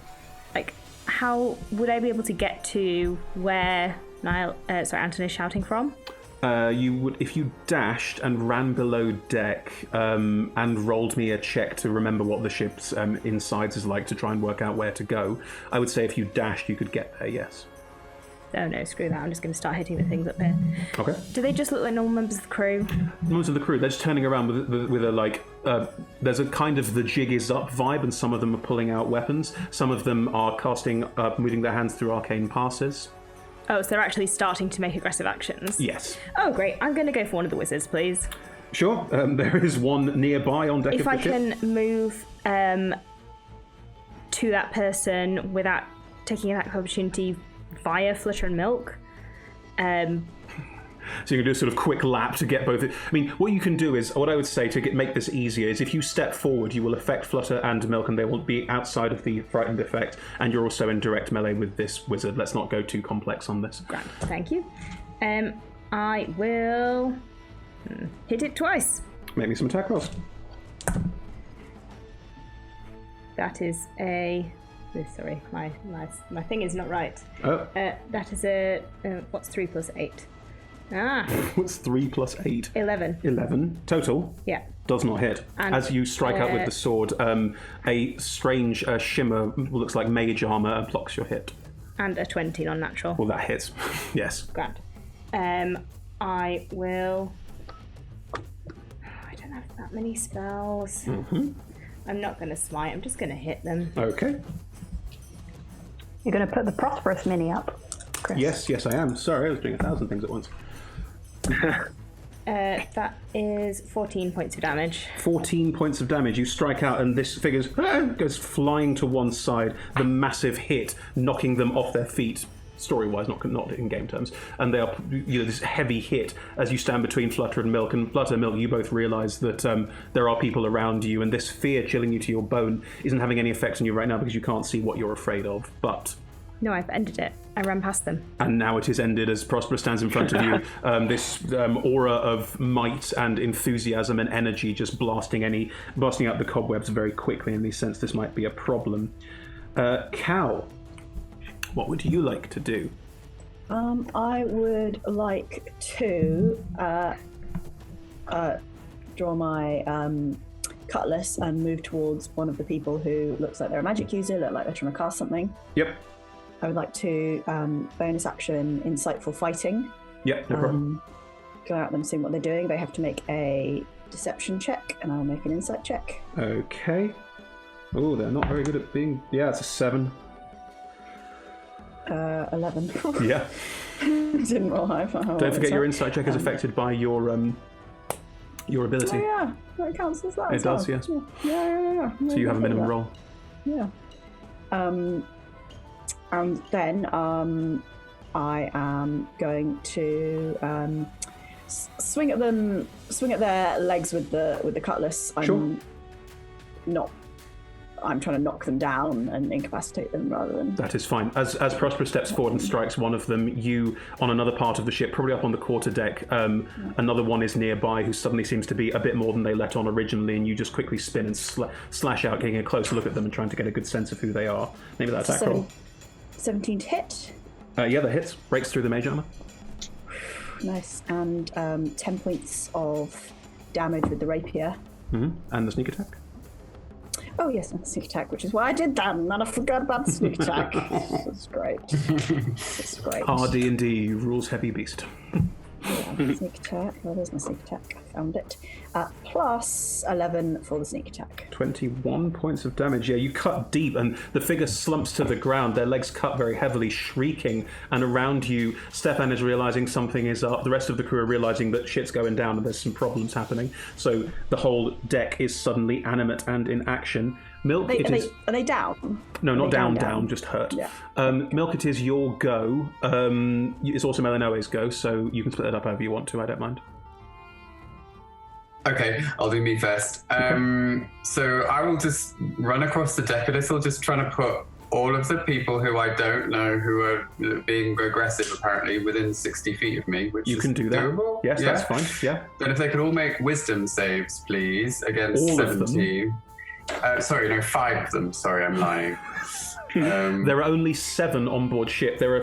would I be able to get to where Anton is shouting from? You would, if you dashed and ran below deck and rolled me a check to remember what the ship's insides is like to try and work out where to go, I would say if you dashed, you could get there, yes. Oh no, screw that. I'm just going to start hitting the things up here. Okay. Do they just look like normal members of the crew? Members of the crew, they're just turning around with a there's a kind of the jig is up vibe, and some of them are pulling out weapons. Some of them are moving their hands through arcane passes. Oh, so they're actually starting to make aggressive actions? Yes. Oh, great. I'm going to go for one of the wizards, please. Sure. There is one nearby on deck of the ship. If I can move to that person without taking an attack of opportunity via Flutter and Milk. So you can do a sort of quick lap to get both. I mean, what you can do is, what I would say to make this easier is if you step forward, you will affect Flutter and Milk, and they will be outside of the frightened effect, and you're also in direct melee with this wizard. Let's not go too complex on this. Grand, thank you. I will hit it twice. Make me some attack rolls. That is a... Oh, sorry, my thing is not right. Oh. That is a... what's 3 plus 8? What's 3 plus 8? 11. 11 total. Yeah. Does not hit. And, as you strike out with the sword, a strange shimmer looks like mage armor blocks your hit. And a 20 non-natural. Well, that hits. Yes. Grand. I will... I don't have that many spells. Mm-hmm. I'm not going to smite. I'm just going to hit them. Okay. You're going to put the Prosperous Mini up, Chris? Yes, I am. Sorry, I was doing 1,000 things at once. That is 14 points of damage. 14 points of damage. You strike out, and this figure goes flying to one side. The massive hit, knocking them off their feet. Story-wise, not in game terms, and they are this heavy hit as you stand between Flutter and Milk. And Flutter and Milk, you both realise that there are people around you, and this fear chilling you to your bone isn't having any effect on you right now because you can't see what you're afraid of. But no, I've ended it. I ran past them. And now it is ended as Prosperous stands in front of you. This aura of might and enthusiasm and energy just blasting out the cobwebs very quickly, and they sense this might be a problem. Cal, what would you like to do? I would like to draw my cutlass and move towards one of the people who looks like they're a magic user, look like they're trying to cast something. Yep. I would like to bonus action insightful fighting. Yep, no problem. Go out and see what they're doing. They have to make a deception check, and I'll make an insight check. Okay. Oh, they're not very good at being... Yeah, it's a 7. 11. Yeah. Didn't roll high. Don't forget your insight check is affected by your ability. Oh yeah, that counts as that. It does, yes. Yeah. So you have a minimum roll. Yeah. And then I am going to swing at their legs with the cutlass. I'm trying to knock them down and incapacitate them rather than... That is fine. As Prosperous steps forward and strikes one of them, you, on another part of the ship, probably up on the quarterdeck, another one is nearby who suddenly seems to be a bit more than they let on originally, and you just quickly spin and slash out, getting a closer look at them and trying to get a good sense of who they are. Maybe that attack roll. 17 to hit. Yeah, that hits. Breaks through the mage armor. Nice. And 10 points of damage with the rapier. Mm-hmm. And the sneak attack. Oh yes, and the sneak attack, which is why I did that, and then I forgot about the sneak attack. That's great. That's great. D&D rules heavy beast. Yeah, sneak attack. Oh, there's my sneak attack. I found it. Plus 11 for the sneak attack. 21 points of damage. Yeah, you cut deep, and the figure slumps to the ground. Their legs cut very heavily, shrieking. And around you, Stefan is realizing something is up. The rest of the crew are realizing that shit's going down and there's some problems happening. So the whole deck is suddenly animate and in action. Milk, Are they down? No, not down, down, just hurt. Yeah. Milk, it is your go. It's also Melinoe's go, so you can split it up however you want to. I don't mind. Okay, I'll do me first. So I will just run across the deck a little, just trying to put all of the people who I don't know who are being aggressive apparently within 60 feet of me, which You is can do that. doable. Yes, Yeah. that's fine. Yeah. Then if they could all make wisdom saves, please, against All of them? 17. Sorry, no, 5 of them. Sorry, I'm lying. There are only 7 on board ship. There are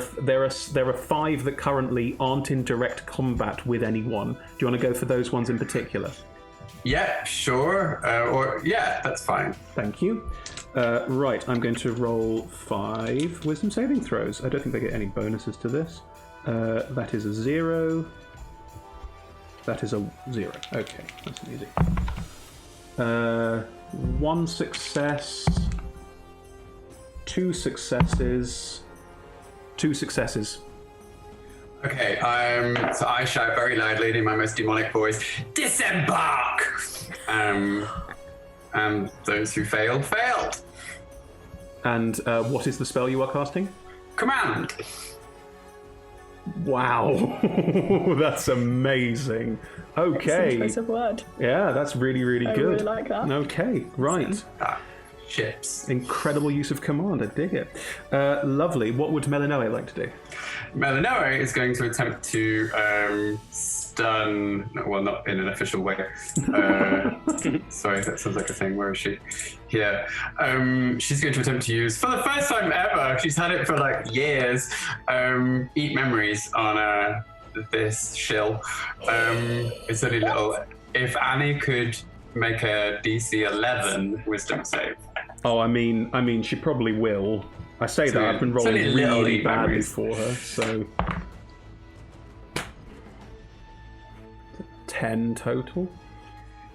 5 that currently aren't in direct combat with anyone. Do you want to go for those ones in particular? Yeah, sure. That's fine. Thank you. Right, I'm going to roll 5 wisdom saving throws. I don't think they get any bonuses to this. That is a 0. That is a 0. Okay, that's easy. 1 success. 2 successes. 2 successes. Okay, so I shout very loudly in my most demonic voice, "Disembark!" And those who failed. And what is the spell you are casting? Command! Wow, that's amazing. Okay. Impressive word. Yeah, that's really, really good. I really like that. Okay, right. Ships. Incredible use of command. I dig it. Lovely. What would Melinoe like to do? Melinoe is going to attempt to stun. Well, not in an official way. Sorry, that sounds like a thing. Where is she? Here. She's going to attempt to use, for the first time ever, she's had it for like years, eat memories on this shill. It's only little. If Annie could make a DC 11 wisdom save. Oh, I mean, she probably will. I say that I've been rolling really badly for her, so 10 total.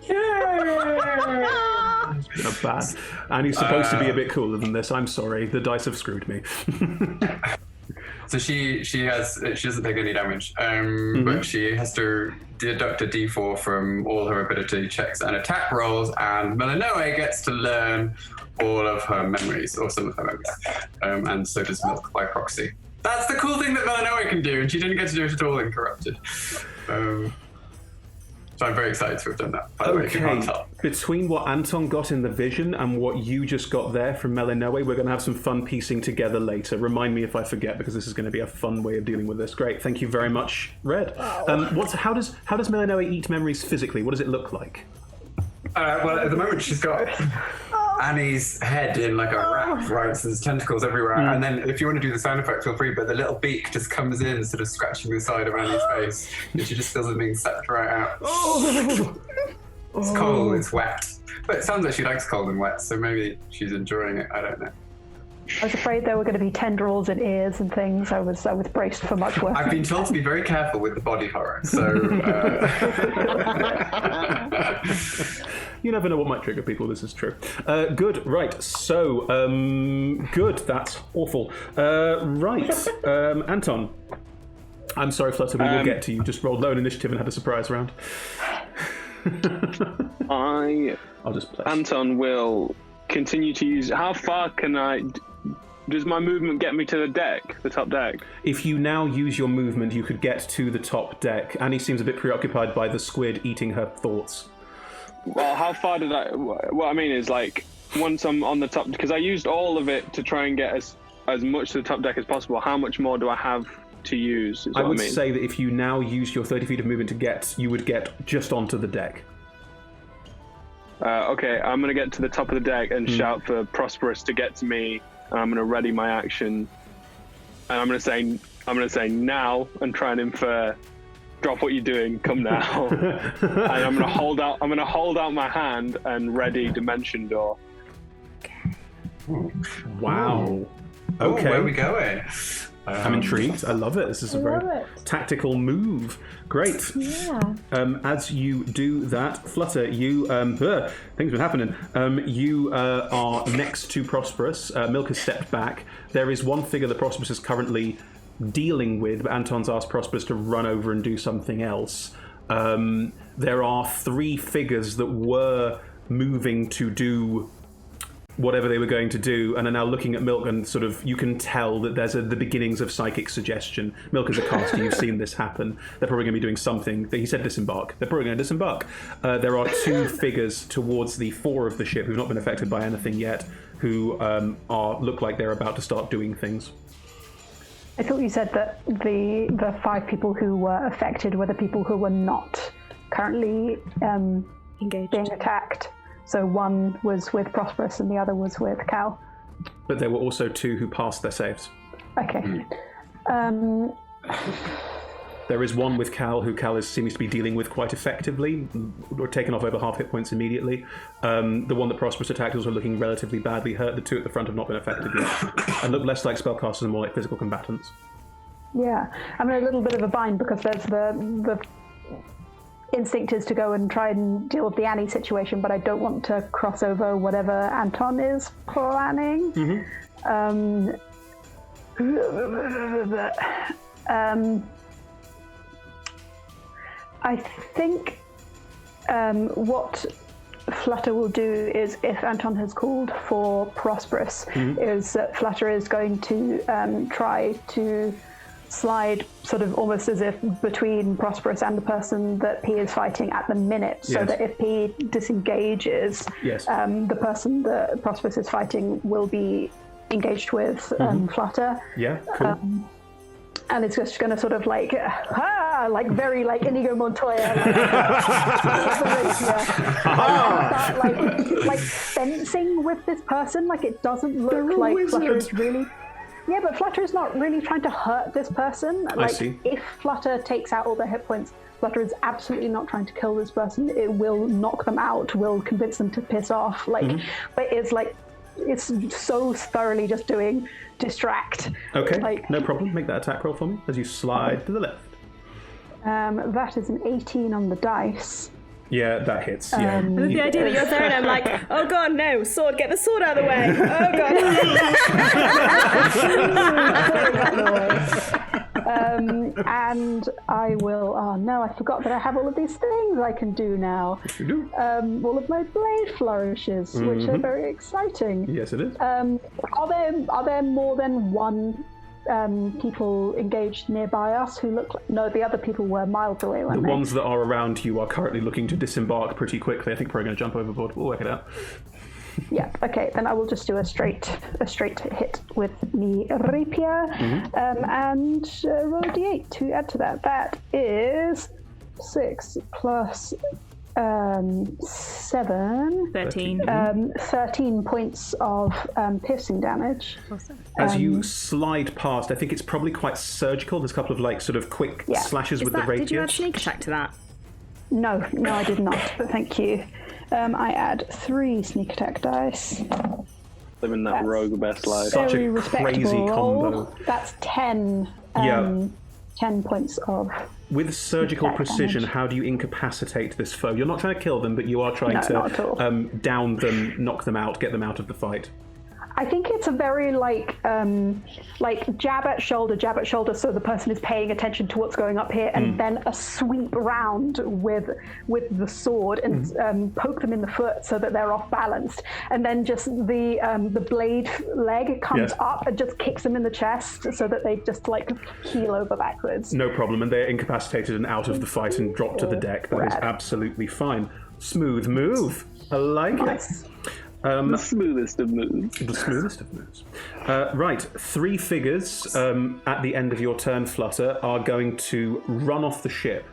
Yeah. It's been a bad. And he's supposed to be a bit cooler than this. I'm sorry, the dice have screwed me. So she doesn't take any damage, but she has to deduct a d4 from all her ability checks and attack rolls, and Melinoe gets to learn all of her memories, or some of her memories, and so does Milk by proxy. That's the cool thing that Melinoe can do, and she didn't get to do it at all in Corrupted. So I'm very excited to have done that, by the way, if you can't tell. Between what Anton got in the vision and what you just got there from Melinoe, we're going to have some fun piecing together later. Remind me if I forget, because this is going to be a fun way of dealing with this. Great, thank you very much, Red. How does Melinoe eat memories physically? What does it look like? Well, at the moment she's got Annie's head in like a wrap, right? So there's tentacles everywhere. And then if you want to do the sound effect, feel free, but the little beak just comes in, sort of scratching the side of Annie's face. And she just feels it being sucked right out. It's cold, it's wet. But it sounds like she likes cold and wet, so maybe she's enjoying it. I don't know. I was afraid there were going to be tendrils and ears and things. I was braced for much work. I've been told to be very careful with the body horror, so... You never know what might trigger people, this is true. Good, right, so, good, that's awful. Right, Anton. I'm sorry, Flutter, we will get to you. Just rolled low in initiative and had a surprise round. I'll just play. Anton will continue to use... How far can I... Does my movement get me to the deck, the top deck? If you now use your movement, you could get to the top deck. Annie seems a bit preoccupied by the squid eating her thoughts. Well, how far did I... What I mean is, like, once I'm on the top... Because I used all of it to try and get as much to the top deck as possible. How much more do I have to use, is what I would I mean. say that if you now use your 30 feet of movement to get, you would get just onto the deck. Okay, I'm going to get to the top of the deck and shout for Prosperous to get to me. I'm going to ready my action. And I'm going to say now and try and infer, drop what you're doing, come now. And I'm going to hold out my hand and ready Dimension Door. Wow. Oh, Okay. where are we going? I'm intrigued. I love it. This is a very tactical move. Great. Yeah. As you do that, Flutter, you things been happening. You are next to Prosperous. Milk has stepped back. There is one figure that Prosperous is currently dealing with, but Anton's asked Prosperous to run over and do something else. There are 3 figures that were moving to do whatever they were going to do, and are now looking at Milk, and sort of you can tell that there's the beginnings of psychic suggestion. Milk is a caster, you've seen this happen. They're probably going to be doing something. He said disembark. They're probably going to disembark. There are 2 figures towards the fore of the ship who've not been affected by anything yet, who look like they're about to start doing things. I thought you said that the 5 people who were affected were the people who were not currently Engaged. being attacked. So one was with Prosperous and the other was with Cal. But there were also 2 who passed their saves. Okay. There is one with Cal, who Cal seems to be dealing with quite effectively, or taken off over half hit points immediately. The one that Prosperous attacked was looking relatively badly hurt. The 2 at the front have not been affected yet, and look less like spellcasters and more like physical combatants. Yeah, I'm in a little bit of a bind because there's the instinct is to go and try and deal with the Annie situation, but I don't want to cross over whatever Anton is planning. I think what Flutter will do is, if Anton has called for Prosperous, is that Flutter is going to try to slide sort of almost as if between Prosperous and the person that P is fighting at the minute, so that if P disengages, the person that Prosperous is fighting will be engaged with Flutter. Yeah, cool. And it's just going to sort of like very like Inigo Montoya, like fencing with this person. Like it doesn't look like Flutter is really. Yeah, but Flutter is not really trying to hurt this person. Like, I see. If Flutter takes out all their hit points, Flutter is absolutely not trying to kill this person. It will knock them out, will convince them to piss off. Like, but it's so thoroughly just doing distract. Okay, like, no problem. Make that attack roll for me as you slide to the left. That is an 18 on the dice. Yeah, that hits. Yeah. And the idea that you're there and I'm like, oh god, no, sword, get the sword out of the way. Oh god. And I will, oh no, I forgot that I have all of these things I can do now. Yes, you do. All of my blade flourishes, which are very exciting. Yes, it is. Are there more than one people engaged nearby us who look like... No, the other people were miles away, weren't The they? ones that are around you are currently looking to disembark pretty quickly. I think we're going to jump overboard. We'll work it out. Yeah, okay, then I will just do a straight hit with the rapier, and roll a d8 to add to that. That is 6 plus 7. 13. 13 points of piercing damage. Awesome. As you slide past, I think it's probably quite surgical. There's a couple of like sort of quick slashes with the rapier. Did you add sneak attack to that? No, I did not, but thank you. I add 3 sneak attack dice. Living that rogue best life. Such Very a respectable crazy roll. combo. That's 10. 10 points of... With surgical attack precision, damage. how do you incapacitate this foe? You're not trying to kill them, but you are trying No, not at all. to down them, knock them out, get them out of the fight. I think it's a very like jab at shoulder, so the person is paying attention to what's going up here, and then a sweep round with the sword and poke them in the foot so that they're off balanced, and then just the blade leg comes up and just kicks them in the chest so that they just like keel over backwards. No problem, and they're incapacitated and out of the fight and drop to the deck. That is absolutely fine. Smooth move. I like it. The smoothest of moves. The smoothest of moves. Right, 3 figures at the end of your turn, Flutter, are going to run off the ship.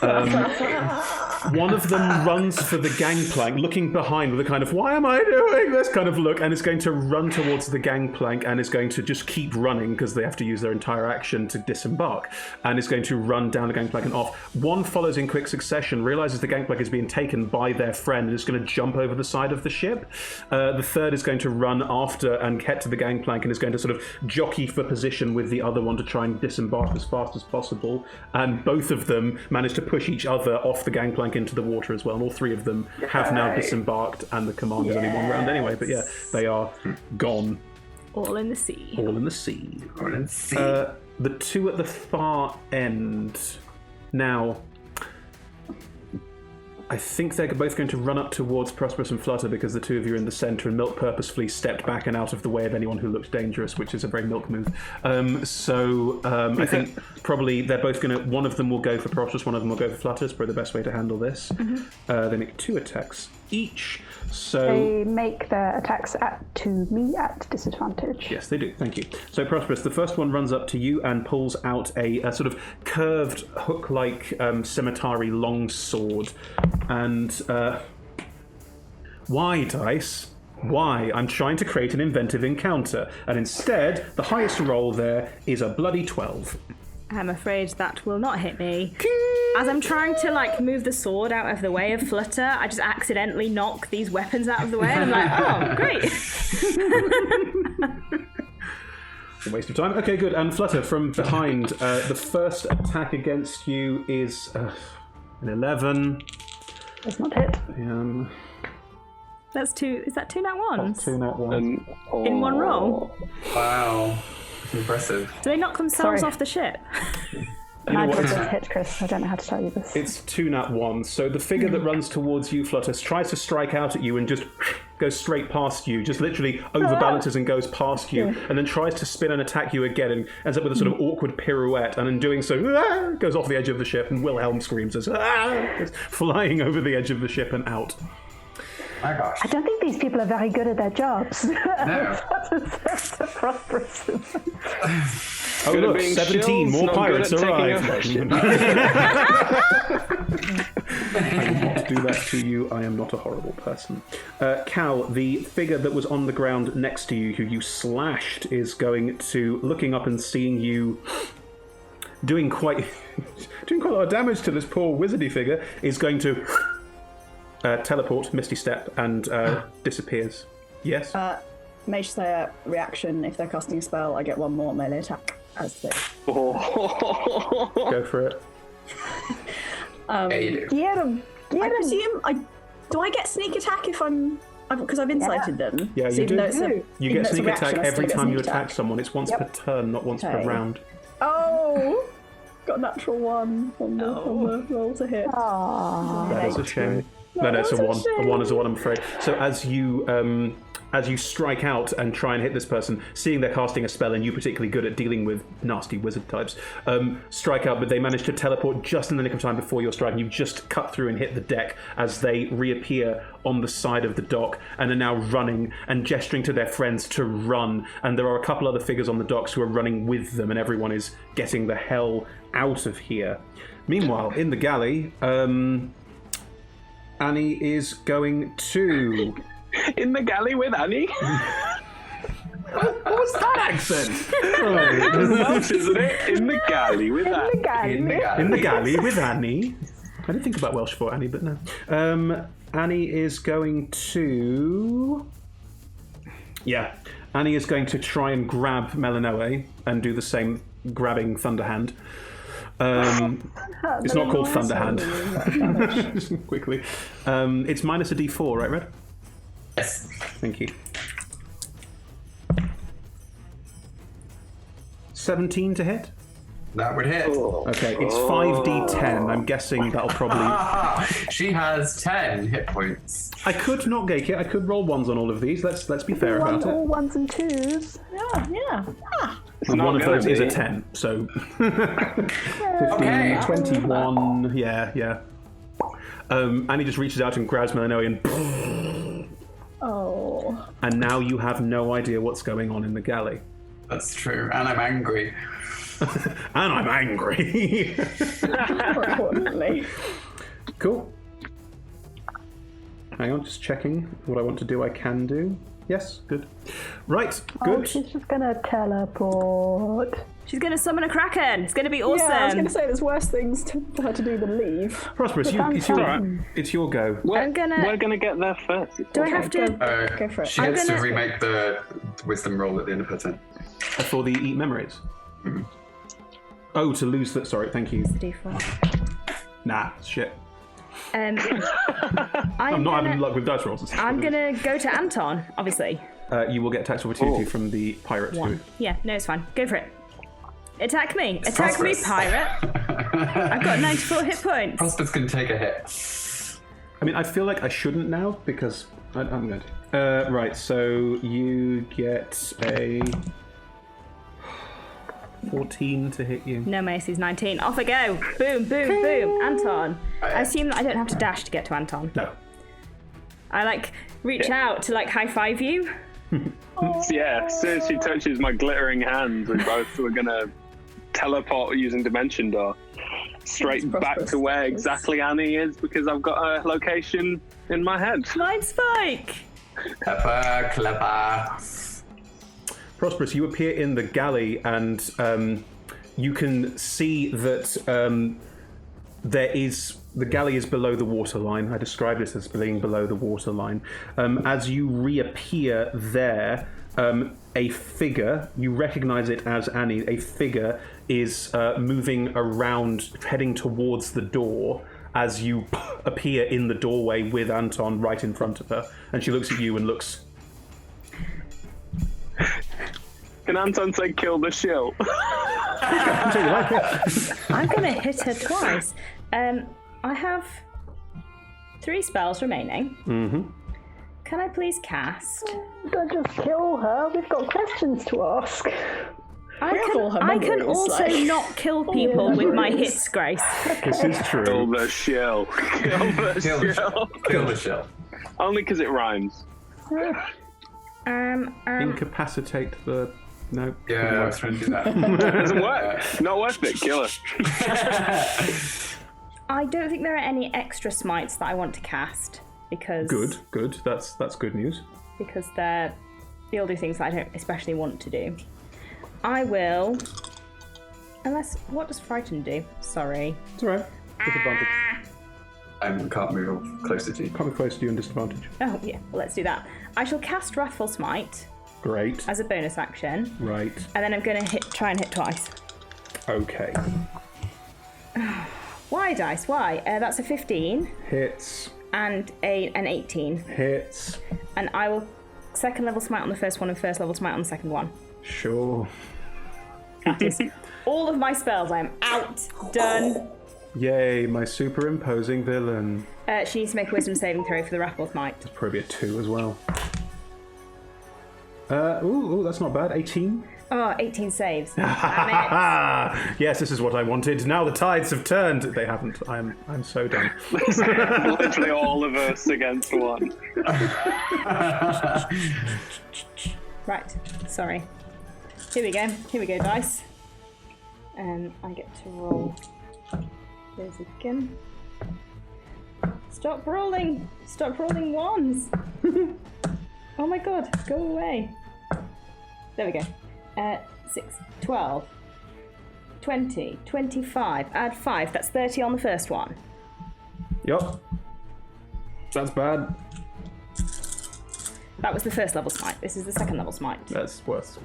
One of them runs for the gangplank, looking behind with a kind of, why am I doing this kind of look, and is going to run towards the gangplank and is going to just keep running because they have to use their entire action to disembark, and is going to run down the gangplank and off. One follows in quick succession, realizes the gangplank is being taken by their friend and is going to jump over the side of the ship. The third is going to run after and get to the gangplank and is going to sort of jockey for position with the other one to try and disembark as fast as possible, and both of them manage to push each other off the gangplank into the water as well, and all 3 of them have now disembarked, and the command is only 1 round anyway, but yeah, they are gone. All in the sea. All in the sea. All in the sea. The 2 at the far end. Now, I think they're both going to run up towards Prosperous and Flutter because the two of you are in the centre, and Milk purposefully stepped back and out of the way of anyone who looks dangerous, which is a very Milk move. I think probably they're both going to... One of them will go for Prosperous, one of them will go for Flutter. It's probably the best way to handle this. They make 2 attacks each. So they make their attacks to me at disadvantage. Yes, they do. Thank you. So, Prosperous, the first one runs up to you and pulls out a sort of curved, hook-like scimitar-y long sword. And why, Dice? Why? I'm trying to create an inventive encounter. And instead, the highest roll there is a bloody 12. I'm afraid that will not hit me. As I'm trying to move the sword out of the way of Flutter, I just accidentally knock these weapons out of the way, and I'm like, oh, great. A waste of time. Okay, good. And Flutter, from behind, the first attack against you is an 11. Does not hit. That's 2. Is that 2 nat ones? 2 nat ones. In one roll? Wow. Impressive. Do they knock themselves off the ship? Neither does hit, Chris. I don't know how to tell you this. It's 2 nat ones. So the figure that runs towards you, Flutter, tries to strike out at you and just goes straight past you, just literally overbalances and goes past you, and then tries to spin and attack you again and ends up with a sort of awkward pirouette, and in doing so, goes off the edge of the ship, and Wilhelm screams as it's flying over the edge of the ship and out. My gosh. I don't think these people are very good at their jobs. No. That's a prosperous. Oh look, 17 more pirates arrive. I will not do that to you. I am not a horrible person. Cal, the figure that was on the ground next to you, who you slashed, is going to, looking up and seeing you doing quite a lot of damage to this poor wizardy figure, is going to teleport, Misty Step, and disappears. Yes? Mage Slayer reaction, if they're casting a spell, I get 1 more melee attack as they... Go for it. Get him! I presume... Do I get sneak attack if because I've incited them? Yeah, you do. You get sneak attack every time you attack someone. It's once per turn, not once per round. Oh! Got a natural 1 on the roll to hit. That is a shame. No, it's a 1. A 1 is a 1, I'm afraid. So as you strike out and try and hit this person, seeing they're casting a spell and you particularly good at dealing with nasty wizard types, strike out, but they manage to teleport just in the nick of time before your strike, and you just cut through and hit the deck as they reappear on the side of the dock and are now running and gesturing to their friends to run. And there are a couple other figures on the docks who are running with them, and everyone is getting the hell out of here. Meanwhile, in the galley, Annie is going to... In the galley with Annie? What was that accent? Welsh, isn't it? In the galley with Annie. In the galley with Annie. I didn't think about Welsh for Annie, but no. Annie is going to... Yeah. Annie is going to try and grab Melanoe and do the same grabbing Thunderhand. It's not called Thunderhand. Just quickly. It's minus a d4, right, Red? Yes. Thank you. 17 to hit? That would hit. Okay, it's 5d10. I'm guessing that'll probably... She has 10 hit points. I could not gake it. I could roll 1s on all of these. Let's be fair about All it. 1s and 2s. Yeah. And one of those is a 10, so... 15, Okay. 21... Yeah. Annie just reaches out and grabs Melanoe and... Oh. And now you have no idea what's going on in the galley. That's true, and I'm angry. And I'm angry. More importantly. Cool. Hang on, just checking what I want to do. I can do. Yes, good. Right, Oh, good. she's just gonna teleport. She's going to summon a kraken. It's going to be awesome. Yeah, I was going to say there's worse things for her to do than leave. Prosperous, it's your go. I'm gonna... We're going to get there first. Do I have to... Go for it. She gets to remake the wisdom roll at the end of her turn. For the eat memories? Mm-hmm. Oh, to lose that. Sorry, thank you. D4. Nah, shit. I'm not having luck with dice rolls. I'm going to go to Anton, obviously. You will get tax opportunity from the pirate. 1. Yeah, no, it's fine. Go for it. Attack me. Prosperous. Me, pirate. I've got 94 hit points. Prosperous can take a hit. I mean, I feel like I shouldn't now because I'm going to. Right, so you get a 14 to hit you. No, Macy's 19. Off I go. Boom, boom, boom. Anton. I assume that I don't have to dash to get to Anton. No. I reach out to high five you. Yeah, as soon as she touches my glittering hand, we're gonna teleport using Dimension Door straight back to where exactly Annie is because I've got a location in my head. Mind Spike. Clever. Prosperous, you appear in the galley and you can see that the galley is below the waterline. I described this as being below the waterline. As you reappear there, a figure, you recognize it as Annie, a figure is moving around, heading towards the door as you appear in the doorway with Anton right in front of her. And she looks at you and looks... Can Anton say kill the shill? I'm going to hit her twice. I have 3 spells remaining. Mm-hmm. Can I please cast? Don't just kill her. We've got questions to ask. I can also not kill people with my hits, Grace. This is true. Kill the shill. Kill the shill. Kill the shill. Only because it rhymes. Incapacitate the... No. Yeah, I was trying to do that. Doesn't work. Not worth it. Kill her. I don't think there are any extra smites that I want to cast because... Good. That's good news. Because they'll do things that I don't especially want to do. I will... Unless... What does Frighten do? Sorry. It's alright. Disadvantage. I can't move closer to you. Can't be close to you and disadvantage. Oh, yeah. Well, let's do that. I shall cast Wrathful Smite Great. as a bonus action. Right. And then I'm going to try and hit twice. Okay. Why, dice? Why? That's a 15. Hits. And an 18. Hits. And I will second level smite on the first one and first level smite on the second one. Sure. That is all of my spells. I am out. Done. Yay, my superimposing villain. She needs to make a wisdom saving throw for the Wrathful Smite. That's probably a 2 as well. Ooh, that's not bad. 18. Oh, 18 saves. Damn it. Yes, this is what I wanted. Now the tides have turned. They haven't. I'm so done. Literally all of us against one. Right. Sorry. Here we go, dice. I get to roll those again. Stop rolling ones. Oh my god, go away. There we go. 6, 12, 20, 25, add 5. That's 30 on the first one. Yup. That's bad. That was the first level smite. This is the second level smite. That's worse.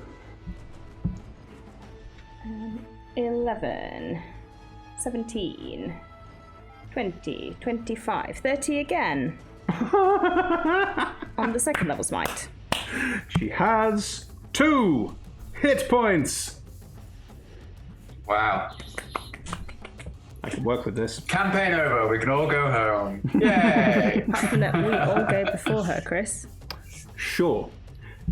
11, 17, 20, 25, 30 again. On the second level smite. She has 2 hit points. Wow. I can work with this. Campaign over. We can all go home. Yay! No, we all go before her, Chris. Sure.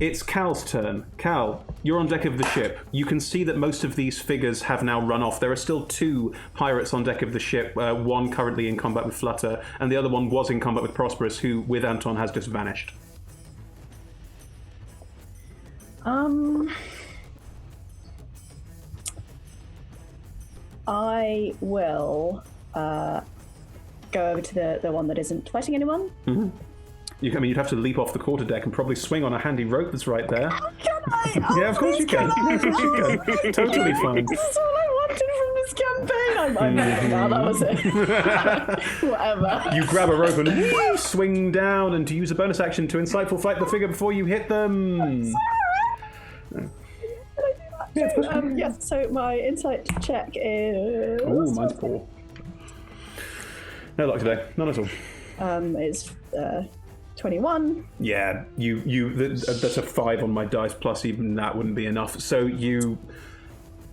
It's Cal's turn. Cal, you're on deck of the ship. You can see that most of these figures have now run off. There are still 2 pirates on deck of the ship, one currently in combat with Flutter, and the other one was in combat with Prosperous, who, with Anton, has just vanished. I will go over to the one that isn't fighting anyone. Mm-hmm. You'd have to leap off the quarterdeck and probably swing on a handy rope that's right there. Can I? Yeah, of course you can. Yeah, of course you can. Totally fine. This is all I wanted from this campaign. I'm now that was it. Whatever. You grab a rope and swing down, and to use a bonus action to insightful fight the figure before you hit them. Yes, so my insight check is... Oh, mine's poor. No luck today. None at all. Is 21. Yeah, that's a 5 on my dice, plus even that wouldn't be enough. So you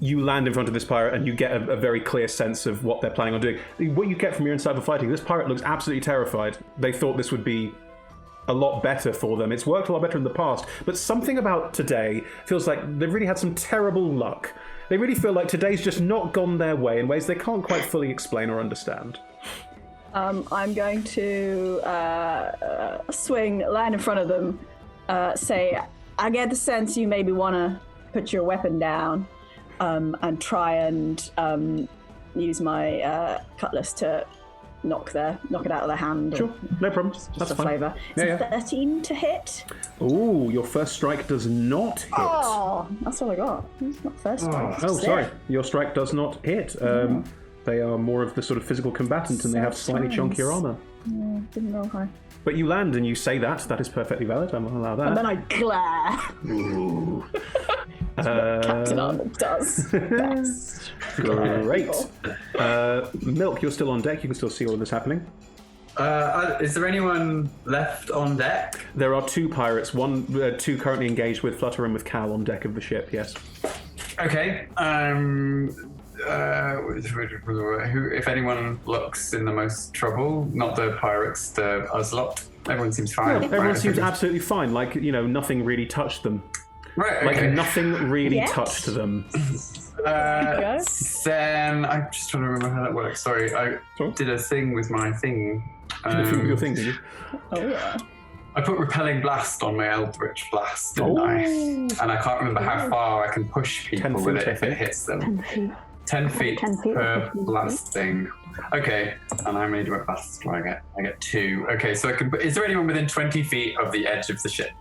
you land in front of this pirate and you get a very clear sense of what they're planning on doing. What you get from your insider fighting, this pirate looks absolutely terrified. They thought this would be a lot better for them. It's worked a lot better in the past, but something about today feels like they've really had some terrible luck. They really feel like today's just not gone their way in ways they can't quite fully explain or understand. I'm going to swing, land in front of them, say, I get the sense you maybe want to put your weapon down, and try and use my cutlass to knock it out of their hand. Sure, no problem. That's a fine. flavour. It's 13 to hit. Ooh, your first strike does not hit. Oh, that's all I got. It's not first strike. Oh, sorry. Your strike does not hit. They are more of the sort of physical combatant, and they have slightly chunkier armor. Yeah, didn't roll high. But you land and you say that. That is perfectly valid. I'm going to allow that. And then I glare. Ooh. Captain Arnold does. Best. Great. Milk, you're still on deck. You can still see all of this happening. Is there anyone left on deck? There are 2 pirates. Two currently engaged with Flutter and with Cal on deck of the ship. Yes. Okay. Who, if anyone looks in the most trouble, not the pirates, the Ocelot. Everyone seems fine. Everyone seems absolutely fine. Like, nothing really touched them. Right. Like, Okay. nothing really touched them. Then I'm just trying to remember how that works. Sorry, I did a thing with my thing. Your thing, did you? Oh, yeah. I put repelling blast on my Eldritch Blast, didn't I? And I can't remember how far I can push people 10 with feet, it if I it think. hits them. 10 feet. 10 feet 10 feet per 15 feet. blasting. Okay, and I made my blast. I get 2. Okay, so I can. Is there anyone within 20 feet of the edge of the ship?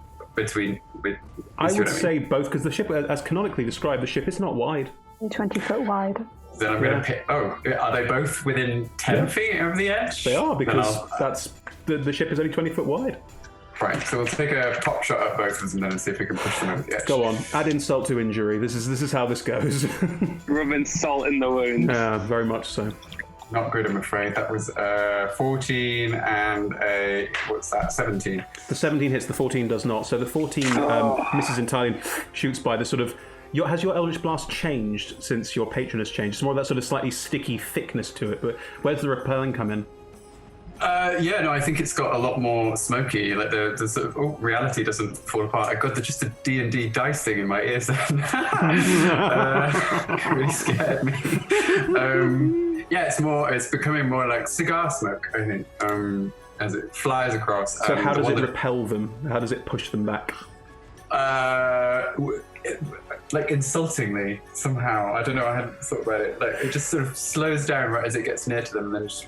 I would say both, because the ship, as canonically described, the ship is not wide. 20 foot wide. Then I'm going to pick. Oh, are they both within 10 feet of the edge? They are, Then because I'll- that's the ship is only 20 foot wide. Right, so we'll take a pop shot at both of them then and see if we can push them over the edge. Go on, add insult to injury. This is how this goes. Rubbing salt in the wound. Yeah, very much so. Not good, I'm afraid. That was 14 and a, 17. The 17 hits, the 14 does not. So the 14 misses entirely and shoots by the sort of... has your Eldritch Blast changed since your patron has changed? It's more of that sort of slightly sticky thickness to it, but where does the repelling come in? I think it's got a lot more smoky. Like the sort of reality doesn't fall apart. I got just a D&D dice thing in my ears. Really scared me. It's becoming more like cigar smoke, I think, as it flies across. So how does it repel them? How does it push them back? Like insultingly somehow. I don't know. I hadn't thought about it. Like it just sort of slows down right as it gets near to them, and then just.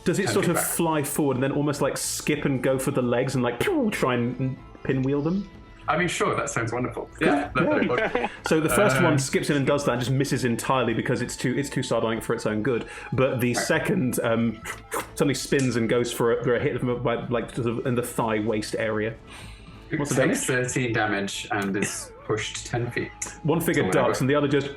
Does it sort of fly forward and then almost like skip and go for the legs and like try and pinwheel them? I mean, sure, that sounds wonderful. Yeah. So the first one skips in and does that and just misses entirely because it's too sardonic for its own good. But the second suddenly spins and goes for a hit by, like sort of in the thigh waist area. What's the takes damage? 13 damage and is pushed 10 feet. One figure So ducks and the other just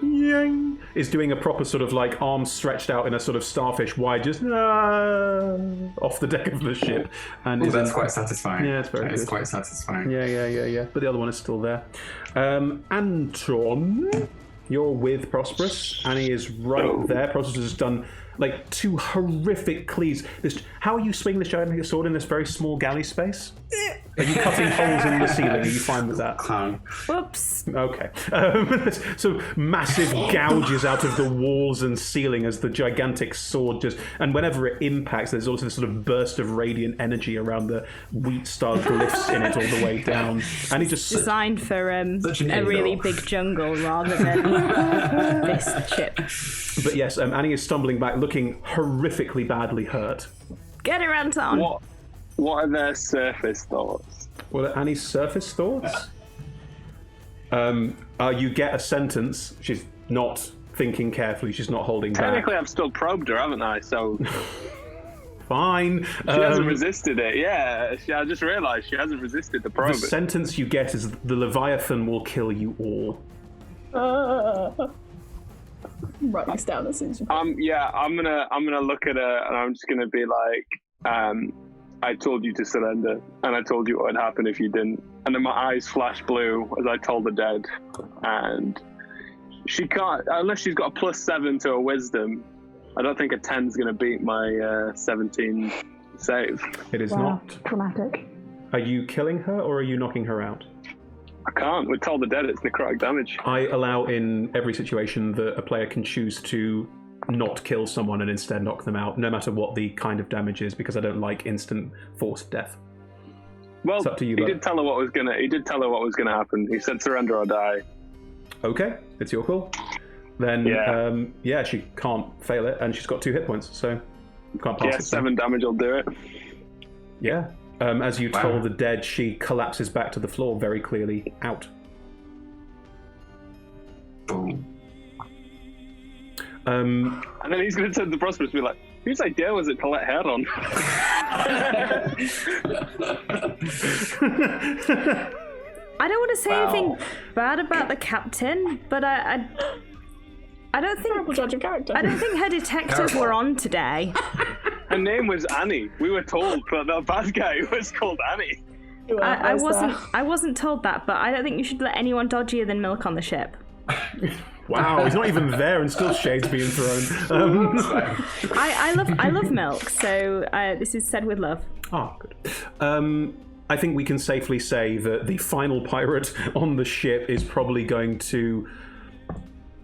is doing a proper sort of like arms stretched out in a sort of starfish wide, just off the deck of the ship. And that's quite satisfying. Yeah, it's very That is good. quite satisfying. Yeah. But the other one is still there. Anton, you're with Prosperous. Annie is right there. Prosperous has done like 2 horrific cleaves. How are you swinging this giant sword in this very small galley space? Are you cutting holes in the ceiling? Are you fine with that? Whoops. Okay. So massive gouges out of the walls and ceiling as the gigantic sword just... And whenever it impacts, there's also this sort of burst of radiant energy around the wheat-style glyphs in it all the way down. And he just... Designed for Such an a really indoor. big jungle rather than this ship. But yes, Annie is stumbling back, looking horrifically badly hurt. Get her, Anton. What are their surface thoughts? What are Annie's surface thoughts? You get a sentence. She's not thinking carefully. She's not holding back. Technically, I've still probed her, haven't I? So Fine. she hasn't resisted it. Yeah, I just realised she hasn't resisted the The probe. sentence you get is the Leviathan will kill you all. Write this down as soon as you... I'm gonna look at her and I'm just gonna be like, I told you to surrender, and I told you what would happen if you didn't. And then my eyes flash blue as I told the dead, and She can't, unless she's got a +7 to her wisdom. I don't think a 10's going to beat my 17 save. It is Wow, not. dramatic. Are you killing her or are you knocking her out? I can't. We're told the dead it's necrotic damage. I allow in every situation that a player can choose to not kill someone and instead knock them out, no matter what the kind of damage is, because I don't like instant forced death. Well, It's up to you, he bud. did tell her what was gonna. He did tell her what was gonna happen. He said, "Surrender or die." Okay, it's your call. Then, Yeah. she can't fail it, and she's got 2 hit points, so you can't pass Yeah, it. 7 damage will do it. Yeah. As you Wow. toll the dead, she collapses back to the floor, very clearly out. Boom. And then he's gonna turn to Prosperous and be like, "Whose idea was it to let her on?" I don't want to say Wow. anything bad about the captain, but I don't think Judge of character. I don't think her detectors were on today. Her name was Annie. We were told that the bad guy was called Annie. I wasn't told that, but I don't think you should let anyone dodgier than Milk on the ship. Wow, he's not even there and still shades being thrown. I love Milk, so this is said with love. Oh, good. I think we can safely say that the final pirate on the ship is probably going to...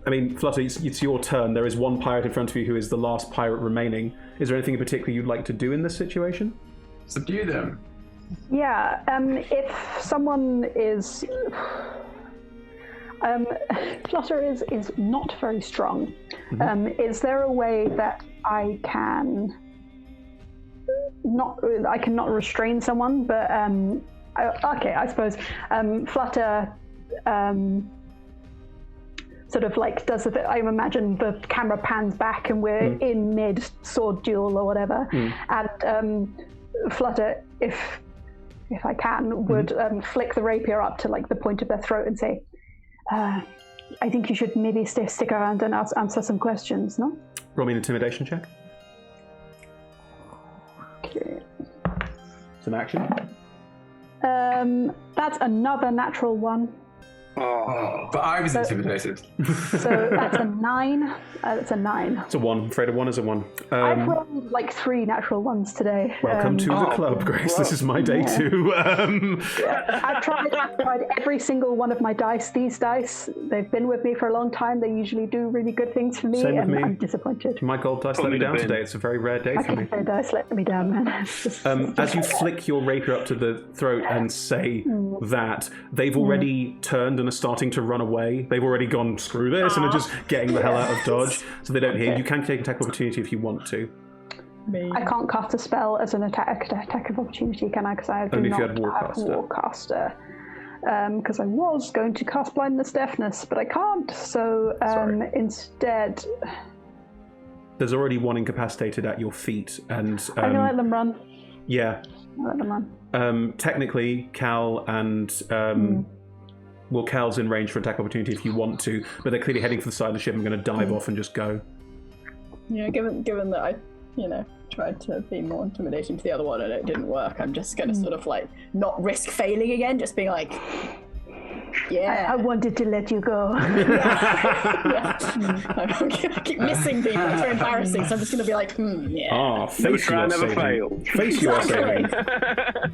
I mean, Flutter, it's your turn. There is one pirate in front of you who is the last pirate remaining. Is there anything in particular you'd like to do in this situation? Subdue them. Yeah, if someone is... Flutter is not very strong. Is there a way that I can not restrain someone, but I suppose Flutter sort of like does the I imagine the camera pans back and we're in mid sword duel or whatever, and Flutter, if I can, would flick the rapier up to like the point of their throat and say, I think you should maybe stick around and answer some questions, no? Roll me an intimidation check. Okay. It's an action. That's another natural one. Oh, but I was intimidated. So that's a 9. That's a 9. It's a 1. Afraid of 1 is a 1. I've rolled like 3 natural ones today. Welcome to the club, Grace. This is my day too. I've tried every single one of my dice. These dice, they've been with me for a long time. They usually do really good things for me, Same with and me. I'm disappointed. My gold dice let me down today. It's a very rare day for me. Their dice let me down, man. As you flick your rapier up to the throat and say that, they've already turned and are starting to run away. They've already gone, screw this, and are just getting the hell out of dodge, so they don't hear. You can take attack of opportunity if you want to. I can't cast a spell as an attack of opportunity, can I? Because I do Only if not you had Warcaster. Because I was going to cast Blindness Deafness, but I can't. So instead, There's already one incapacitated at your feet, and I'm gonna let them run. yeah. I'll let them run. Technically, Cal and well, Cal's in range for attack opportunity if you want to, but they're clearly heading for the side of the ship and going to dive off and just go. Yeah, given that I, tried to be more intimidating to the other one and it didn't work, I'm just going to sort of like not risk failing again, just being like, yeah. I wanted to let you go. I keep missing people. It's very embarrassing. So I'm just going to be like, yeah. Ah, face try your never saving. fail. Face your saving. Exactly.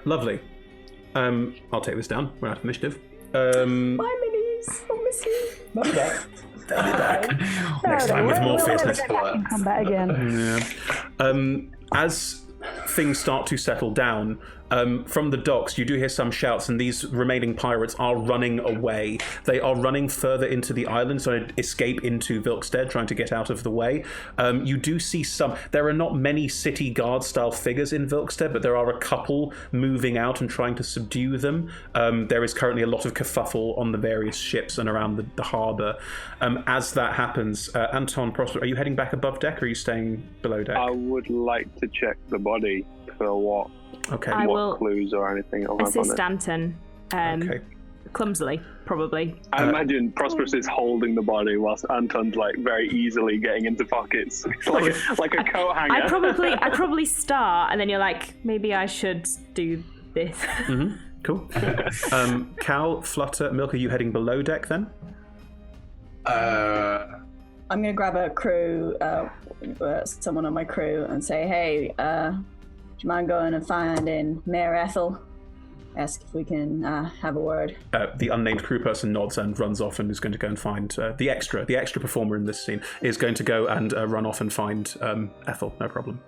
Lovely. I'll take this down. We're out of initiative. Bye, minis. I'll miss you. They'll be back. Next time with more fierceness. Come back again. As things start to settle down, from the docks, you do hear some shouts, and these remaining pirates are running away. They are running further into the island, so to escape into Vilkstead, trying to get out of the way. You do see some. There are not many city guard style figures in Vilkstead, but there are a couple moving out and trying to subdue them. There is currently a lot of kerfuffle on the various ships and around the harbour. As that happens, Anton, Prosper, are you heading back above deck, or are you staying below deck? I would like to check the body for what Okay. I will clues or anything I'll have on assist it. Anton. Okay. Clumsily, probably. I imagine Prosperous is holding the body whilst Anton's like very easily getting into pockets. It's like a coat hanger. I probably start, and then you're like, maybe I should do this. Cool. Cal, Flutter, Milk, are you heading below deck then? I'm going to grab a crew, someone on my crew, and say, hey, do you mind going and finding Mayor Ethel? Ask if we can have a word. The unnamed crew person nods and runs off and is going to go and find the extra performer in this scene is going to go and run off and find Ethel. No problem.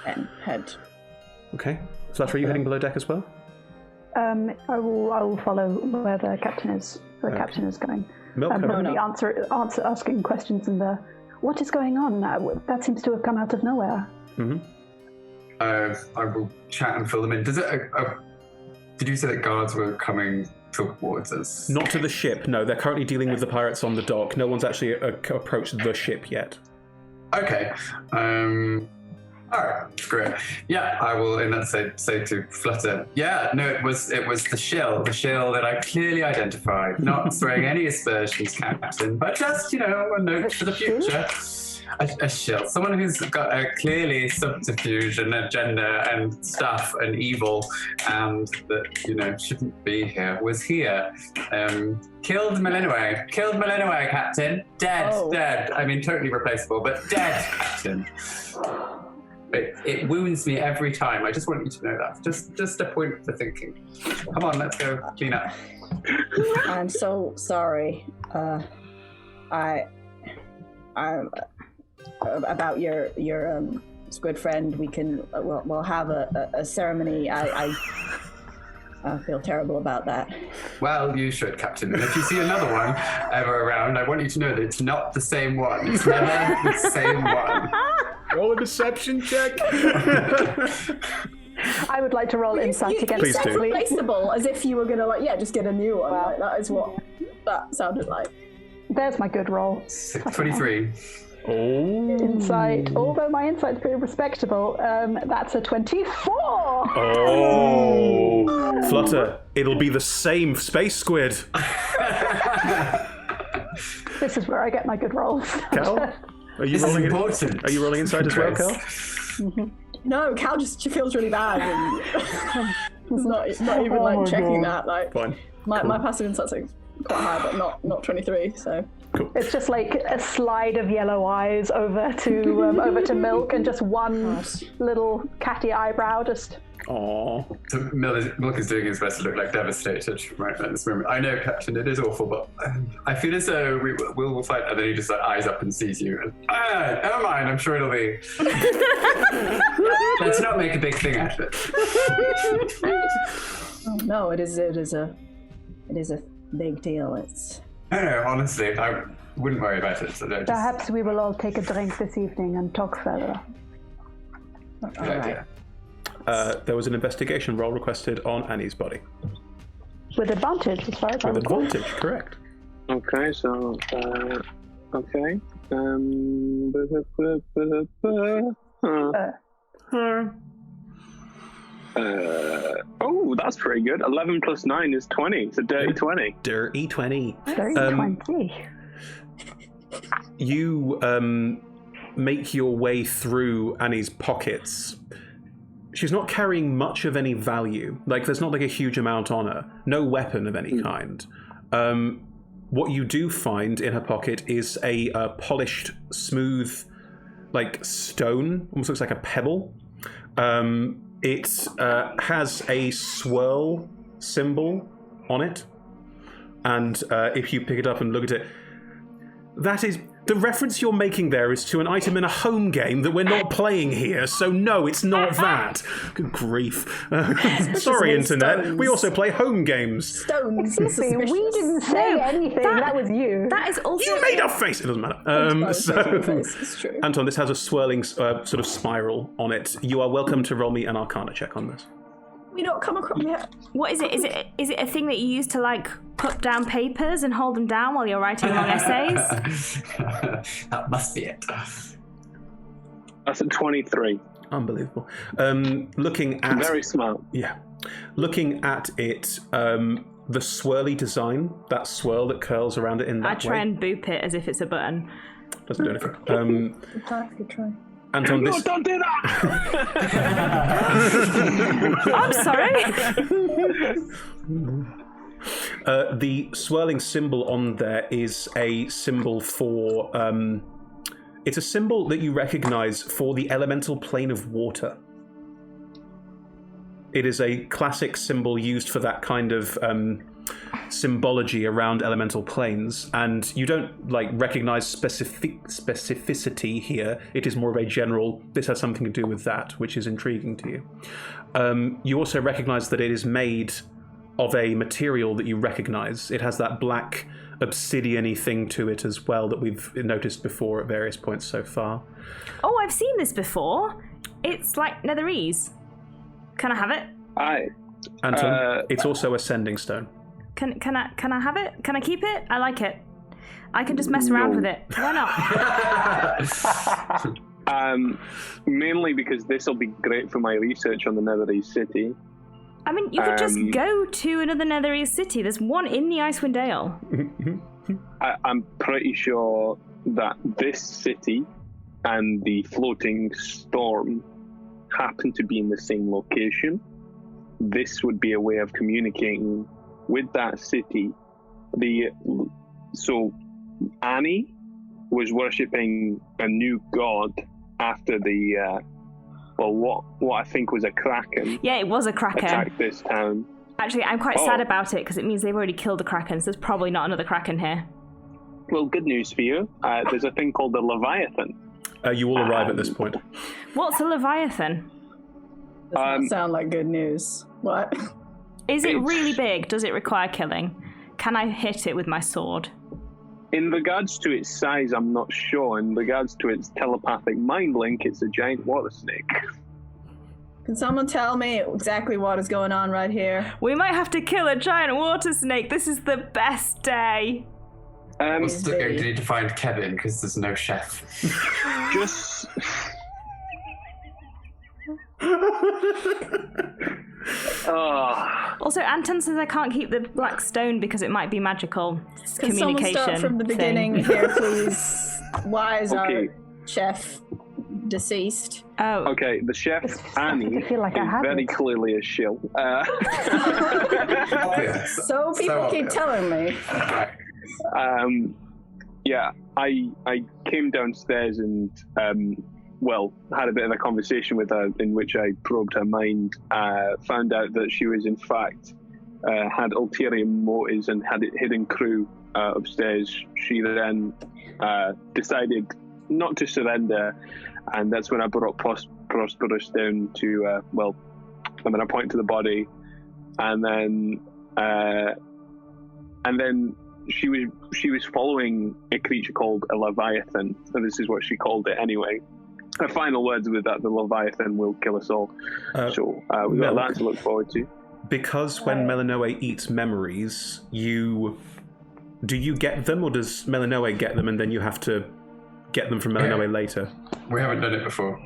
And head. Okay. Flutter, are you heading below deck as well? I will follow where the captain is. The captain is going. Milk, probably answer asking questions and what is going on? That seems to have come out of nowhere. Mm-hmm. I will chat and fill them in. Does it? Did you say that guards were coming towards us? Not to the ship. No, they're currently dealing with the pirates on the dock. No one's actually approached the ship yet. Okay. All right, great. Yeah, I will in that say to Flutter. Yeah, no, it was the shill that I clearly identified. Not throwing any aspersions, Captain, but just a note for the future. A shill, someone who's got a clearly subterfuge and agenda and stuff and evil, and that shouldn't be here. Was here. Killed Malinois, Captain. Dead. I mean, totally replaceable, but dead, Captain. It wounds me every time. I just want you to know that. Just a point for thinking. Come on, let's go clean up. I'm so sorry. I'm about your squid friend. We can we'll have a ceremony. I feel terrible about that. Well, you should, Captain. And if you see another one ever around, I want you to know that it's not the same one. It's never the same one. Roll a deception check. I would like to roll insight against Please do. Replaceable, as if you were gonna just get a new one. Wow. That is what that sounded like. There's my good roll. 23. Oh. Insight. Although my insight's pretty respectable, that's a 24. Oh. Flutter, it'll be the same space squid. This is where I get my good rolls. Cal? Are you This is rolling important. Are you rolling inside as well, Cal? No, Cal she feels really bad. And it's not even checking that. Fine. My passive insight's quite high, but not 23. So. Cool. It's just like a slide of yellow eyes over to Milk, and just one little catty eyebrow. Just. Aww. So Milk is doing his best to look like devastated right at this moment. I know, Captain, it is awful, but I feel as though we'll fight. And then he just eyes up and sees you. And, never mind. I'm sure it'll be. Let's not make a big thing out of it. Oh, no, it is a big deal. No, honestly, I wouldn't worry about it. So Perhaps we will all take a drink this evening and talk further. Good idea. There was an investigation roll requested on Annie's body. With advantage, as far as I With recall. advantage, correct. Okay, so okay. Oh, that's pretty good. 11 plus 9 is 20. It's a dirty 20. Dirty 20. Very 20. You make your way through Annie's pockets. She's not carrying much of any value. There's not a huge amount on her. No weapon of any kind. What you do find in her pocket is a polished, smooth, stone. Almost looks like a pebble. It has a swirl symbol on it. And if you pick it up and look at it, that is... The reference you're making there is to an item in a home game that we're not playing here, so no, it's not that. Good grief. Sorry, Internet. Stones. We also play home games. Stones. We didn't say anything. That was you. That is also. You made a face! It doesn't matter. It's true. Anton, this has a swirling sort of spiral on it. You are welcome to roll me an Arcana check on this. We don't come across yet. What is it? Is it a thing that you use to put down papers and hold them down while you're writing long essays? That must be it. That's a 23. Unbelievable. Looking at Very smart. Yeah. Looking at it, the swirly design, that swirl that curls around it in that I try way. and boop it as if it's a button. Doesn't do anything. Good try. Anton, No, this... don't do that! I'm sorry. The swirling symbol on there is a symbol for... it's a symbol that you recognize for the elemental plane of water. It is a classic symbol used for that kind of symbology around elemental planes, and you don't recognize specificity here. It is more of a general, this has something to do with that, which is intriguing to you. You also recognize that it is made of a material that you recognize. It has that black obsidian-y thing to it as well that we've noticed before at various points so far. Oh, I've seen this before. It's like netherese. Can I have it? Anton, it's also a sending stone. Can I have it? Can I keep it? I like it. I can just mess around with it. Why not? Mainly because this will be great for my research on the Netherese city. I mean, you could just go to another Netherese city. There's one in the Icewind Dale. I'm pretty sure that this city and the floating storm happen to be in the same location. This would be a way of communicating with that city. So Annie was worshipping a new god after the what I think was a kraken. Yeah, it was a kraken. Attacked this town. Actually, I'm quite sad about it because it means they've already killed the kraken, so there's probably not another kraken here. Well, good news for you. There's a thing called the Leviathan. You will arrive at this point. What's a Leviathan? Does not sound like good news. What? Is it really big? Does it require killing? Can I hit it with my sword? In regards to its size, I'm not sure. In regards to its telepathic mind link, it's a giant water snake. Can someone tell me exactly what is going on right here? We might have to kill a giant water snake. This is the best day. We're still going to need to find Kevin because there's no chef. Just... Also, Anton says I can't keep the black stone because it might be magical. It's Can communication. someone start from the beginning here, please? Why is our chef deceased? Oh. Okay, the chef, Annie, is very clearly a shill. So people keep telling me. Yeah, I came downstairs and had a bit of a conversation with her in which I probed her mind, found out that she was in fact had ulterior motives and had a hidden crew upstairs. She then decided not to surrender, and that's when I brought Prosperous down to, I'm going to point to the body, and then she was following a creature called a Leviathan, and this is what she called it anyway. Her final words were that the Leviathan will kill us all. So we've got that to look forward to. Because when Melinoe eats memories, do you get them, or does Melinoe get them and then you have to get them from Melinoe later? We haven't done it before,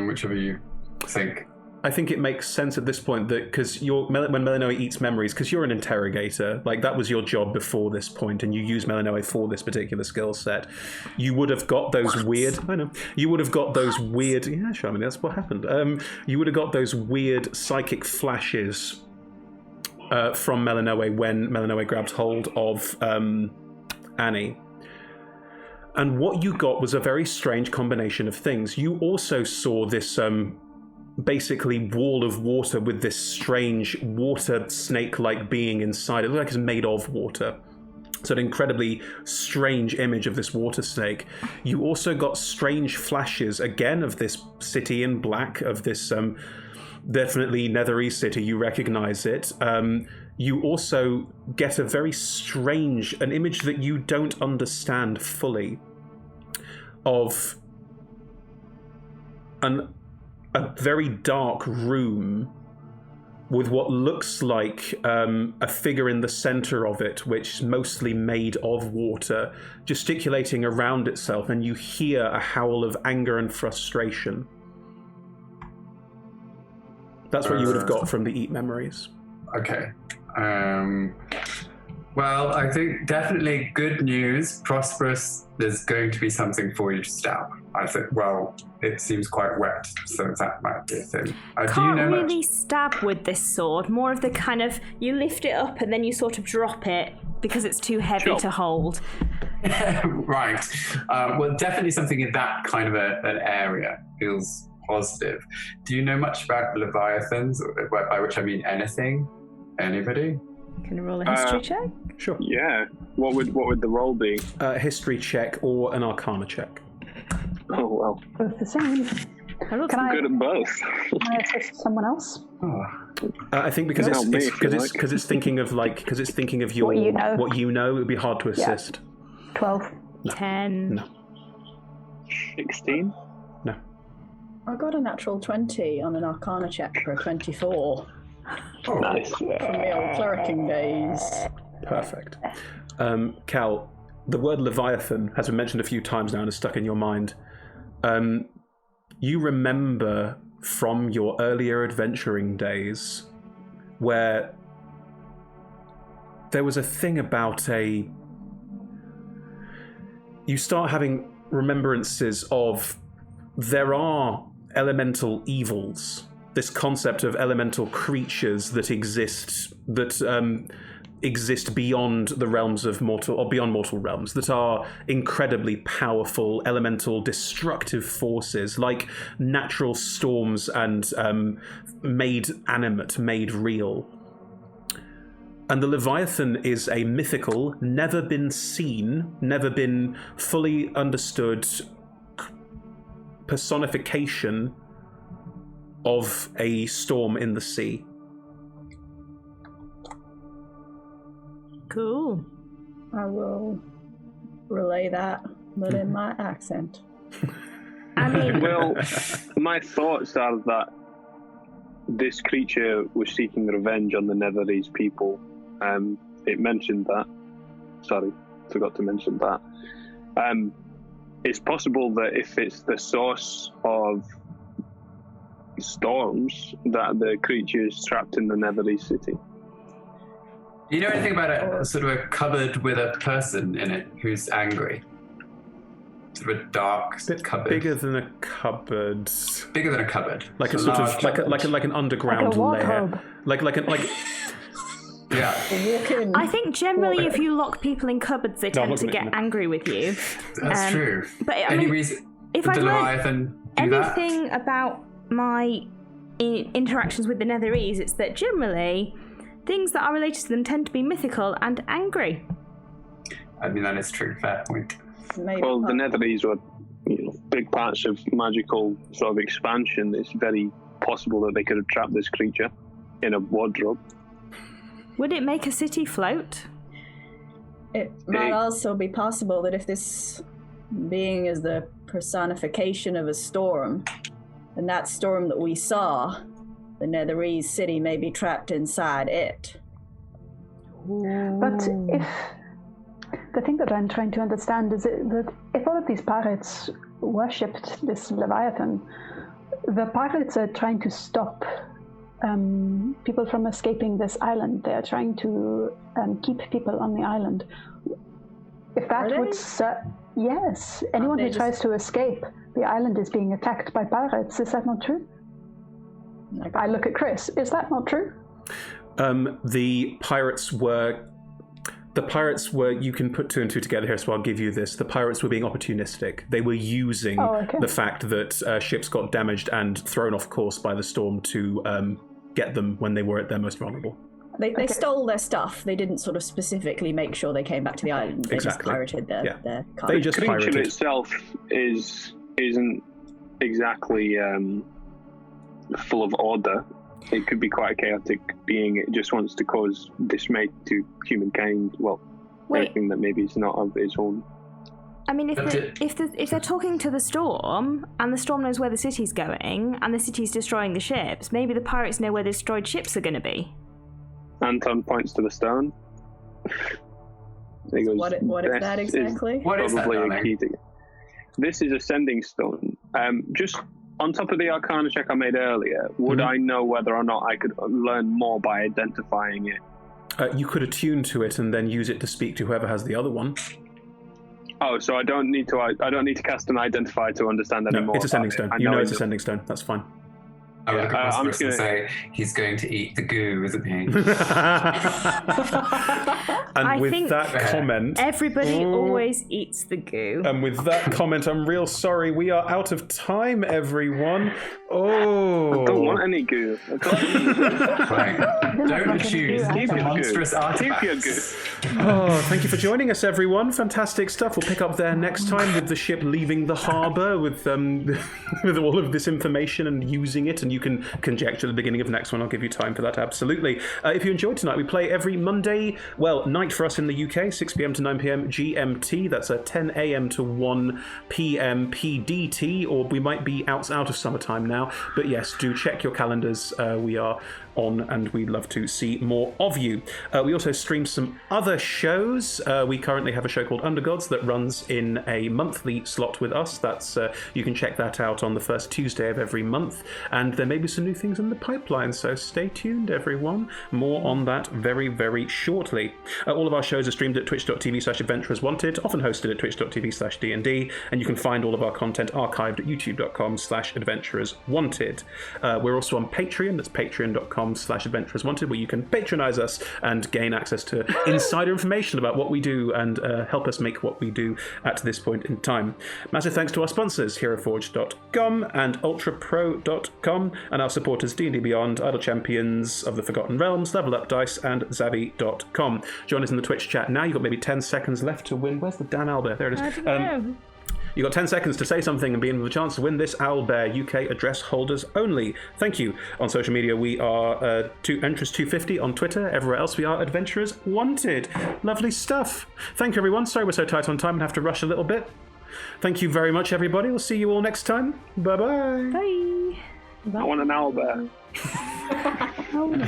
whichever you think. I think it makes sense at this point that because when Melinoe eats memories, because you're an interrogator, that was your job before this point, and you use Melinoe for this particular skill set. You would have got those weird. I know. You would have got those weird. Yeah, sure. I mean, that's what happened. You would have got those weird psychic flashes from Melinoe when Melinoe grabbed hold of Annie. And what you got was a very strange combination of things. You also saw this basically wall of water with this strange water snake-like being inside. It looked like it's made of water. It's an incredibly strange image of this water snake. You also got strange flashes, again, of this city in black, of this definitely Netherese city. You recognize it. You also get a very strange, an image that you don't understand fully, of a very dark room with what looks like a figure in the center of it, which is mostly made of water, gesticulating around itself, and you hear a howl of anger and frustration. That's what you would have got from the Eat Memories. Okay. Well, I think definitely good news. Prosperous, there's going to be something for you to stab. I think, well, it seems quite wet, so that might be a thing. Do you Can't know really much? stab with this sword. More of the kind of, you lift it up and then you sort of drop it because it's too heavy to hold. Right. Well, definitely something in that kind of an area feels positive. Do you know much about Leviathans, by which I mean anything? Anybody? Can you roll a history check? Sure. Yeah. What would the roll be? History check or an Arcana check. Oh well. Both the same. Can I, Good at both. can I assist someone else? Oh. I think because Help me if you like. it's thinking of your What you know. it would be hard to assist. 12. 10. No. 16. No. I got a natural 20 on an Arcana check for a 24 Nice. from the old clericking days. Perfect. Cal, the word Leviathan has been mentioned a few times now and is stuck in your mind. You remember from your earlier adventuring days where there was a thing about you start having remembrances of there are elemental evils, this concept of elemental creatures that exist beyond the realms of mortal, or beyond mortal realms, that are incredibly powerful elemental destructive forces, like natural storms and made animate, made real. And the Leviathan is a mythical, never been seen, never been fully understood personification of a storm in the sea. Cool. I will relay that, but in my accent. I mean, Well, my thoughts are that this creature was seeking revenge on the Netherese people. It mentioned that. Sorry, forgot to mention that. It's possible that if it's the source of storms, that the creature is trapped in the Netherese city. Do you know anything about a sort of a cupboard with a person in it who's angry? Sort of a dark Bit cupboard. bigger than a cupboard, Bigger than a cupboard. like a So sort large of like an underground Like a layer, wardrobe. like. Yeah, Walk in. I think generally if you lock people in cupboards, they No, I'm tend not to gonna- get angry with you. that's true. But I Any mean, reason if did I'd the learned Leviathan do that? anything about my interactions with the Netherese, it's that generally things that are related to them tend to be mythical and angry. I mean, that is true. Fair point. Maybe Well, the not. Netherese were big parts of magical sort of expansion. It's very possible that they could have trapped this creature in a wardrobe. Would it make a city float? It might also be possible that if this being is the personification of a storm, and that storm that we saw, the Netherese city may be trapped inside it. But if the thing that I'm trying to understand is that if all of these pirates worshipped this Leviathan, the pirates are trying to stop people from escaping this island. They are trying to keep people on the island. If that Are would they? yes, anyone they who just- tries to escape the island is being attacked by pirates. Is that not true? I look at Chris. Is that not true? The pirates were. You can put two and two together here, so I'll give you this. The pirates were being opportunistic. They were using the fact that ships got damaged and thrown off course by the storm to get them when they were at their most vulnerable. They stole their stuff. They didn't sort of specifically make sure they came back to the island. They Exactly. just pirated their Yeah. cargo. They just The creature pirated. itself isn't exactly full of order. It could be quite a chaotic being. It just wants to cause dismay to humankind. Well, Wait. anything that maybe is not of its own. I mean, But if they're talking to the storm, and the storm knows where the city's going, and the city's destroying the ships, maybe the pirates know where the destroyed ships are going to be. Anton points to the stone. He goes, What is "This that exactly? What is that, probably a darling? key to. This is a sending stone. Just on top of the Arcana check I made earlier, would I know whether or not I could learn more by identifying it? You could attune to it and then use it to speak to whoever has the other one. Oh, so I don't need to cast an identify to understand anymore. No, it's a sending stone. You know it's a sending stone. That's fine. I would look at I'm Prosperous and say, he's going to eat the goo, isn't he? And I with think that comment... Everybody always eats the goo. And with that comment, I'm real sorry. We are out of time, everyone. Oh. I don't want any goo. Right. Don't choose the monstrous artifacts. Oh, thank you for joining us, everyone. Fantastic stuff. We'll pick up there next time with the ship leaving the harbour with with all of this information and using it. And you can conjecture at the beginning of the next one. I'll give you time for that, absolutely. If you enjoyed tonight, we play every Monday, night for us in the UK, 6 p.m. to 9 p.m. GMT. That's 10 a.m. to 1 p.m. PDT, or we might be out of summertime now. But yes, do check your calendars. We are on, and we'd love to see more of you. We also stream some other shows. We currently have a show called Undergods that runs in a monthly slot with us. That's you can check that out on the first Tuesday of every month, and there may be some new things in the pipeline, so stay tuned, everyone. More on that very, very shortly. All of our shows are streamed at twitch.tv/adventurerswanted, often hosted at twitch.tv/D&D, and you can find all of our content archived at youtube.com/adventurerswanted. We're also on Patreon. That's patreon.com/adventurerswanted, where you can patronize us and gain access to insider information about what we do and help us make what we do at this point in time. Massive thanks to our sponsors, HeroForge.com and UltraPro.com, and our supporters D&D Beyond, Idle Champions of the Forgotten Realms, Level Up Dice, and Zavi.com. Join us in the Twitch chat now. You've got maybe 10 seconds left to win. Where's the Dan Owlbear? There it is. I don't know. You've got 10 seconds to say something and be in with a chance to win this Owlbear. UK address holders only. Thank you. On social media, we are Entrance250 on Twitter. Everywhere else, we are Adventurers Wanted. Lovely stuff. Thank you, everyone. Sorry we're so tight on time and have to rush a little bit. Thank you very much, everybody. We'll see you all next time. Bye-bye. Bye. I want an owlbear. Oh, no.